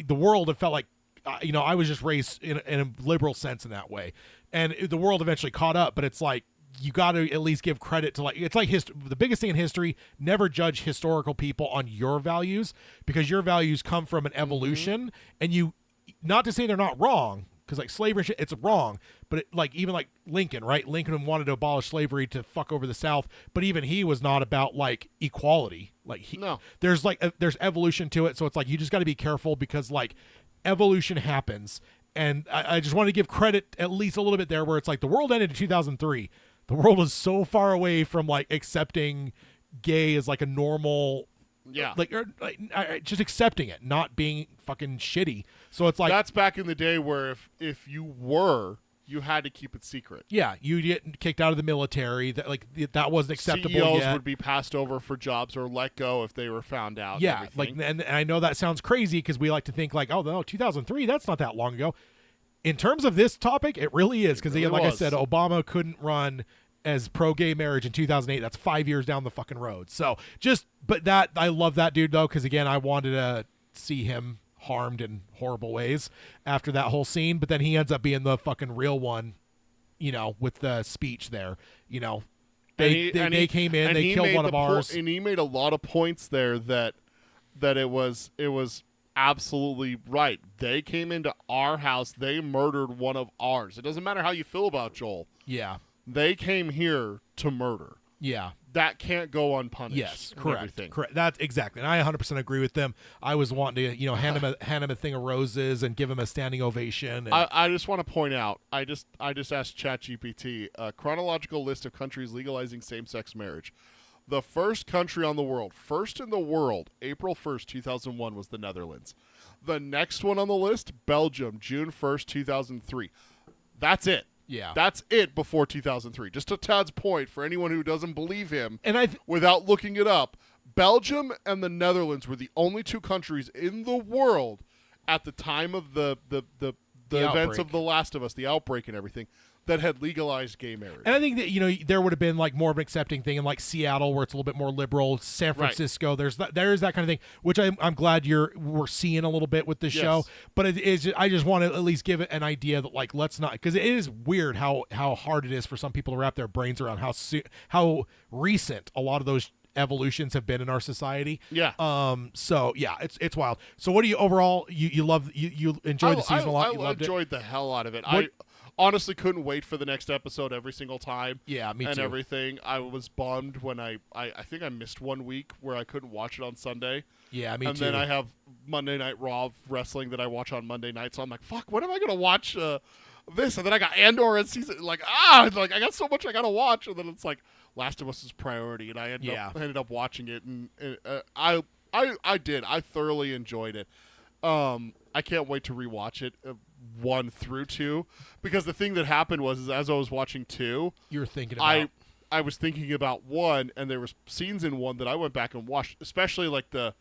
the world. It felt like, I was just raised in a liberal sense in that way, and the world eventually caught up. But it's like, you got to at least give credit to, like, it's like the biggest thing in history: never judge historical people on your values, because your values come from an evolution, and not to say they're not wrong. Because like slavery and shit, it's wrong, but even like Lincoln, right? Lincoln wanted to abolish slavery to fuck over the South, but even he was not about like equality. Like there's evolution to it, so it's like you just got to be careful, because like evolution happens, and I just want to give credit at least a little bit there, where it's like the world ended in 2003. The world is so far away from like accepting gay as like a normal Yeah. Just accepting it, not being fucking shitty. So it's like that's back in the day where if you had to keep it secret. yeah, you get kicked out of the military. That wasn't acceptable CEOs yet. would be passed over for jobs or let go if they were found out. Yeah, and and I know that sounds crazy because we like to think like, oh no, 2003, that's not that long ago. In terms of this topic, it really is because really like was. I said, Obama couldn't run as pro-gay marriage in 2008. That's 5 years down the fucking road. So but I love that dude though because again, I wanted to see him harmed in horrible ways after that whole scene, but then he ends up being the fucking real one, with the speech there. They came in, they killed one of ours, and he made a lot of points there that it was absolutely right. They came into our house, they murdered one of ours. It doesn't matter how you feel about Joel. Yeah. They came here to murder. Yeah. That can't go unpunished. Yes, and correct. everything. Correct. That's exactly. And I 100% agree with them. I was wanting to, hand him a thing of roses and give him a standing ovation. And I just want to point out, I just asked ChatGPT a chronological list of countries legalizing same-sex marriage. The first country on the world, first in the world, April 1st, 2001, was the Netherlands. The next one on the list, Belgium, June 1st, 2003. That's it. Yeah. That's it before 2003. Just to Todd's point, for anyone who doesn't believe him, And without looking it up, Belgium and the Netherlands were the only two countries in the world at the time of the events outbreak. of The Last of Us, the outbreak and everything, that had legalized gay marriage. And I think that there would have been like more of an accepting thing in like Seattle where it's a little bit more liberal, San Francisco. There's that kind of thing, which I'm glad we're seeing a little bit with the show. But it is I just want to at least give it an idea that like let's not, because it is weird how hard it is for some people to wrap their brains around how recent a lot of those evolutions have been in our society. Yeah. So yeah, it's wild. So what do you overall you love you enjoyed the season a lot? You I loved enjoyed the hell out of it. What- I honestly couldn't wait for the next episode every single time. Yeah, me and too. everything. I was bummed when I think I missed 1 week where I couldn't watch it on Sunday. Yeah, me and too. then I have Monday Night Raw wrestling that I watch on Monday night. So I'm like, fuck, when am I going to watch this? And then I got Andor and season, I got so much I got to watch. And then it's like Last of Us is priority. And I ended up watching it. And I did. I thoroughly enjoyed it. I can't wait to rewatch it 1 through 2, because the thing that happened was as I was watching 2, You're thinking about I was thinking about 1, and there was scenes in 1 that I went back and watched, especially like the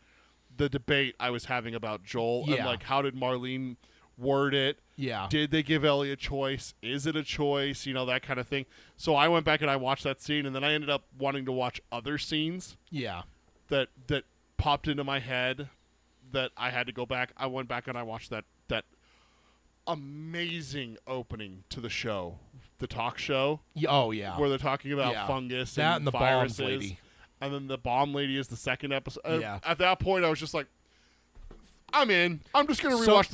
debate I was having about Joel and like how did Marlene word it? Yeah. Did they give Ellie a choice? Is it a choice? That kind of thing. So I went back and I watched that scene, and then I ended up wanting to watch other scenes Yeah. that popped into my head that I had to go back. I went back and I watched that amazing opening to the show, the talk show. Oh yeah. Where they're talking about fungus that and the viruses. bomb lady. And then the bomb lady is the second episode. Yeah. At that point, I was just like, I'm in. I'm just going to rewatch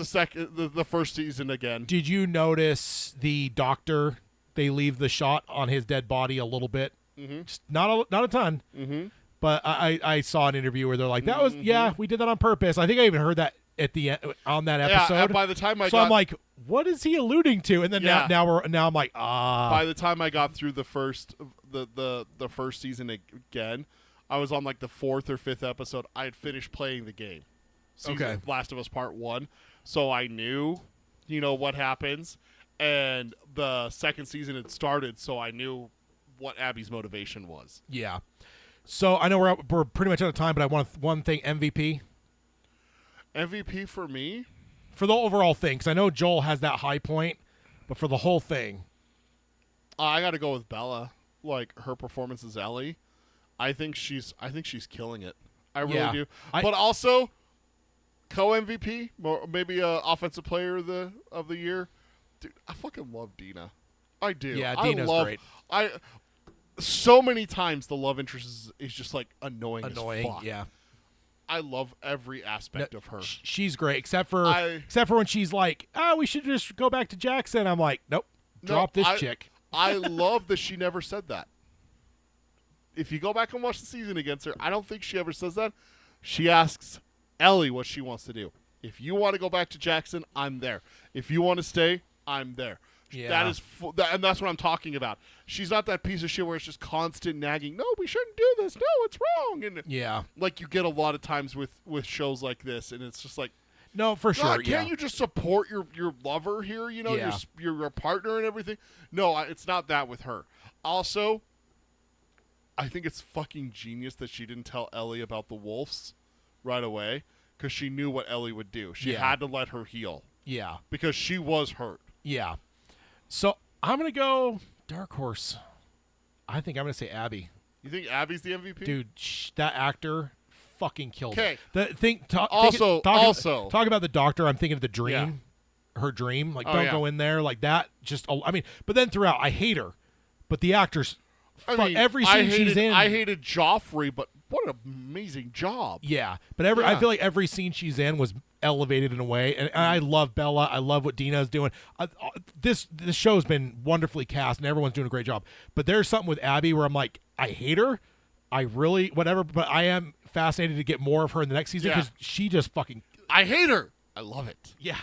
the first season again. Did you notice the doctor? They leave the shot on his dead body a little bit. Mm-hmm. Just not a ton. Mm-hmm. But I saw an interview where they're like, that was we did that on purpose. I think I even heard that at the end on that episode. Yeah, by the time I'm like, what is he alluding to? And then now I'm like, By the time I got through the first first season again, I was on like the 4th or 5th episode. I had finished playing the game. Last of Us Part 1. So I knew, what happens. And the second season had started, so I knew what Abby's motivation was. Yeah. So I know we're pretty much out of time, but I want one thing, MVP. MVP for me? For the overall thing, because I know Joel has that high point, but for the whole thing. I got to go with Bella. Like, her performance as Ellie. I think she's killing it. I really do. But also, co-MVP, maybe offensive player of the year. Dude, I fucking love Dina. I do. Yeah, Dina's great. So many times the love interest is just like annoying as fuck. Yeah. I love every aspect of her. She's great, except for when she's like, we should just go back to Jackson. I'm like, nope, drop this chick. I love that she never said that. If you go back and watch the season against her, I don't think she ever says that. She asks Ellie what she wants to do. If you want to go back to Jackson, I'm there. If you want to stay, I'm there. Yeah. That is, and that's what I'm talking about. She's not that piece of shit where it's just constant nagging. No, we shouldn't do this. No, it's wrong. And Yeah. like you get a lot of times with shows like this, and it's just like, No, for sure. God, Yeah. can't you just support your lover here? You know, Yeah. your partner and everything. No, it's not that with her. Also, I think it's fucking genius that she didn't tell Ellie about the wolves right away because she knew what Ellie would do. She Yeah. had to let her heal Yeah. because she was hurt. Yeah. So I'm gonna go dark horse. I think I'm gonna say Abby. You think Abby's the MVP? Dude, that actor fucking killed it. Okay. Also, Also- talk about the doctor. I'm thinking of the dream, her dream. Like, Oh, don't yeah. go in there like that. Just, I mean, but then throughout, I hate her. But the actors, every scene she's in, I hated Joffrey, but what an amazing job. yeah. But I Yeah. feel like every scene she's in was elevated in a way, and I love Bella. I love what Dina's doing. This show's been wonderfully cast, and everyone's doing a great job. But there's something with Abby where I'm like, I hate her. I really whatever, but I am fascinated to get more of her in the next season Yeah. because she just fucking I hate her. I love it. yeah,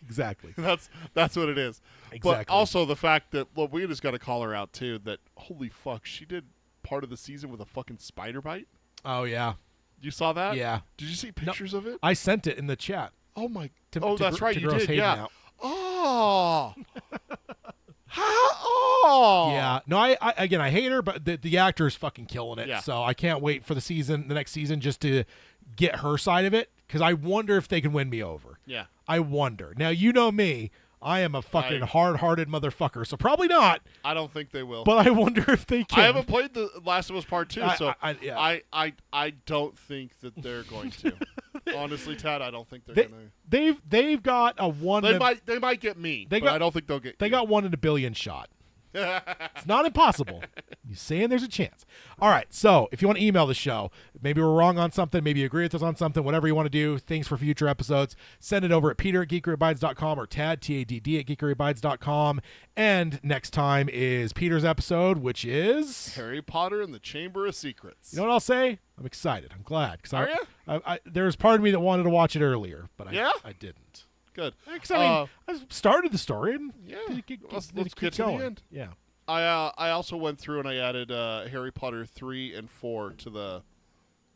exactly. That's what it is. Exactly. But also the fact that we just got to call her out too. That holy fuck, she did part of the season with a fucking spider bite. Oh yeah, You saw that? Yeah. Did you see pictures of it? I sent it in the chat. Oh my. To- oh, to that's gr- right. to You girls did. hating Yeah. out. Oh. Oh. Yeah, no, I again, I hate her, but the actor is fucking killing it. Yeah. So I can't wait for the next season, just to get her side of it because I wonder if they can win me over. Yeah. I wonder. Now you know me, I am a fucking hard-hearted motherfucker, so probably not. I don't think they will. But I wonder if they can. I haven't played the Last of Us Part 2, so yeah. I don't think that they're going to. Honestly, Tad, I don't think they're going to. They've got a one. They might get me, but I don't think they'll get. They you. got 1 in a billion shot. It's not impossible. You're saying there's a chance. All right. So if you want to email the show, maybe we're wrong on something, maybe you agree with us on something, whatever you want to do, things for future episodes, send it over at peter@geekeryabides.com or Tad, Tadd, at geekeryabides.com. And next time is Peter's episode, which is Harry Potter and the Chamber of Secrets. You know what I'll say? I'm excited. I'm glad. Are ya? I there's part of me that wanted to watch it earlier, but Yeah? I didn't. Good. Because I started the story and Yeah. let's Let's keep get to the going. end. Yeah. I also went through and I added Harry Potter 3 and 4 to the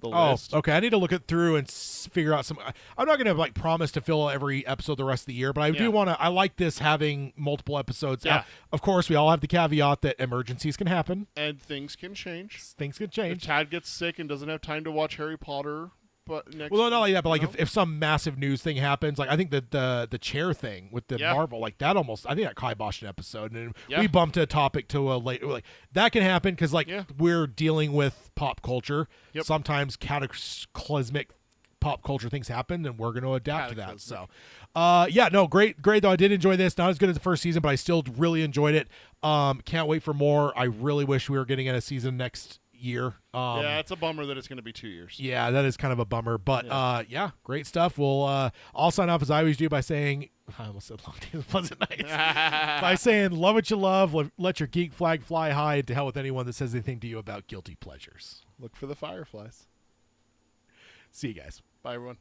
Oh, list. okay. I need to look it through and figure out some. I'm not going to like promise to fill every episode the rest of the year, but I Yeah. do want to. I like this having multiple episodes. Yeah. Of course, we all have the caveat that emergencies can happen. And things can change. Things can If change. Tad gets sick and doesn't have time to watch Harry Potter, but next. Well, not like that, but like you know? if some massive news thing happens, like I think that the chair thing with the Yeah. Marvel, like that almost, I think that kiboshed an episode, and Yeah. we bumped a topic to a late, like that can happen because like Yeah. we're dealing with pop culture. Yep. Sometimes cataclysmic pop culture things happen, and we're going to adapt to that. So, Cataclysmic. yeah, no, great though. I did enjoy this. Not as good as the first season, but I still really enjoyed it. Can't wait for more. I really wish we were getting in a season next year. Yeah, it's a bummer that it's going to be 2 years. Yeah, that is kind of a bummer, but yeah, great stuff. We'll I'll sign off as I always do by saying, I almost said long days, pleasant nights, by saying love what you love, let your geek flag fly high, and to hell with anyone that says anything to you about guilty pleasures. Look for the fireflies. See you guys. Bye, everyone.